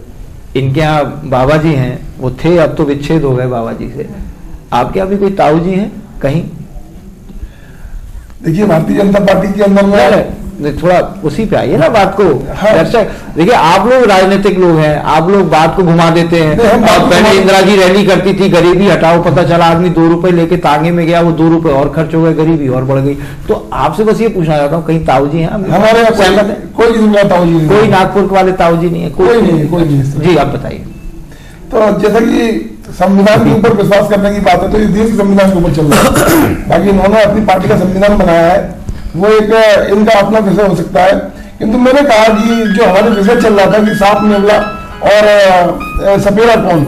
इनके यहाँ बाबा जी हैं, वो थे, अब तो विच्छेद हो गए बाबा जी से। आपके यहाँ भी कोई ताऊ जी हैं कहीं? देखिए भारतीय जनता पार्टी के अंदर में थोड़ा उसी पे आइए ना बात को। हाँ। देखिए आप लोग राजनीतिक लोग हैं, आप लोग बात को घुमा देते हैं। और पहले इंदिरा जी रैली करती थी, गरीबी हटाओ, पता चला आदमी 2 रुपए लेके तांगे में गया, वो 2 रुपए और खर्च हो गए, गरीबी और बढ़ गई। तो आपसे बस ये पूछना चाहता हूँ, कहीं ताऊ जी हैं? हमारे कोई ताऊ जी, कोई नागपुर वाले ताऊ जी नहीं है? कोई नहीं। जी आप बताइए। तो जैसा कि संविधान के ऊपर विश्वास करने की बात है, तो ये देश के संविधान के ऊपर चल रहा है। बाकी इन्होंने अपनी पार्टी का संविधान बनाया है, वो एक इनका अपना विषय हो सकता है। किंतु मैंने कहा कि जो हमारे विषय चल रहा था कि सांप नेवला और सपेरा कौन,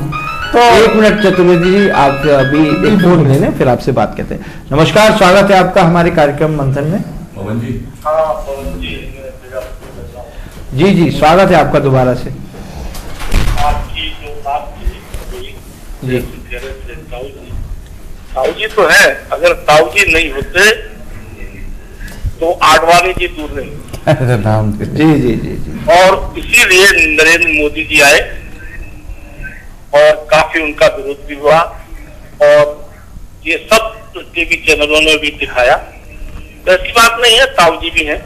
तो 1 मिनट चतुर्वेदी जी, आप अभी एक फोन ले लें, फिर आपसे बात करते हैं। नमस्कार, स्वागत है आपका हमारे कार्यक्रम मंथन में। पवन जी। जी जी, स्वागत है आपका दोबारा से। आपकी जो बात जी, ताऊ जी तो है, अगर ताऊ जी नहीं होते तो आडवाणी जी दूर नहीं। जी जी जी जी। और इसीलिए नरेंद्र मोदी जी आए और काफी उनका विरोध भी हुआ, और ये सब टीवी चैनलों ने भी दिखाया। तो ऐसी बात नहीं है, ताऊ जी भी हैं,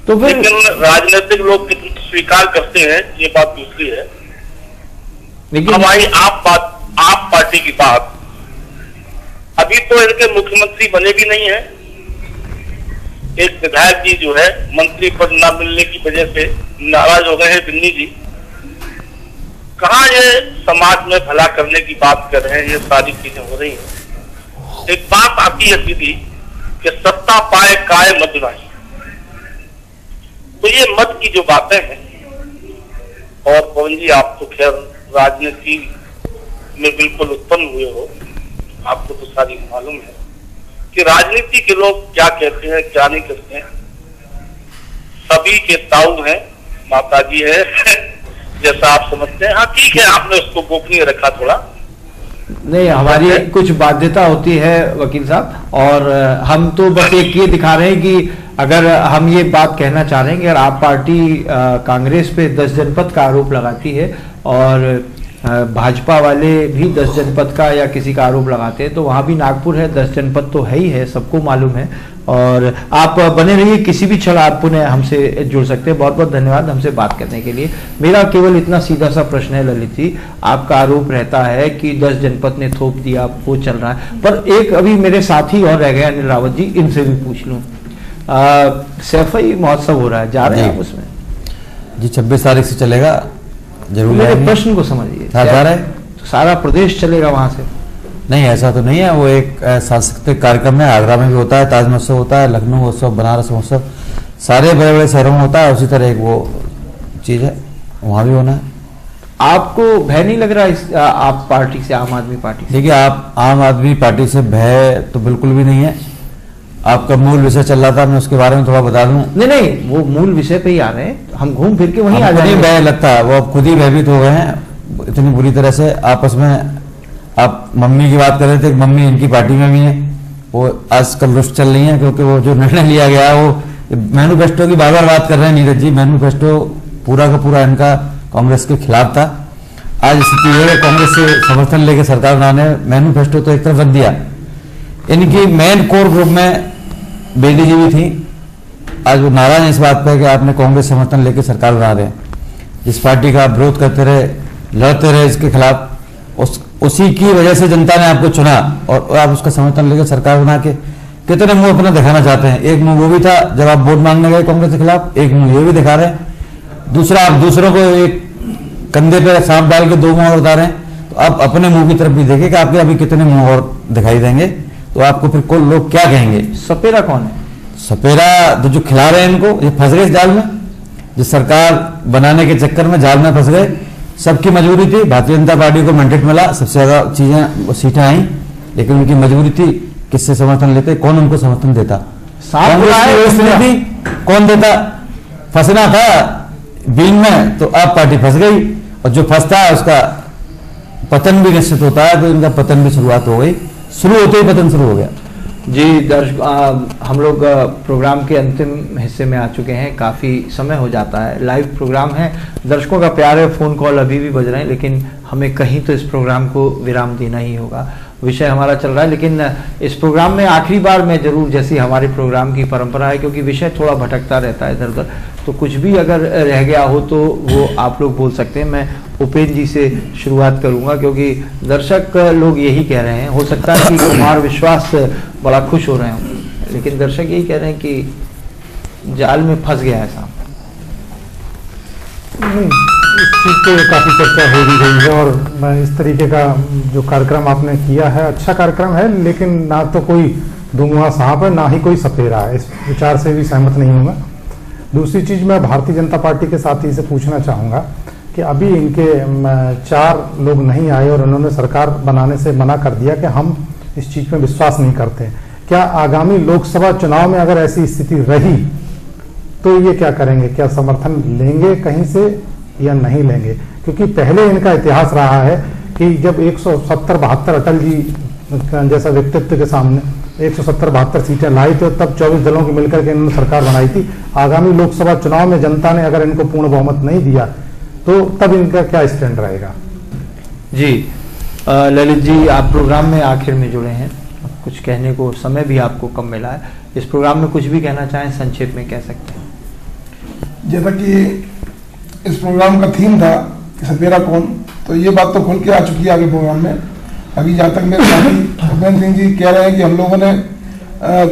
तो फिर लेकिन राजनीतिक लोग कितने स्वीकार करते हैं ये बात दूसरी है। लेकिन हमारी आप पार्टी की बात, अभी तो इनके मुख्यमंत्री बने भी नहीं है। एक विधायक जी जो है मंत्री पद न मिलने की वजह से नाराज हो गए हैं, बिन्नी जी। कहाँ ये समाज में भला करने की बात कर रहे हैं, ये सारी चीजें हो रही हैं। एक बात आती है सीधी कि सत्ता पाए काय मत नहीं। तो ये मत की जो बातें हैं, और पवन जी आप तो खैर राजनीति में बिल्कुल उत्पन्न हुए हो, आपको तो सारी मालूम है। कि राजनीति के लोग क्या कहते हैं क्या नहीं कहते हैं, सभी के ताऊ हैं, माताजी है जैसा आप समझते हैं। हाँ ठीक है, आपने उसको गोपनीय रखा थोड़ा। नहीं, हमारी कुछ बाध्यता होती है वकील साहब, और हम तो बस एक ये दिखा रहे हैं कि अगर हम ये बात कहना चाह रहे हैं कि अगर आप पार्टी कांग्रेस पे 10 जनपद का आरोप लगाती है और भाजपा वाले भी 10 जनपद का या किसी का आरोप लगाते हैं, तो वहां भी नागपुर है, 10 जनपद तो है ही है, सबको मालूम है। और आप बने रहिए, किसी भी क्षण आप पुनः हमसे जुड़ सकते हैं। बहुत बहुत धन्यवाद हमसे बात करने के लिए। मेरा केवल इतना सीधा सा प्रश्न है ललित जी, आपका आरोप रहता है कि 10 जनपद ने थोप दिया, वो चल रहा है, पर एक अभी मेरे साथी और रह गए अनिल रावत जी, इनसे भी पूछ लूं। सैफई महोत्सव हो रहा है, जा रहे हैं आप उसमें? जी 26 तारीख से चलेगा, जरूर। मेरे प्रश्न को समझिए, जा रहे तो सारा प्रदेश चलेगा वहां से? नहीं, ऐसा तो नहीं है, वो एक सांस्कृतिक कार्यक्रम है। आगरा में भी होता है, ताज महोत्सव होता है, लखनऊ महोत्सव, बनारस महोत्सव, सारे बड़े बड़े शहरों में होता है। उसी तरह एक वो चीज है, वहां भी होना है। आपको भय नहीं लग रहा आप पार्टी से, आम आदमी पार्टी से? देखिए, आप आम आदमी पार्टी से भय तो बिल्कुल भी नहीं है। आपका मूल विषय चल रहा था, मैं उसके बारे में थोड़ा बता दूं। नहीं, वो मूल विषय पे ही आ रहे हैं, हम घूम फिर के वहीं आ जाएंगे। भय लगता है, वो अब खुद ही भयभीत हो गए हैं इतनी बुरी तरह से। आपस में आप मम्मी की बात कर रहे थे, मम्मी इनकी पार्टी में भी है, वो आजकल रुष्ट चल रही है, क्योंकि वो जो निर्णय लिया गया है, वो मैनिफेस्टो की बार बार बात कर रहे हैं नीरज जी। मैनिफेस्टो पूरा का पूरा इनका कांग्रेस के खिलाफ था। आज स्थिति है कांग्रेस से समर्थन लेकर सरकार बनाने, मैनिफेस्टो तो एक तरफ रख दिया। इनकी मेन कोर ग्रुप में बेदी जी भी थी, आज वो नाराज है इस बात पर कि आपने कांग्रेस समर्थन लेकर सरकार बना रहे हैं। जिस पार्टी का आप विरोध करते रहे, लड़ते रहे इसके खिलाफ, उसी की वजह से जनता ने आपको चुना, और आप उसका समर्थन लेकर सरकार बना के कितने मुंह अपना दिखाना चाहते हैं। एक मुंह वो भी था जब आप वोट मांगने गए कांग्रेस के खिलाफ, एक मुंह ये भी दिखा रहे हैं। दूसरा, आप दूसरों को एक कंधे पे सांप डाल के 2 मुंह और बता रहे हैं। तो आप अपने मुंह की तरफ भी देखिए कि आपके अभी कितने मुंह और दिखाई देंगे, तो आपको फिर कोई लोग क्या कहेंगे। सपेरा कौन है? सपेरा तो जो खिला रहे हैं इनको, ये फंस गए इस जाल में, जिस सरकार बनाने के चक्कर में जाल में फंस गए। सबकी मजबूरी थी, भारतीय जनता पार्टी को मैंडेट मिला, सबसे ज्यादा चीजें सीटें आई, लेकिन उनकी मजबूरी थी किससे समर्थन लेते, कौन उनको समर्थन देता। थी, कौन देता? फंसना था बीन में, तो अब पार्टी फंस गई, और जो फंसता है उसका पतन भी निश्चित होता है। तो इनका पतन भी शुरुआत हो गई, शुरू होते ही पतन शुरू हो गया। जी दर्शक, हम लोग प्रोग्राम के अंतिम हिस्से में आ चुके हैं, काफ़ी समय हो जाता है, लाइव प्रोग्राम है, दर्शकों का प्यार है, फ़ोन कॉल अभी भी बज रहे हैं, लेकिन हमें कहीं तो इस प्रोग्राम को विराम देना ही होगा। विषय हमारा चल रहा है, लेकिन इस प्रोग्राम में आखिरी बार मैं जरूर, जैसी हमारे प्रोग्राम की परंपरा है, क्योंकि विषय थोड़ा भटकता रहता है इधर उधर, तो कुछ भी अगर रह गया हो तो वो आप लोग बोल सकते हैं। मैं उपेंद्र जी से शुरुआत करूंगा, क्योंकि दर्शक लोग यही कह रहे हैं, हो सकता है कि कुमार विश्वास बड़ा खुश हो रहे हों, लेकिन दर्शक यही कह रहे हैं कि जाल में फंस गया है सांप। इस चीज़ पे काफ़ी चर्चा हो भी गई है, और इस तरीके का जो कार्यक्रम आपने किया है अच्छा कार्यक्रम है, लेकिन ना तो कोई दुमुहा सांप है, ना ही कोई सपेरा है। इस विचार से भी सहमत नहीं हूँ मैं। दूसरी चीज़, मैं भारतीय जनता पार्टी के साथी से पूछना चाहूँगा कि अभी इनके 4 लोग नहीं आए और उन्होंने सरकार बनाने से मना कर दिया कि हम इस चीज़ में विश्वास नहीं करते। क्या आगामी लोकसभा चुनाव में अगर ऐसी स्थिति रही तो ये क्या करेंगे? क्या समर्थन लेंगे कहीं से या नहीं लेंगे? क्योंकि पहले इनका इतिहास रहा है कि जब 170-72 अटल जी जैसा व्यक्तित्व के सामने 170-72 सीटें लाई थी, तब 24 दलों की मिलकर के इन्होंने सरकार बनाई थी। आगामी लोकसभा चुनाव में जनता ने अगर इनको पूर्ण बहुमत नहीं दिया तो तब इनका क्या स्टैंड रहेगा? जी ललित जी, आप प्रोग्राम में आखिर में जुड़े हैं, कुछ कहने को समय भी आपको कम मिला है, इस प्रोग्राम में कुछ भी कहना चाहें संक्षेप में कह सकते हैं। जैसा कि इस प्रोग्राम का थीम था कि सपेरा कौन, तो ये बात तो खुल के आ चुकी है आगे प्रोग्राम में। अभी जहाँ तक मेरे साथी उपेंद्र सिंह जी कह रहे हैं कि हम लोगों ने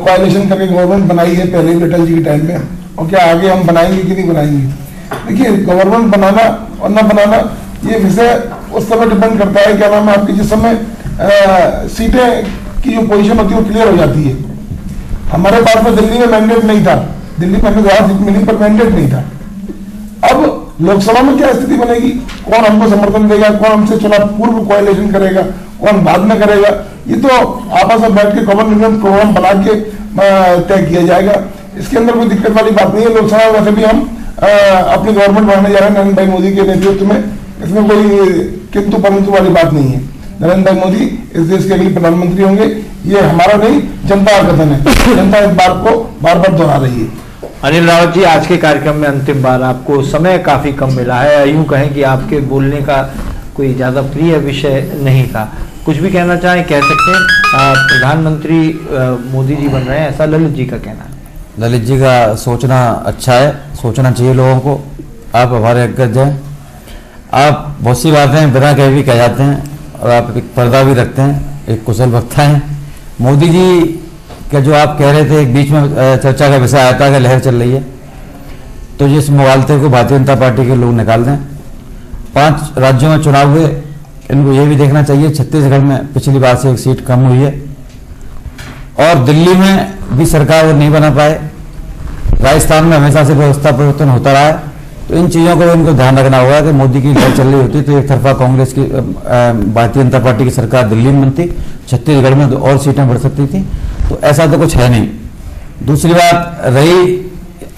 कोalition करके गवर्नमेंट बनाई है पहले ही अटल जी के टाइम में, और क्या आगे हम बनाएंगे कि नहीं बनाएंगे। देखिए, गवर्नमेंट बनाना और न बनाना ये विषय उस समय डिपेंड करता है, क्या नाम है आपकी, जिस समय सीटें की जो पोजीशन होती है वो क्लियर हो जाती है। हमारे पास में दिल्ली में मैंडेट नहीं था, दिल्ली में हमें ज्यादा सीट मिली पर मैंडेट नहीं था। अब लोकसभा में क्या स्थिति बनेगी, कौन हमको समर्थन देगा, कौन हमसे चुनाव पूर्व कोalition करेगा, कौन बाद में करेगा, ये तो आपस में बैठ के कॉमन मिनिमम प्रोग्राम बना के तय किया जाएगा। इसके अंदर कोई दिक्कत वाली बात नहीं है। लोकसभा में वैसे भी हम अपनी गवर्नमेंट बनाने जा रहे हैं नरेंद्र भाई मोदी के नेतृत्व में, इसमें कोई किंतु परंतु वाली बात नहीं है। नरेंद्र भाई मोदी इस देश के अगले प्रधानमंत्री होंगे, ये हमारा नहीं जनता का कथन है। जनता इस बात को बार बार दोहरा रही है। अनिल रावत जी, आज के कार्यक्रम में अंतिम बार, आपको समय काफी कम मिला है, यूं कहें कि आपके बोलने का कोई ज्यादा प्रिय विषय नहीं था, कुछ भी कहना चाहें कह सकते हैं। प्रधानमंत्री मोदी जी बन रहे हैं, ऐसा ललित जी का कहना है। ललित जी का सोचना अच्छा है, सोचना चाहिए लोगों को। आप हमारे अग्रज हैं, आप बहुत सी बातें बिना कहे भी कह जाते हैं और आप एक पर्दा भी रखते हैं, एक कुशल वक्ता हैं। मोदी जी का जो आप कह रहे थे, एक बीच में चर्चा का विषय आया था कि लहर चल रही है, तो जिस मुगालते को भारतीय जनता पार्टी के लोग निकाल दें। 5 राज्यों में चुनाव हुए, इनको ये भी देखना चाहिए छत्तीसगढ़ में पिछली बार से 1 सीट कम हुई है और दिल्ली में भी सरकार वो नहीं बना पाए। राजस्थान में हमेशा से व्यवस्था परिवर्तन होता रहा है, तो इन चीज़ों को इनको ध्यान रखना होगा कि मोदी की लहर चल रही होती तो एक तरफा कांग्रेस की भारतीय जनता पार्टी की सरकार दिल्ली में बनती, छत्तीसगढ़ में 2 और सीटें बढ़ सकती थी, तो ऐसा तो कुछ है नहीं। दूसरी बात रही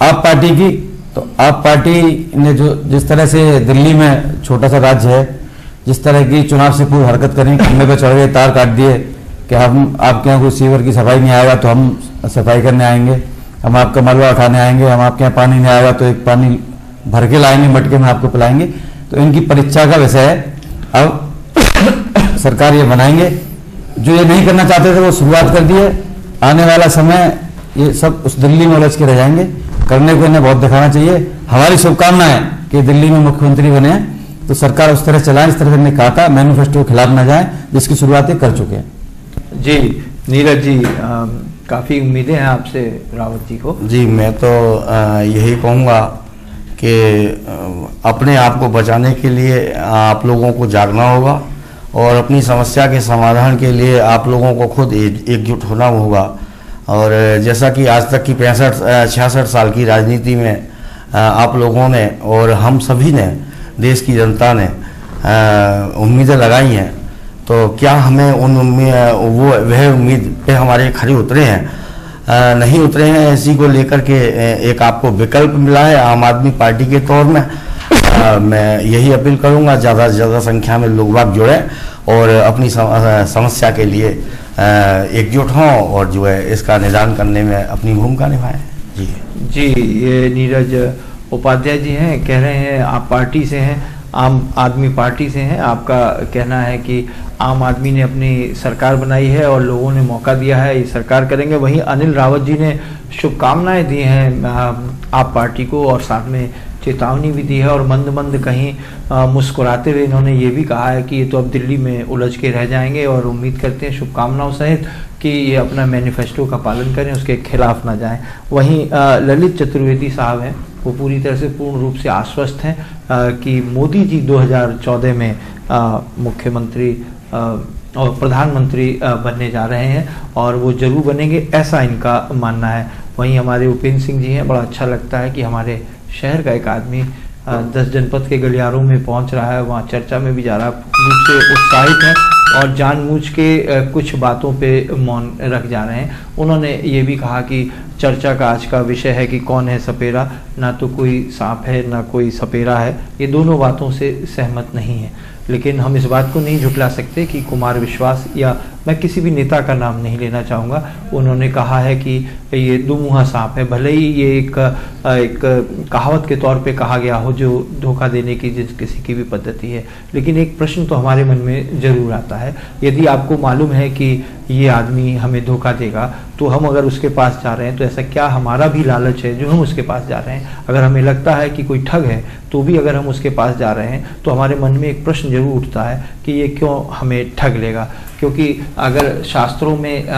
आप पार्टी की, तो आप पार्टी ने जो जिस तरह से दिल्ली में छोटा सा राज्य है, जिस तरह की चुनाव से पूर्व हरकत करें, खंबे पर चढ़ गए, तार काट दिए कि हम आपके यहाँ कोई सीवर की सफाई नहीं आएगा तो हम सफाई करने आएंगे, हम आपका मलबा उठाने आएंगे, हम आपके यहाँ पानी नहीं आएगा तो एक पानी भर के लाएंगे, मटके में आपको पिलाएंगे। तो इनकी परीक्षा का विषय है, अब सरकार ये बनाएंगे। जो ये नहीं करना चाहते थे वो शुरुआत कर दिए, आने वाला समय ये सब उस दिल्ली में उलझ के रह जाएंगे। करने को इन्हें बहुत दिखाना चाहिए। हमारी शुभकामनाएं कि दिल्ली में मुख्यमंत्री बने तो सरकार उस तरह चलाएं, इस तरह ने कहा था, मैनिफेस्टो के खिलाफ न जाए, जिसकी शुरुआत कर चुके हैं। जी नीरज जी, काफी उम्मीदें हैं आपसे रावत जी को। जी, मैं तो यही कहूँगा कि अपने आप को बचाने के लिए आप लोगों को जागना होगा और अपनी समस्या के समाधान के लिए आप लोगों को खुद एकजुट होना होगा। और जैसा कि आज तक की 65-66 साल की राजनीति में आप लोगों ने और हम सभी ने, देश की जनता ने उम्मीदें लगाई हैं, तो क्या हमें उन वह उम्मीद पे हमारे खरे उतरे हैं? नहीं उतरे हैं। इसी को लेकर के एक आपको विकल्प मिला है आम आदमी पार्टी के तौर में। मैं यही अपील करूंगा, ज़्यादा से ज़्यादा संख्या में लोग बाग जुड़े और अपनी समस्या के लिए एकजुट हों और जो है इसका निदान करने में अपनी भूमिका निभाएं। जी, ये नीरज उपाध्याय जी हैं, कह रहे हैं आप पार्टी से हैं, आम आदमी पार्टी से हैं। आपका कहना है कि आम आदमी ने अपनी सरकार बनाई है और लोगों ने मौका दिया है, ये सरकार करेंगे। वहीं अनिल रावत जी ने शुभकामनाएं दी हैं आप पार्टी को और साथ में चेतावनी भी दी है और मंद मंद कहीं मुस्कुराते हुए इन्होंने ये भी कहा है कि ये तो अब दिल्ली में उलझ के रह जाएंगे और उम्मीद करते हैं शुभकामनाओं सहित कि ये अपना मैनिफेस्टो का पालन करें, उसके खिलाफ ना जाएं। वहीं ललित चतुर्वेदी साहब हैं, वो पूरी तरह से पूर्ण रूप से आश्वस्त हैं कि मोदी जी 2014 में मुख्यमंत्री और प्रधानमंत्री बनने जा रहे हैं और वो जरूर बनेंगे, ऐसा इनका मानना है। वहीं हमारे उपेंद्र सिंह जी हैं, बड़ा अच्छा लगता है कि हमारे शहर का एक आदमी 10 जनपद के गलियारों में पहुंच रहा है, वहाँ चर्चा में भी जा रहा है, रूप से उत्साहित है और जानबूझ के कुछ बातों पे मौन रख जा रहे हैं। उन्होंने ये भी कहा कि चर्चा का आज का विषय है कि कौन है सपेरा, ना तो कोई सांप है ना कोई सपेरा है, ये दोनों बातों से सहमत नहीं है। लेकिन हम इस बात को नहीं झुठला सकते कि कुमार विश्वास, या मैं किसी भी नेता का नाम नहीं लेना चाहूँगा, उन्होंने कहा है कि ये दुमुहा सांप है। भले ही ये एक कहावत के तौर पे कहा गया हो जो धोखा देने की जिस किसी की भी पद्धति है, लेकिन एक प्रश्न तो हमारे मन में जरूर आता है। यदि आपको मालूम है कि ये आदमी हमें धोखा देगा तो हम अगर उसके पास जा रहे हैं तो ऐसा क्या हमारा भी लालच है जो हम उसके पास जा रहे हैं? अगर हमें लगता है कि कोई ठग है तो भी अगर हम उसके पास जा रहे हैं तो हमारे मन में एक प्रश्न जरूर उठता है कि ये क्यों हमें ठग लेगा। क्योंकि अगर शास्त्रों में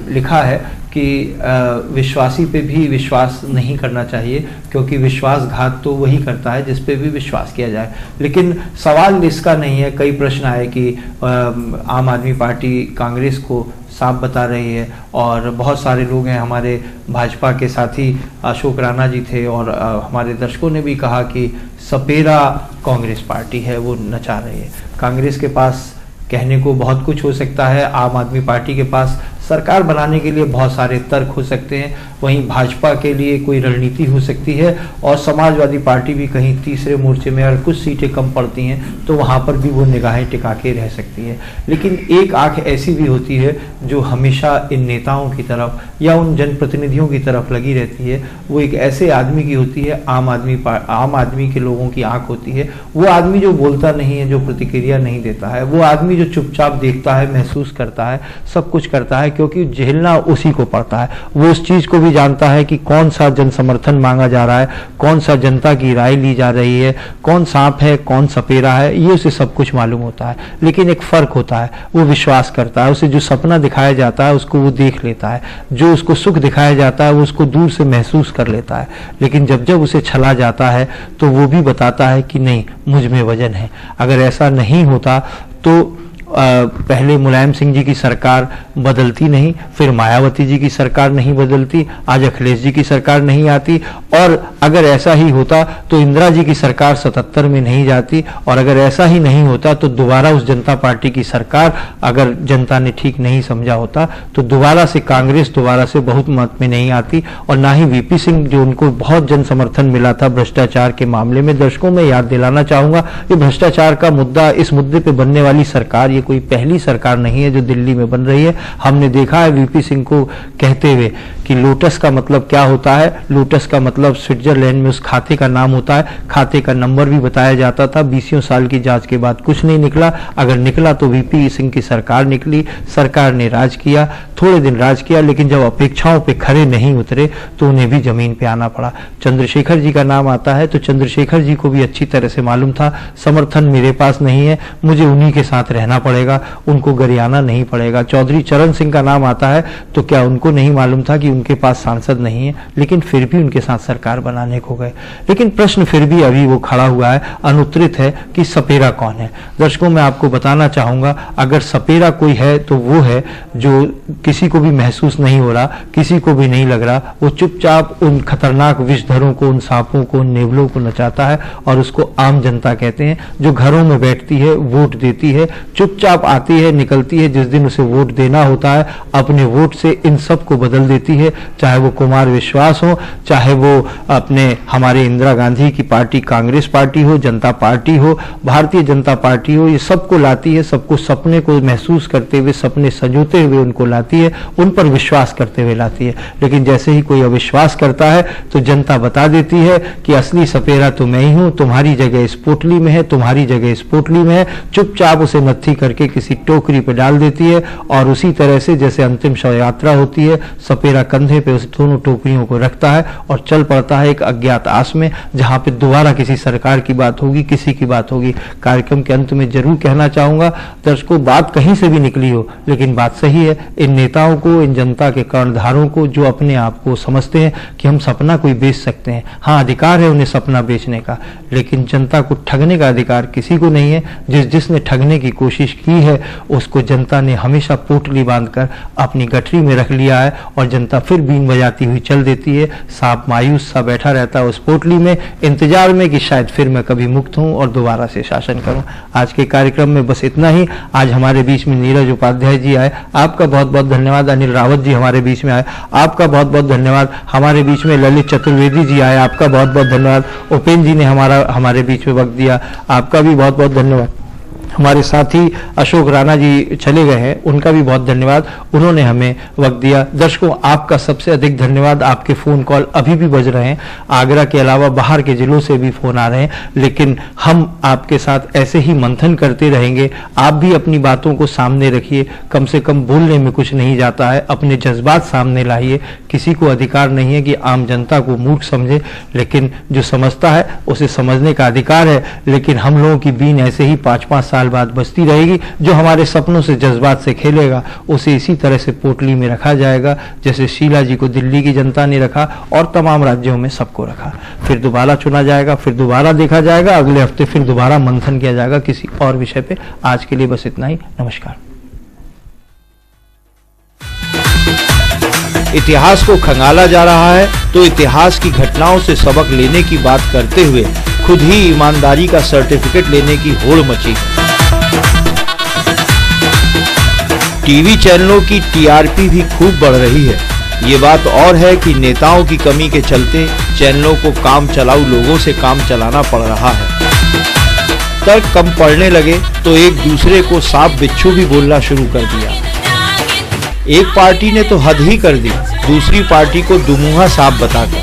लिखा है कि विश्वासी पे भी विश्वास नहीं करना चाहिए, क्योंकि विश्वासघात तो वही करता है जिस पे भी विश्वास किया जाए। लेकिन सवाल इसका नहीं है। कई प्रश्न आए कि आम आदमी पार्टी कांग्रेस को साफ बता रही है और बहुत सारे लोग हैं, हमारे भाजपा के साथी अशोक राणा जी थे और हमारे दर्शकों ने भी कहा कि सपेरा कांग्रेस पार्टी है, वो नचा रही है। कांग्रेस के पास कहने को बहुत कुछ हो सकता है। आम आदमी पार्टी के पास सरकार बनाने के लिए बहुत सारे तर्क हो सकते हैं, वहीं भाजपा के लिए कोई रणनीति हो सकती है, और समाजवादी पार्टी भी कहीं तीसरे मोर्चे में अगर कुछ सीटें कम पड़ती हैं तो वहाँ पर भी वो निगाहें टिका के रह सकती है। लेकिन एक आंख ऐसी भी होती है जो हमेशा इन नेताओं की तरफ या उन जनप्रतिनिधियों की तरफ लगी रहती है। वो एक ऐसे आदमी की होती है, आम आदमी के लोगों की आंख होती है। वो आदमी जो बोलता नहीं है, जो प्रतिक्रिया नहीं देता है, वो आदमी जो चुपचाप देखता है, महसूस करता है, सब कुछ करता है, क्योंकि झेलना उसी को पड़ता है। वो उस चीज को भी जानता है कि कौन सा जन समर्थन मांगा जा रहा है, कौन सा जनता की राय ली जा रही है, कौन सांप है कौन सपेरा है, ये उसे सब कुछ मालूम होता है। लेकिन एक फर्क होता है, वो विश्वास करता है, उसे जो सपना दिखाया जाता है उसको वो देख लेता है, जो उसको सुख दिखाया जाता है वो उसको दूर से महसूस कर लेता है। लेकिन जब जब उसे छला जाता है तो वो भी बताता है कि नहीं, मुझ में वजन है। अगर ऐसा नहीं होता तो पहले मुलायम सिंह जी की सरकार बदलती नहीं, फिर मायावती जी की सरकार नहीं बदलती, आज अखिलेश जी की सरकार नहीं आती, और अगर ऐसा ही होता तो इंदिरा जी की सरकार 77 में नहीं जाती, और अगर ऐसा ही नहीं होता तो दोबारा उस जनता पार्टी की सरकार, अगर जनता ने ठीक नहीं समझा होता तो दोबारा से कांग्रेस दोबारा से बहुत मत में नहीं आती, और ना ही वीपी सिंह जो उनको बहुत जन समर्थन मिला था भ्रष्टाचार के मामले में। दर्शकों में याद दिलाना चाहूंगा, ये भ्रष्टाचार का मुद्दा, इस मुद्दे पे बनने वाली सरकार कोई पहली सरकार नहीं है जो दिल्ली में बन रही है। हमने देखा है वीपी सिंह को कहते हुए कि लोटस का मतलब क्या होता है, लोटस का मतलब स्विट्जरलैंड में उस खाते का नाम होता है, खाते का नंबर भी बताया जाता था। 20 साल की जांच के बाद कुछ नहीं निकला, अगर निकला तो वीपी सिंह की सरकार निकली, सरकार ने राज किया, थोड़े दिन राज किया, लेकिन जब अपेक्षाओं पे खरे नहीं उतरे तो उन्हें भी जमीन पे आना पड़ा। चंद्रशेखर जी का नाम आता है तो चंद्रशेखर जी को भी अच्छी तरह से मालूम था समर्थन मेरे पास नहीं है, मुझे उन्हीं के साथ रहना पड़ेगा, उनको गरियाना नहीं पड़ेगा। चौधरी चरण सिंह का नाम आता है तो क्या उनको नहीं मालूम था कि उनके पास सांसद नहीं है, लेकिन फिर भी उनके साथ सरकार बनाने को गए। लेकिन प्रश्न फिर भी अभी वो खड़ा हुआ है, अनुत्तरित है कि सपेरा कौन है। दर्शकों मैं आपको बताना चाहूंगा, अगर सपेरा कोई है तो वो है जो किसी को भी महसूस नहीं हो रहा, किसी को भी नहीं लग रहा, वो चुपचाप उन खतरनाक विषधरों को, उन सांपों को, उन नेवलों को नचाता है, और उसको आम जनता कहते हैं, जो घरों में बैठती है, वोट देती है, चुपचाप आती है, निकलती है, जिस दिन उसे वोट देना होता है अपने वोट से इन सब को बदल देती है। चाहे वो कुमार विश्वास हो, चाहे वो अपने हमारे इंदिरा गांधी की पार्टी कांग्रेस पार्टी हो, जनता पार्टी हो, भारतीय जनता पार्टी हो, ये सबको लाती है, सबको सपने को महसूस करते हुए, सपने सजोते हुए उनको लाती है, उन पर विश्वास करते हुए लाती है। लेकिन जैसे ही कोई अविश्वास करता है तो जनता बता देती है कि असली सपेरा तो मैं ही हूं, तुम्हारी जगह इस पोटली में है, तुम्हारी जगह इस पोटली में है। चुपचाप उसे नत्थी करके किसी टोकरी पे डाल देती है, और उसी तरह से जैसे अंतिम शव यात्रा होती है, सपेरा कंधे पे उस दोनों टोकरियों को रखता है और चल पड़ता है एक अज्ञात आस में, जहां पे दोबारा किसी सरकार की बात होगी, किसी की बात होगी। कार्यक्रम के अंत में जरूर कहना चाहूंगा दर्शकों, बात कहीं से भी निकली हो लेकिन बात सही है। इन नेताओं को, इन जनता के कर्णधारों को जो अपने आप को समझते हैं कि हम सपना कोई बेच सकते हैं, हाँ अधिकार है उन्हें सपना बेचने का, लेकिन जनता को ठगने का अधिकार किसी को नहीं है। जिसने ठगने की कोशिश की है उसको जनता ने हमेशा पोटली बांधकर अपनी गठरी में रख लिया है, और जनता फिर बीन बजाती हुई चल देती है। सांप मायूस सा बैठा रहता है उस पोटली में, इंतजार में कि शायद फिर मैं कभी मुक्त हूं और दोबारा से शासन करूं। आज के कार्यक्रम में बस इतना ही। आज हमारे बीच में नीरज उपाध्याय जी आए, आपका बहुत बहुत धन्यवाद। अनिल रावत जी हमारे बीच में आए, आपका बहुत बहुत धन्यवाद। हमारे बीच में ललित चतुर्वेदी जी आए, आपका बहुत बहुत धन्यवाद। उपेंद्र जी ने हमारे बीच में वक्त दिया, आपका भी बहुत बहुत धन्यवाद। हमारे साथी अशोक राणा जी चले गए हैं, उनका भी बहुत धन्यवाद, उन्होंने हमें वक्त दिया। दर्शकों आपका सबसे अधिक धन्यवाद। आपके फोन कॉल अभी भी बज रहे हैं, आगरा के अलावा बाहर के जिलों से भी फोन आ रहे हैं, लेकिन हम आपके साथ ऐसे ही मंथन करते रहेंगे। आप भी अपनी बातों को सामने रखिए, कम से कम बोलने में कुछ नहीं जाता है, अपने जज्बात सामने लाइए। किसी को अधिकार नहीं है कि आम जनता को मूर्ख समझे, लेकिन जो समझता है उसे समझने का अधिकार है। लेकिन हम लोगों की बीन ऐसे ही 5-5 साल बाद बचती रहेगी। जो हमारे सपनों से, जज्बात से खेलेगा उसे इसी तरह से पोटली में रखा जाएगा, जैसे शीला जी को दिल्ली की जनता ने रखा और तमाम राज्यों में सबको रखा। फिर दोबारा चुना जाएगा, फिर दोबारा देखा जाएगा, अगले हफ्ते फिर दोबारा मंथन किया जाएगा किसी और विषय पे। आज के लिए बस इतना ही, नमस्कार। इतिहास को खंगाला जा रहा है तो इतिहास की घटनाओं से सबक लेने की बात करते हुए खुद ही ईमानदारी का सर्टिफिकेट लेने की होड़ मची। टीवी चैनलों की टीआरपी भी खूब बढ़ रही है। ये बात और है कि नेताओं की कमी के चलते चैनलों को काम चलाऊ लोगों से काम चलाना पड़ रहा है। तर्क कम पड़ने लगे तो एक दूसरे को सांप बिच्छू भी बोलना शुरू कर दिया। एक पार्टी ने तो हद ही कर दी, दूसरी पार्टी को दुमुहा सांप बताकर।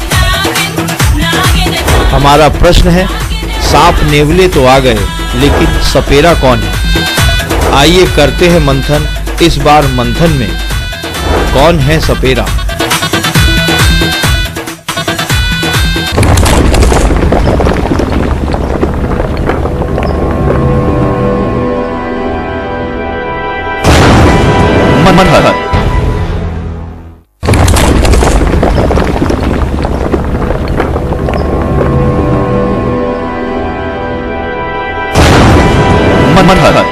हमारा प्रश्न है, सांप नेवले तो आ गए, लेकिन सपेरा कौन है? आइए करते हैं मंथन। इस बार मंथन में कौन है सपेरा? मंथन। मंथन।